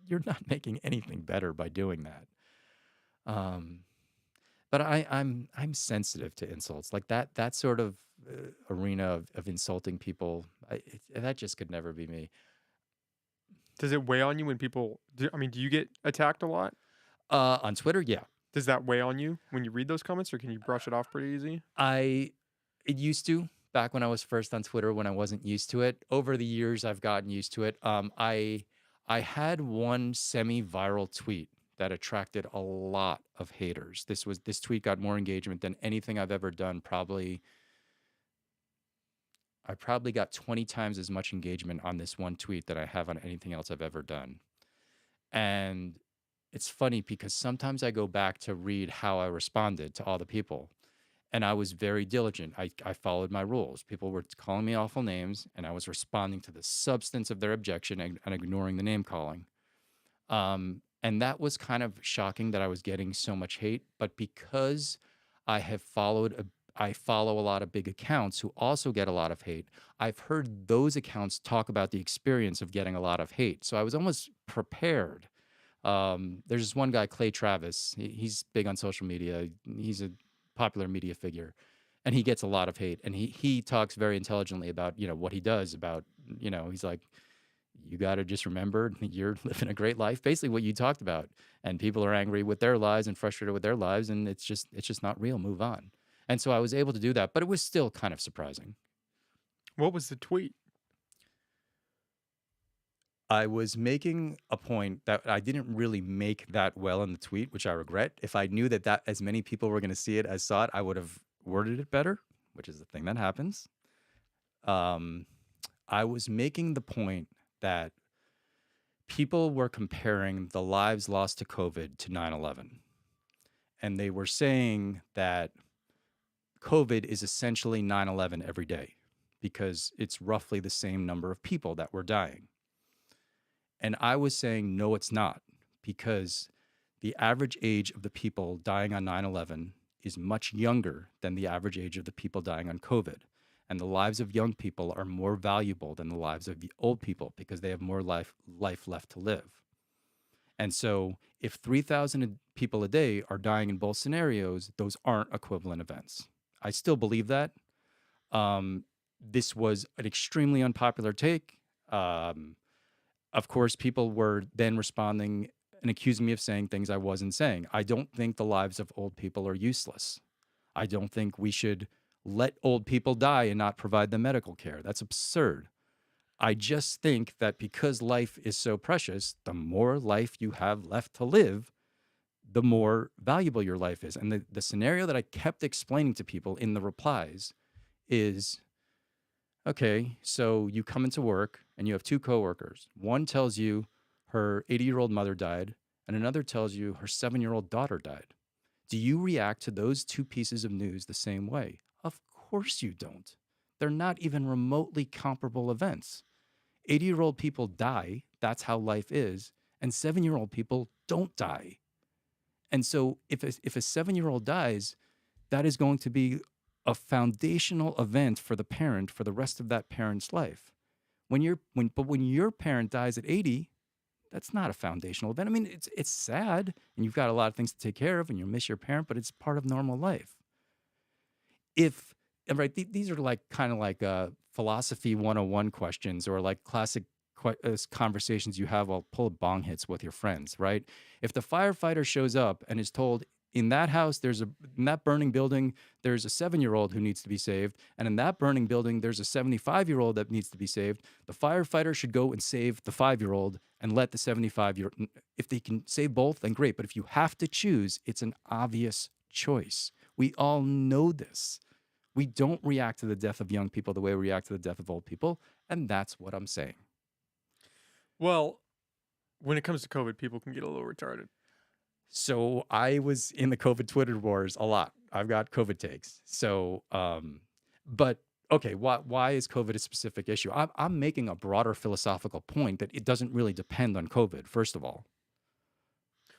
A: you're not making anything better by doing that. Um, but I'm sensitive to insults like that sort of arena of insulting people. That just could never be me.
B: Does it weigh on you when people I mean, do you get attacked a lot?
A: On Twitter, yeah.
B: Does that weigh on you when you read those comments, or can you brush it off pretty easy?
A: It used to back when I was first on Twitter when I wasn't used to it. Over the years, I've gotten used to it. I had one semi-viral tweet that attracted a lot of haters. This tweet got more engagement than anything I've ever done. I probably got 20 times as much engagement on this one tweet that I have on anything else I've ever done. And it's funny because sometimes I go back to read how I responded to all the people. And I was very diligent. I followed my rules. People were calling me awful names, and I was responding to the substance of their objection and ignoring the name calling. And that was kind of shocking that I was getting so much hate. But because I have I follow a lot of big accounts who also get a lot of hate, I've heard those accounts talk about the experience of getting a lot of hate. So I was almost prepared. There's this one guy, Clay Travis. He's big on social media. He's a popular media figure, and he gets a lot of hate. And he talks very intelligently about what he does. About he's like, you got to just remember you're living a great life. Basically, what you talked about. And people are angry with their lives and frustrated with their lives, and it's just not real. Move on. And so I was able to do that, but it was still kind of surprising.
B: What was the tweet?
A: I was making a point that I didn't really make that well in the tweet, which I regret. If I knew that as many people were going to see it as saw it, I would have worded it better, which is the thing that happens. I was making the point that people were comparing the lives lost to COVID to 9/11. And they were saying that COVID is essentially 9/11 every day because it's roughly the same number of people that were dying. And I was saying, no, it's not, because the average age of the people dying on 9/11 is much younger than the average age of the people dying on COVID. And the lives of young people are more valuable than the lives of the old people because they have more life left to live. And so if 3,000 people a day are dying in both scenarios, those aren't equivalent events. I still believe that. This was an extremely unpopular take. Of course, people were then responding and accusing me of saying things I wasn't saying. I don't think the lives of old people are useless. I don't think we should let old people die and not provide them medical care. That's absurd. I just think that because life is so precious, the more life you have left to live, the more valuable your life is. And the scenario that I kept explaining to people in the replies is, okay, so you come into work and you have two coworkers. One tells you her 80-year-old mother died, and another tells you her 7-year-old daughter died. Do you react to those two pieces of news the same way? Of course you don't. They're not even remotely comparable events. 80-year-old people die, that's how life is, and 7-year-old people don't die. And so if a 7-year-old dies, that is going to be a foundational event for the parent for the rest of that parent's life. When your parent dies at 80, that's not a foundational event. I mean, it's sad, and you've got a lot of things to take care of, and you miss your parent, but it's part of normal life. These are like kind of like philosophy 101 questions, or like classic conversations you have while pull bong hits with your friends, right? If the firefighter shows up and is told, in that house, in that burning building, there's a 7-year-old who needs to be saved. And in that burning building, there's a 75-year-old that needs to be saved. The firefighter should go and save the 5-year-old and let the 75-year-old, if they can save both, then great. But if you have to choose, it's an obvious choice. We all know this. We don't react to the death of young people the way we react to the death of old people. And that's what I'm saying.
B: Well, when it comes to COVID, people can get a little retarded.
A: So I was in the COVID Twitter wars a lot. I've got COVID takes. So, but okay, why is COVID a specific issue? I'm making a broader philosophical point that it doesn't really depend on COVID. First of all,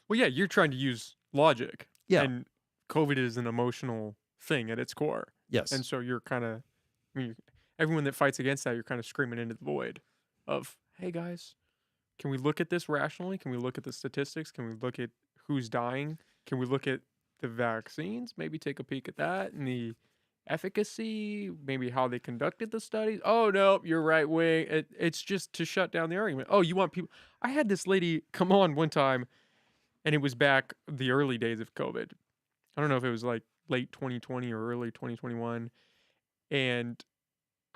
B: Well, yeah, you're trying to use logic,
A: yeah,
B: and COVID is an emotional thing at its core, and
A: yes,
B: so you're kind of, I mean, everyone that fights against that, you're kind of screaming into the void of, hey guys, can we look at this rationally? Can we look at the statistics? Can we look at who's dying? Can we look at the vaccines? Maybe take a peek at that and the efficacy, maybe how they conducted the studies. Oh no, you're right wing. It's just to shut down the argument. Oh, you want people? I had this lady come on one time, and it was back the early days of COVID. I don't know if it was like late 2020 or early 2021, and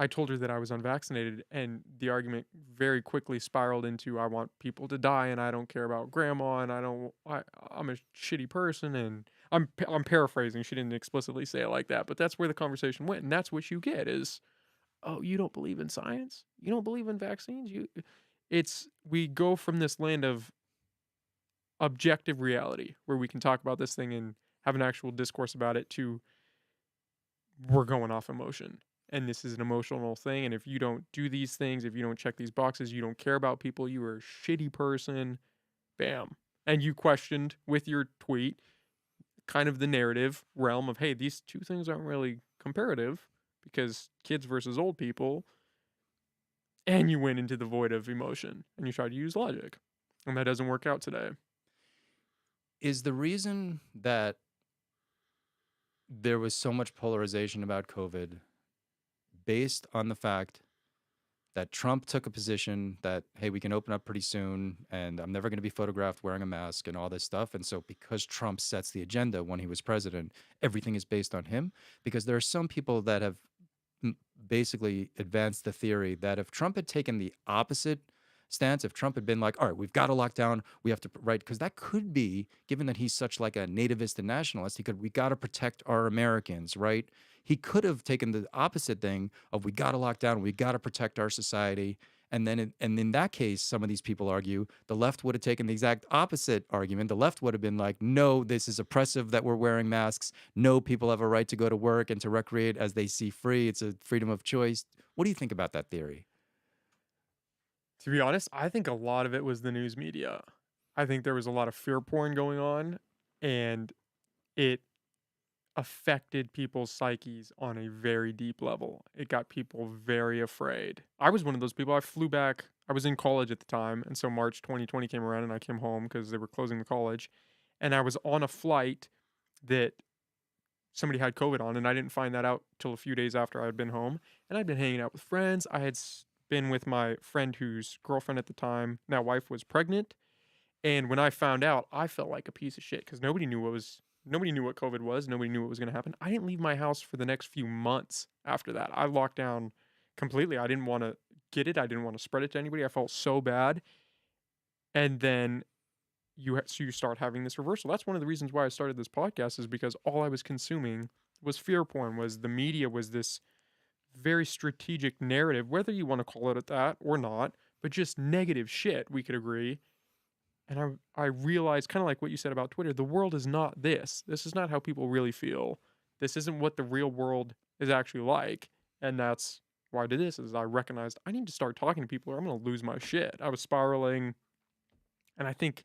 B: I told her that I was unvaccinated, and the argument very quickly spiraled into I want people to die, and I don't care about grandma, and I'm a shitty person, and I'm paraphrasing. She didn't explicitly say it like that, but that's where the conversation went, and that's what you get is, oh, you don't believe in science, you don't believe in vaccines, it's we go from this land of objective reality where we can talk about this thing and have an actual discourse about it to we're going off emotion, and this is an emotional thing, and if you don't do these things, if you don't check these boxes, you don't care about people, you are a shitty person. Bam. And you questioned with your tweet kind of the narrative realm of, hey, these two things aren't really comparative because kids versus old people, and you went into the void of emotion and you tried to use logic, and that doesn't work out today.
A: is the reason that there was so much polarization about COVID based on the fact that Trump took a position that, hey, we can open up pretty soon and I'm never going to be photographed wearing a mask and all this stuff. And so, because Trump sets the agenda when he was president, everything is based on him. Because there are some people that have basically advanced the theory that if Trump had taken the opposite stance, if Trump had been like, all right, we've got to lock down, we have to, right? Because that could be, given that he's such like a nativist and nationalist, we got to protect our Americans, right? He could have taken the opposite thing of we got to lock down, we got to protect our society. And then, and in that case, some of these people argue the left would have taken the exact opposite argument. The left would have been like, no, this is oppressive that we're wearing masks. No, people have a right to go to work and to recreate as they see free. It's a freedom of choice. What do you think about that theory?
B: To be honest, I think a lot of it was the news media. I think there was a lot of fear porn going on, and it affected people's psyches on a very deep level. It got people very afraid. I was one of those people. I flew back. I was in college at the time, and so March 2020 came around, and I came home because they were closing the college, and I was on a flight that somebody had COVID on, and I didn't find that out till a few days after I had been home. And I'd been hanging out with friends. I had been with my friend whose girlfriend at the time, now wife, was pregnant. And when I found out, I felt like a piece of shit because nobody knew what COVID was. Nobody knew what was going to happen. I didn't leave my house for the next few months after that. I locked down completely. I didn't want to get it. I didn't want to spread it to anybody. I felt so bad. And then so you start having this reversal. That's one of the reasons why I started this podcast, is because all I was consuming was fear porn, was the media, was this very strategic narrative, whether you want to call it that or not, but just negative shit, we could agree. And I realized, kind of like what you said about Twitter, the world is not this. This is not how people really feel. This isn't what the real world is actually like. And that's why I did this, is I recognized I need to start talking to people or I'm going to lose my shit. I was spiraling. And I think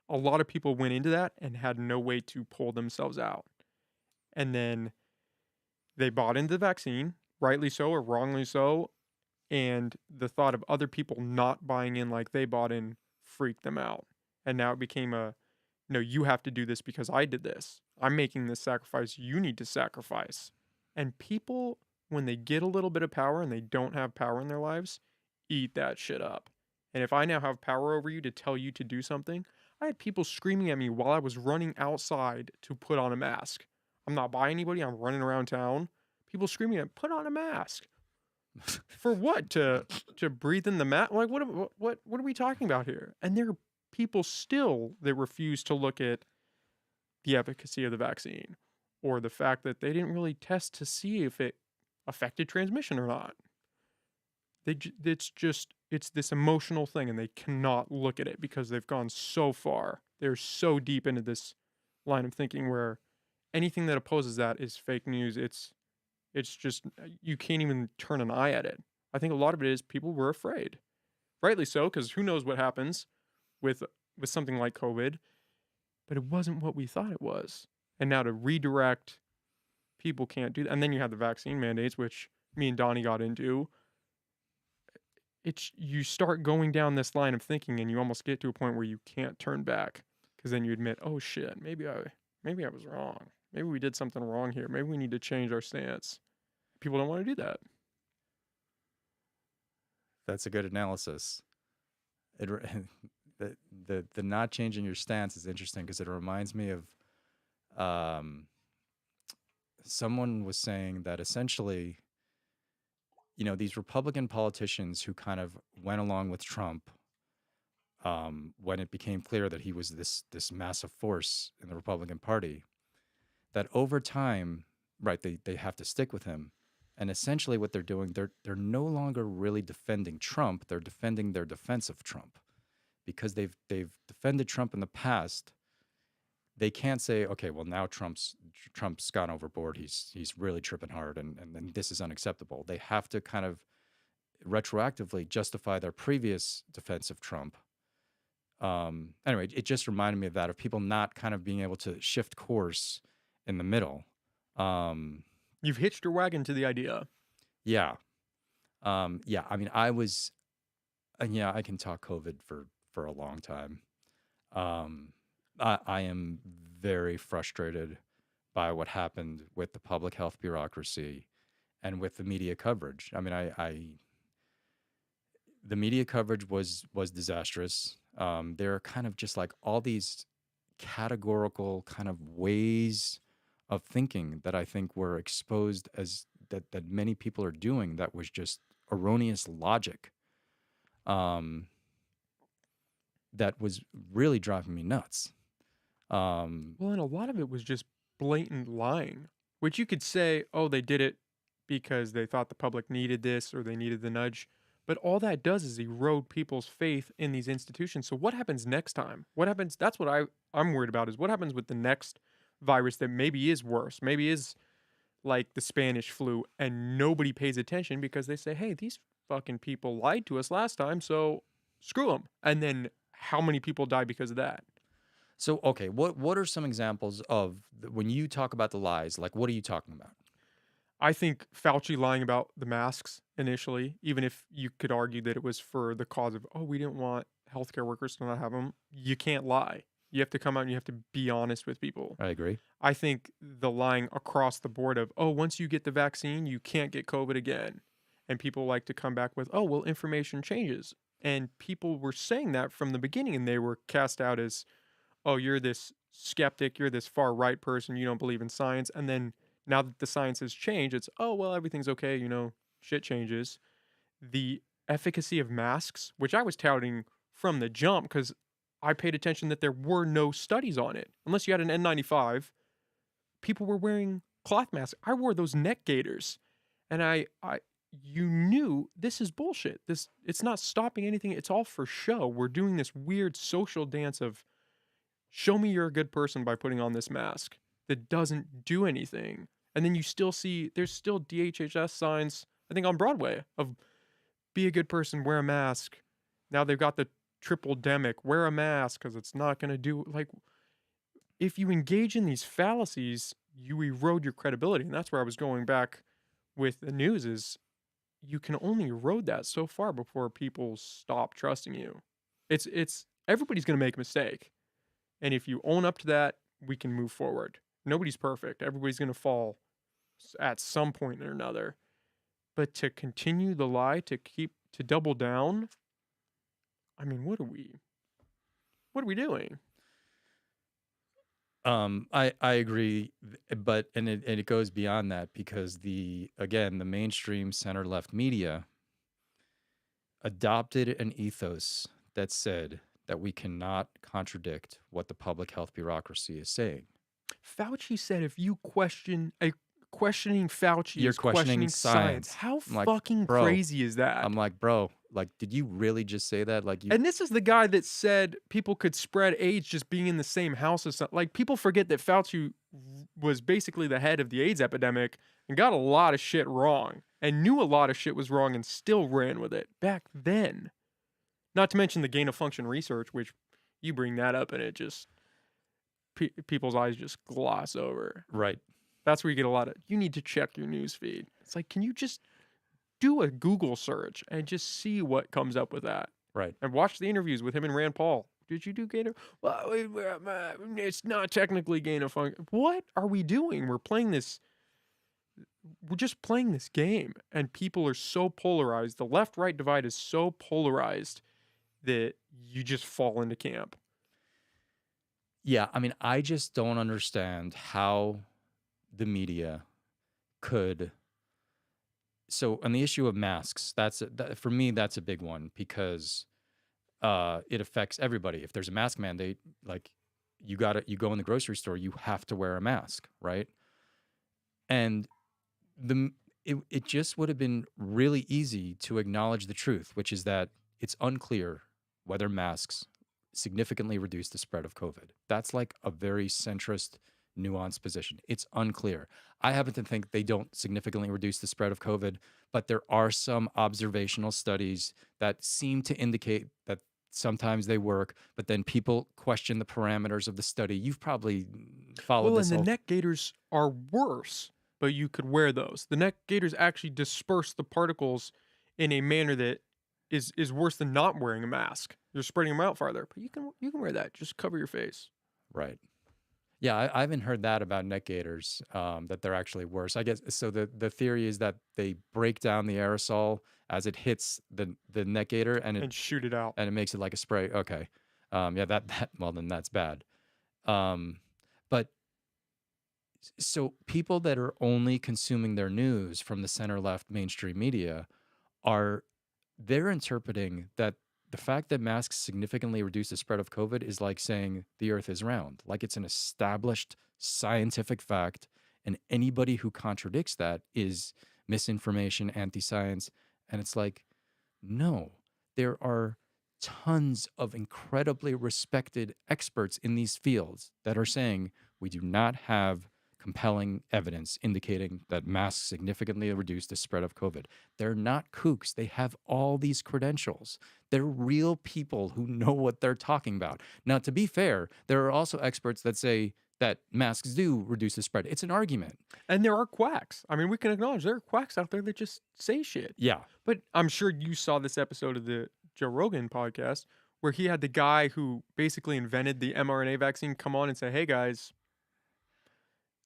B: a lot of people went into that and had no way to pull themselves out. And then they bought into the vaccine, rightly so or wrongly so. And the thought of other people not buying in like they bought in freaked them out. And now it became no, you have to do this because I did this. I'm making this sacrifice. You need to sacrifice. And people, when they get a little bit of power and they don't have power in their lives, eat that shit up. And if I now have power over you to tell you to do something, I had people screaming at me while I was running outside to put on a mask. I'm not by anybody. I'm running around town. People screaming at, put on a mask. For what? To breathe in the mask? Like what are we talking about here? And there are people still that refuse to look at the efficacy of the vaccine or the fact that they didn't really test to see if it affected transmission or not. It's this emotional thing, and they cannot look at it because they've gone so far. they're so deep into this line of thinking where anything that opposes that is fake news. It's just you can't even turn an eye at it. I think a lot of it is people were afraid, rightly so, because who knows what happens with with something like COVID. But it wasn't what we thought it was. And now to redirect, people can't do that. And then you have the vaccine mandates, which me and Donnie got into. It's you start going down this line of thinking, and you almost get to a point where you can't turn back, because then you admit, oh shit, maybe I was wrong. Maybe we did something wrong here. Maybe we need to change our stance. People don't want to do that.
A: That's a good analysis. It the not changing your stance is interesting because it reminds me of um, someone was saying that essentially, these Republican politicians who kind of went along with Trump when it became clear that he was this massive force in the Republican Party, that over time, right, they have to stick with him. And essentially what they're doing, they're no longer really defending Trump, they're defending their defense of Trump. Because they've defended Trump in the past, they can't say, okay, well now Trump's gone overboard. He's really tripping hard, and this is unacceptable. They have to kind of retroactively justify their previous defense of Trump. Anyway, it just reminded me of that, of people not kind of being able to shift course in the middle.
B: You've hitched your wagon to the idea.
A: Yeah. Yeah. I mean, yeah, I can talk COVID for a long time. I am very frustrated by what happened with the public health bureaucracy and with the media coverage. I mean, the media coverage was disastrous. There are kind of just like all these categorical kind of ways of thinking that I think were exposed as that many people are doing, that was just erroneous logic. That was really driving me nuts.
B: Well, and a lot of it was just blatant lying, which you could say, oh, they did it because they thought the public needed this or they needed the nudge. But all that does is erode people's faith in these institutions. So what happens next time? What happens? That's what I'm worried about, is what happens with the next virus that maybe is worse, maybe is like the Spanish flu, and nobody pays attention because they say, hey, these fucking people lied to us last time, so screw them. And then how many people die because of that?
A: So, okay, what are some examples of when you talk about the lies? Like, what are you talking about?
B: I think Fauci lying about the masks initially, even if you could argue that it was for the cause of, oh, we didn't want healthcare workers to not have them. You can't lie. You have to come out and you have to be honest with people.
A: I agree.
B: I think the lying across the board of, oh, once you get the vaccine, you can't get COVID again. And people like to come back with, oh, well, information changes. And people were saying that from the beginning, and they were cast out as, oh, you're this skeptic, you're this far right person, you don't believe in science. And then now that the science has changed, it's, oh, well, everything's okay, shit changes. The efficacy of masks, which I was touting from the jump because I paid attention that there were no studies on it. Unless you had an N95, people were wearing cloth masks. I wore those neck gaiters, and you knew this is bullshit. It's not stopping anything. It's all for show. We're doing this weird social dance of show me you're a good person by putting on this mask that doesn't do anything. And then you still see there's still DHHS signs, I think on Broadway, of be a good person, wear a mask. Now they've got the triple demic, wear a mask because it's not going to do, like, if you engage in these fallacies, you erode your credibility. And that's where I was going back with the news, is you can only erode that so far before people stop trusting you. It's everybody's going to make a mistake. And if you own up to that, we can move forward. Nobody's perfect. Everybody's going to fall at some point or another. But to continue the lie, to double down, I mean, what are we doing?
A: I agree, but it goes beyond that, because the mainstream center left media adopted an ethos that said that we cannot contradict what the public health bureaucracy is saying.
B: Fauci said if you questioning Fauci
A: You're
B: is
A: questioning science.
B: How
A: I'm like,
B: fucking
A: bro,
B: crazy is that?
A: I'm like, bro, Like, did you really just say that? Like, you
B: And this is the guy that said people could spread AIDS just being in the same house as like people forget that Fauci was basically the head of the AIDS epidemic and got a lot of shit wrong and knew a lot of shit was wrong and still ran with it back then. Not to mention the gain of function research, which you bring that up and it just people's eyes just gloss over.
A: right,
B: That's where you get a lot of you need to check your news feed. It's like, can you just do a Google search and just see what comes up with that?
A: right.
B: And watch the interviews with him and Rand Paul. Did you do gain of? Well, it's not technically gain of function. What are we doing? We're playing this. We're just playing this game, and people are so polarized. The left-right divide is so polarized that you just fall into camp.
A: Yeah, I mean, I just don't understand how the media could. So, on the issue of masks, for me, that's a big one because it affects everybody. If there's a mask mandate, like you go in the grocery store, you have to wear a mask, right? And it just would have been really easy to acknowledge the truth, which is that it's unclear whether masks significantly reduce the spread of COVID. That's like a very centrist, nuanced position. It's unclear. I happen to think they don't significantly reduce the spread of COVID, but there are some observational studies that seem to indicate that sometimes they work, but then people question the parameters of the study. You've probably followed
B: Well,
A: this
B: and the
A: whole.
B: neck gaiters are worse, but you could wear those. The neck gaiters actually disperse the particles in a manner that is worse than not wearing a mask. You're spreading them out farther, but you can wear that. Just cover your face.
A: Right. Yeah, I haven't heard that about neck gaiters, that they're actually worse. I guess so. The theory is that they break down the aerosol as it hits the neck gaiter,
B: And shoot it out.
A: and it makes it like a spray. Okay, yeah, that well then that's bad. But so people that are only consuming their news from the center left mainstream media are they're interpreting that the fact that masks significantly reduce the spread of COVID is like saying the earth is round, like it's an established scientific fact. And anybody who contradicts that is misinformation, anti science. And it's like, no, there are tons of incredibly respected experts in these fields that are saying we do not have compelling evidence indicating that masks significantly reduce the spread of COVID. They're not kooks. They have all these credentials. They're real people who know what they're talking about. Now, to be fair, there are also experts that say that masks do reduce the spread. It's an argument.
B: And there are quacks. I mean, we can acknowledge there are quacks out there that just say shit.
A: Yeah.
B: But I'm sure you saw this episode of the Joe Rogan podcast where he had the guy who basically invented the mRNA vaccine come on and say, hey guys.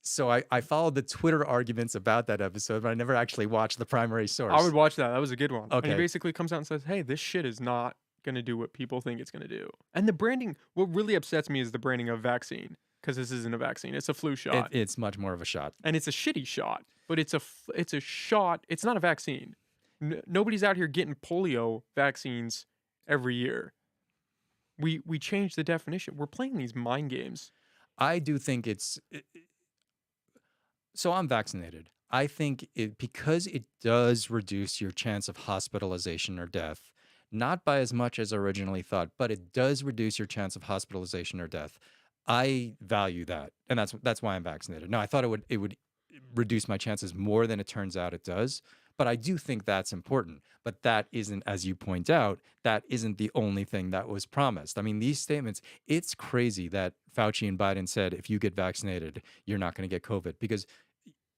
A: So I followed the Twitter arguments about that episode, but I never actually watched the primary source.
B: I would watch that. That was a good one. And
A: Okay.
B: he basically comes out and says, hey, this shit is not going to do what people think it's going to do. And the branding, what really upsets me is the branding of vaccine. Because this isn't a vaccine. It's a flu shot.
A: It's much more of a shot.
B: And it's a shitty shot. But it's a shot. It's not a vaccine. Nobody's out here getting polio vaccines every year. We changed the definition. We're playing these mind games.
A: I do think so I'm vaccinated. I think because it does reduce your chance of hospitalization or death, not by as much as originally thought, but it does reduce your chance of hospitalization or death. I value that, and that's why I'm vaccinated. Now, I thought it would reduce my chances more than it turns out it does, but I do think that's important. But that isn't, as you point out, that isn't the only thing that was promised. I mean, these statements, it's crazy that Fauci and Biden said, if you get vaccinated, you're not going to get COVID. Because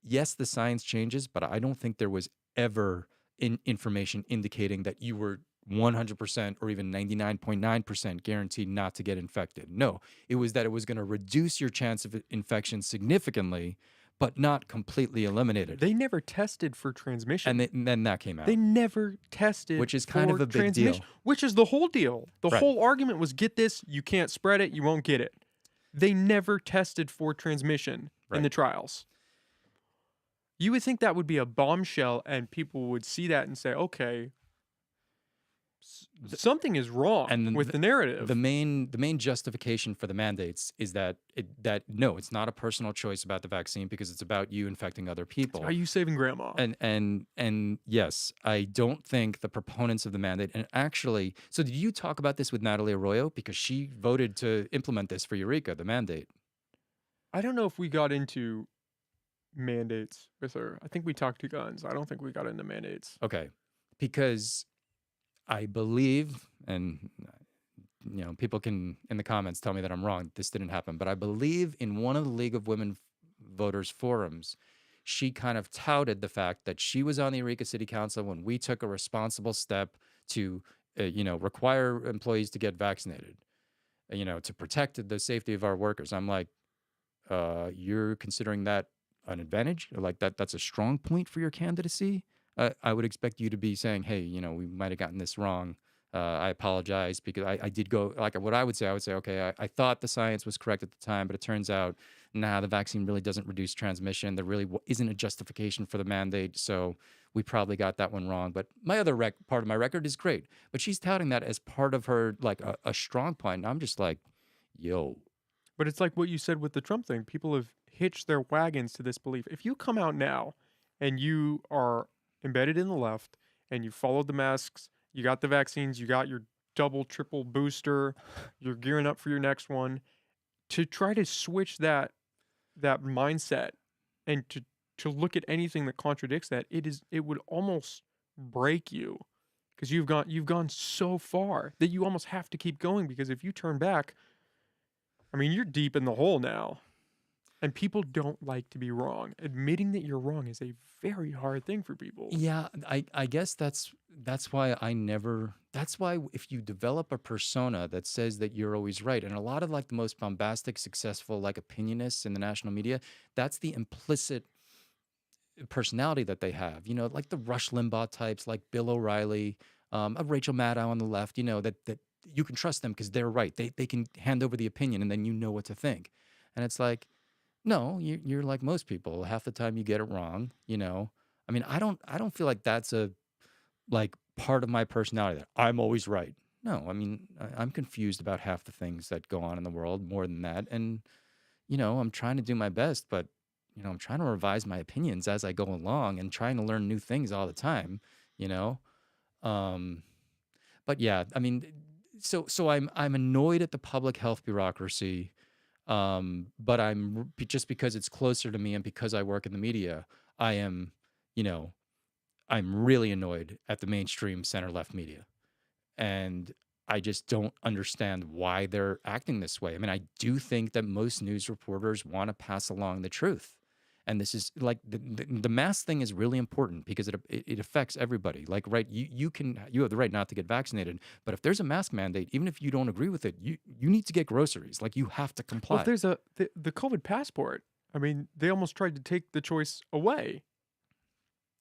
A: yes, the science changes, but I don't think there was ever information indicating that you were 100% or even 99.9% guaranteed not to get infected. No, it was that it was going to reduce your chance of infection significantly, but not completely eliminate it.
B: They never tested for transmission.
A: And then that came out.
B: They never tested
A: Which is kind of
B: for
A: a big deal.
B: which is the whole deal. The
A: Right.
B: whole argument was get this, you can't spread it, you won't get it. They never tested for transmission in the
A: Right.
B: trials. You would think that would be a bombshell and people would see that and say, okay, something is wrong
A: and then
B: with the narrative.
A: the main justification for the mandates is that no, it's not a personal choice about the vaccine because it's about you infecting other people.
B: Are you saving grandma?
A: And yes, I don't think the proponents of the mandate, and actually, so did you talk about this with Natalie Arroyo, because she voted to implement this for Eureka, the mandate?
B: I don't know if we got into mandates with her. I think we talked to guns. I don't think we got into mandates.
A: Okay, because I believe, and people can in the comments tell me that I'm wrong. This didn't happen, but I believe in one of the League of Women Voters forums, she kind of touted the fact that she was on the Eureka City Council when we took a responsible step to, require employees to get vaccinated, to protect the safety of our workers. I'm like, you're considering that an advantage? Like that's a strong point for your candidacy? I would expect you to be saying, hey, we might have gotten this wrong. I apologize, because I did go, like what I would say, okay, I thought the science was correct at the time, but it turns out, the vaccine really doesn't reduce transmission. There really isn't a justification for the mandate. So we probably got that one wrong. But my other part of my record is great. But she's touting that as part of her, like a strong point. And I'm just like, yo.
B: But it's like what you said with the Trump thing. People have hitched their wagons to this belief. If you come out now and you are embedded in the left and you followed the masks, you got the vaccines, you got your double, triple booster, you're gearing up for your next one, to try to switch that mindset and to look at anything that contradicts that, it would almost break you, because you've gone so far that you almost have to keep going, because if you turn back, I mean, you're deep in the hole now. And people don't like to be wrong. Admitting that you're wrong is a very hard thing for people.
A: Yeah, I guess that's why that's why if you develop a persona that says that you're always right, and a lot of like the most bombastic, successful like opinionists in the national media, that's the implicit personality that they have. Like the Rush Limbaugh types, like Bill O'Reilly, a Rachel Maddow on the left. That you can trust them because they're right. They can hand over the opinion, and then you know what to think. And it's like, no, you're like most people. Half the time you get it wrong. I mean, I don't feel like that's a like part of my personality that I'm always right. No, I mean, I'm confused about half the things that go on in the world more than that. And, I'm trying to do my best, but, I'm trying to revise my opinions as I go along and trying to learn new things all the time, you know? Um, but yeah, I mean, so I'm annoyed at the public health bureaucracy. But just because it's closer to me and because I work in the media, I am, I'm really annoyed at the mainstream center left media. And I just don't understand why they're acting this way. I mean, I do think that most news reporters want to pass along the truth. And this is like the mask thing is really important because it affects everybody. Like, right, you have the right not to get vaccinated, but if there's a mask mandate, even if you don't agree with it, you need to get groceries. Like, you have to comply.
B: Well, if there's the COVID passport, I mean, they almost tried to take the choice away.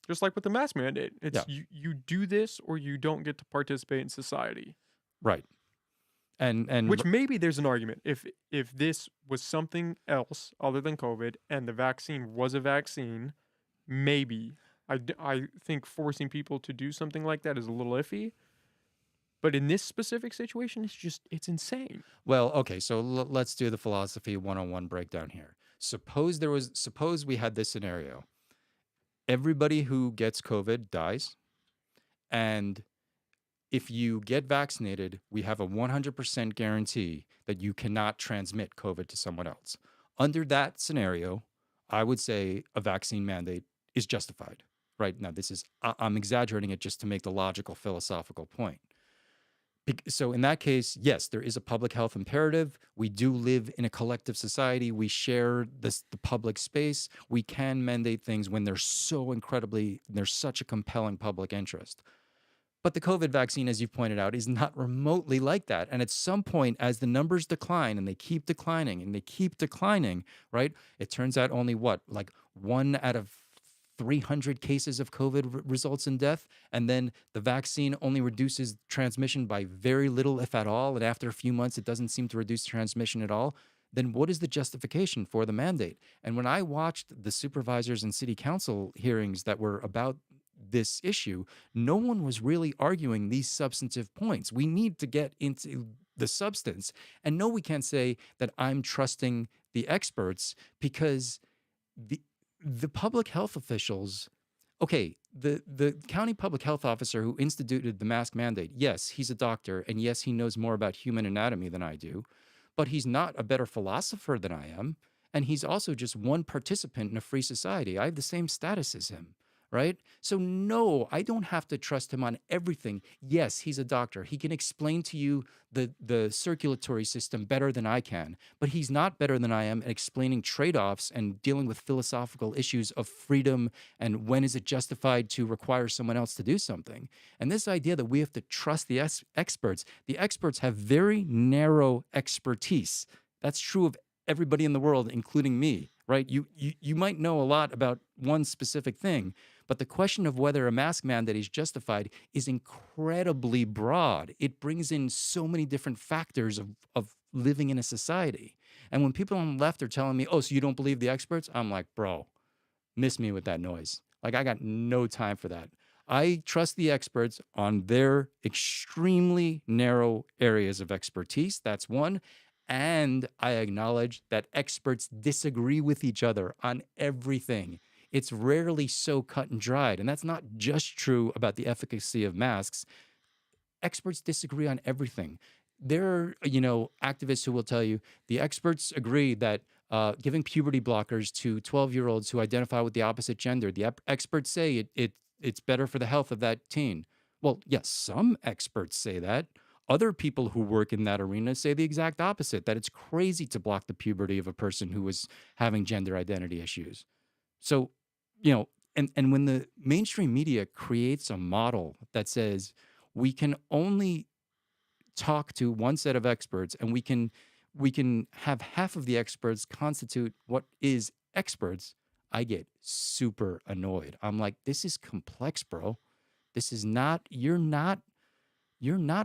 B: Just like with the mask mandate. It's you do this or you don't get to participate in society.
A: Right. And
B: which maybe there's an argument. If this was something else other than COVID and the vaccine was a vaccine, maybe. I think forcing people to do something like that is a little iffy. But in this specific situation, it's insane.
A: Well, okay, so let's do the philosophy 101 breakdown here. Suppose we had this scenario. Everybody who gets COVID dies, and if you get vaccinated, we have a 100% guarantee that you cannot transmit COVID to someone else. Under that scenario, I would say a vaccine mandate is justified. Right now, I'm exaggerating it just to make the logical philosophical point. So in that case, yes, there is a public health imperative. We do live in a collective society. We share the public space. We can mandate things when there's such a compelling public interest. But the COVID vaccine, as you pointed out, is not remotely like that. And at some point, as the numbers decline and they keep declining and they keep declining, right? It turns out only like 1 out of 300 cases of COVID results in death. And then the vaccine only reduces transmission by very little, if at all. And after a few months, it doesn't seem to reduce transmission at all. Then what is the justification for the mandate? And when I watched the supervisors and city council hearings that were about this issue, no one was really arguing these substantive points. We need to get into the substance. And no, we can't say that I'm trusting the experts because the the public health officials, okay, the county public health officer who instituted the mask mandate, yes, he's a doctor and yes, he knows more about human anatomy than I do, but he's not a better philosopher than I am, and he's also just one participant in a free society. I have the same status as him, right? So no, I don't have to trust him on everything. Yes, he's a doctor. He can explain to you the circulatory system better than I can, but he's not better than I am at explaining trade-offs and dealing with philosophical issues of freedom and when is it justified to require someone else to do something. And this idea that we have to trust the experts have very narrow expertise. That's true of everybody in the world, including me, right? You might know a lot about one specific thing, but the question of whether a mask mandate is justified is incredibly broad. It brings in so many different factors of living in a society. And when people on the left are telling me, oh, so you don't believe the experts? I'm like, bro, miss me with that noise. Like, I got no time for that. I trust the experts on their extremely narrow areas of expertise. That's one. And I acknowledge that experts disagree with each other on everything. It's rarely so cut and dried. And that's not just true about the efficacy of masks. Experts disagree on everything. There are, activists who will tell you the experts agree that giving puberty blockers to 12-year-olds who identify with the opposite gender, the experts say it's better for the health of that teen. Well, yes, some experts say that. Other people who work in that arena say the exact opposite, that it's crazy to block the puberty of a person who is having gender identity issues. So, and when the mainstream media creates a model that says we can only talk to one set of experts and we can have half of the experts constitute what is experts, I get super annoyed. I'm like, this is complex, bro. This is not, you're not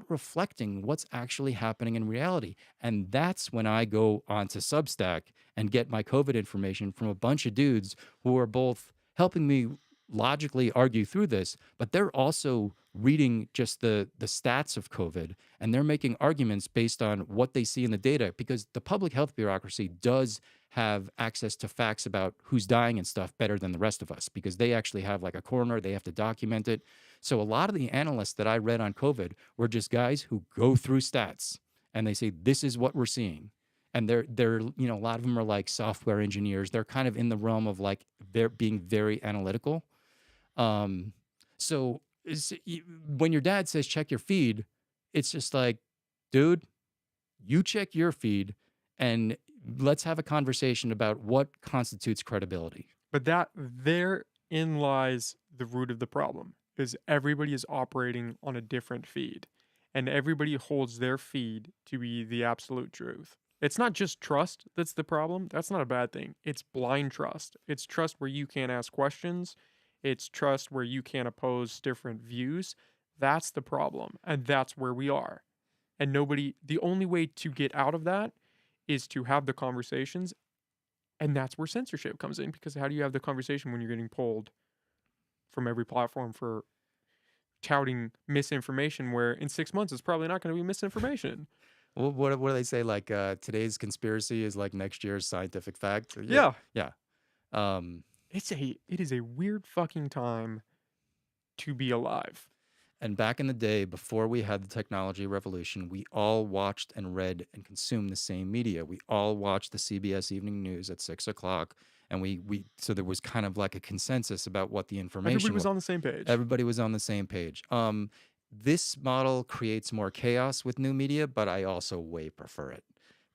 A: reflecting what's actually happening in reality. And that's when I go onto Substack and get my COVID information from a bunch of dudes who are both helping me logically argue through this, but they're also reading just the stats of COVID and they're making arguments based on what they see in the data because the public health bureaucracy does have access to facts about who's dying and stuff better than the rest of us because they actually have like a coroner, they have to document it. So a lot of the analysts that I read on COVID were just guys who go through stats and they say, this is what we're seeing. And they're a lot of them are like software engineers. They're kind of in the realm of like they're being very analytical. Um, so when your dad says check your feed, it's just like, dude, you check your feed and let's have a conversation about what constitutes credibility.
B: But that therein lies the root of the problem, is everybody is operating on a different feed, and everybody holds their feed to be the absolute truth. It's not just trust that's the problem. That's not a bad thing. It's blind trust. It's trust where you can't ask questions. It's trust where you can't oppose different views. That's the problem, and that's where we are. And the only way to get out of that is to have the conversations. And that's where censorship comes in, because how do you have the conversation when you're getting pulled from every platform for touting misinformation where in 6 months it's probably not going to be misinformation?
A: Well, what do they say? Like today's conspiracy is like next year's scientific fact.
B: Yeah.
A: Yeah. Um,
B: It is a weird fucking time to be alive.
A: And back in the day, before we had the technology revolution, we all watched and read and consumed the same media. We all watched the CBS Evening News at 6 o'clock, and so there was kind of like a consensus about what the information
B: Everybody was
A: was.
B: on the same page.
A: Everybody was on the same page. This model creates more chaos with new media, but I also way prefer it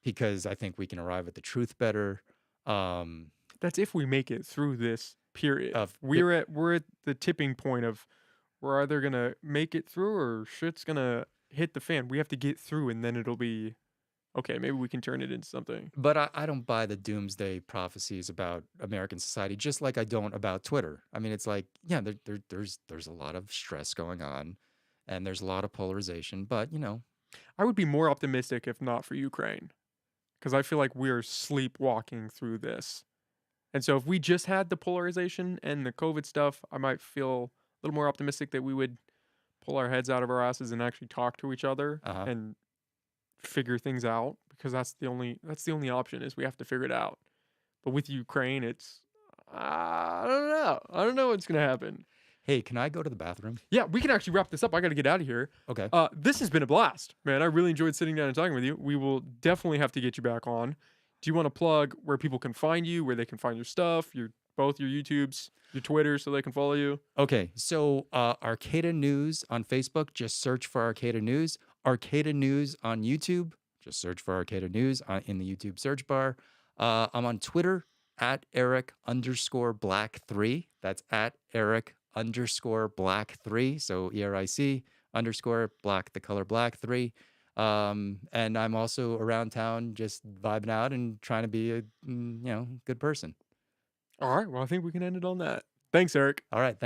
A: because I think we can arrive at the truth better.
B: That's if we make it through this period.
A: Of
B: We're at the tipping point of we're either gonna make it through or shit's gonna hit the fan. We have to get through, and then it'll be okay. Maybe we can turn it into something.
A: But I don't buy the doomsday prophecies about American society, just like I don't about Twitter. I mean, it's like, yeah, there's a lot of stress going on, and there's a lot of polarization. But
B: I would be more optimistic if not for Ukraine, because I feel like we're sleepwalking through this. And so if we just had the polarization and the COVID stuff, I might feel little more optimistic that we would pull our heads out of our asses and actually talk to each other
A: Uh-huh.
B: and figure things out, because that's the only option is we have to figure it out. But with Ukraine, it's I don't know. I don't know what's gonna happen.
A: Hey, can I go to the bathroom?
B: Yeah, we can actually wrap this up. I got to get out of here.
A: Okay.
B: This has been a blast, man. I really enjoyed sitting down and talking with you. We will definitely have to get you back on. Do you want to plug where people can find you, where they can find your stuff, both your YouTubes, your Twitter, so they can follow you?
A: Okay, so Arcata News on Facebook, just search for Arcata News. Arcata News on YouTube, just search for Arcata News in the YouTube search bar. I'm on Twitter at Eric_Black3. That's at Eric_Black3. So ERIC_Black, the color black 3. And I'm also around town just vibing out and trying to be a good person.
B: All right. Well, I think we can end it on that. Thanks, Eric.
A: All right, thank you.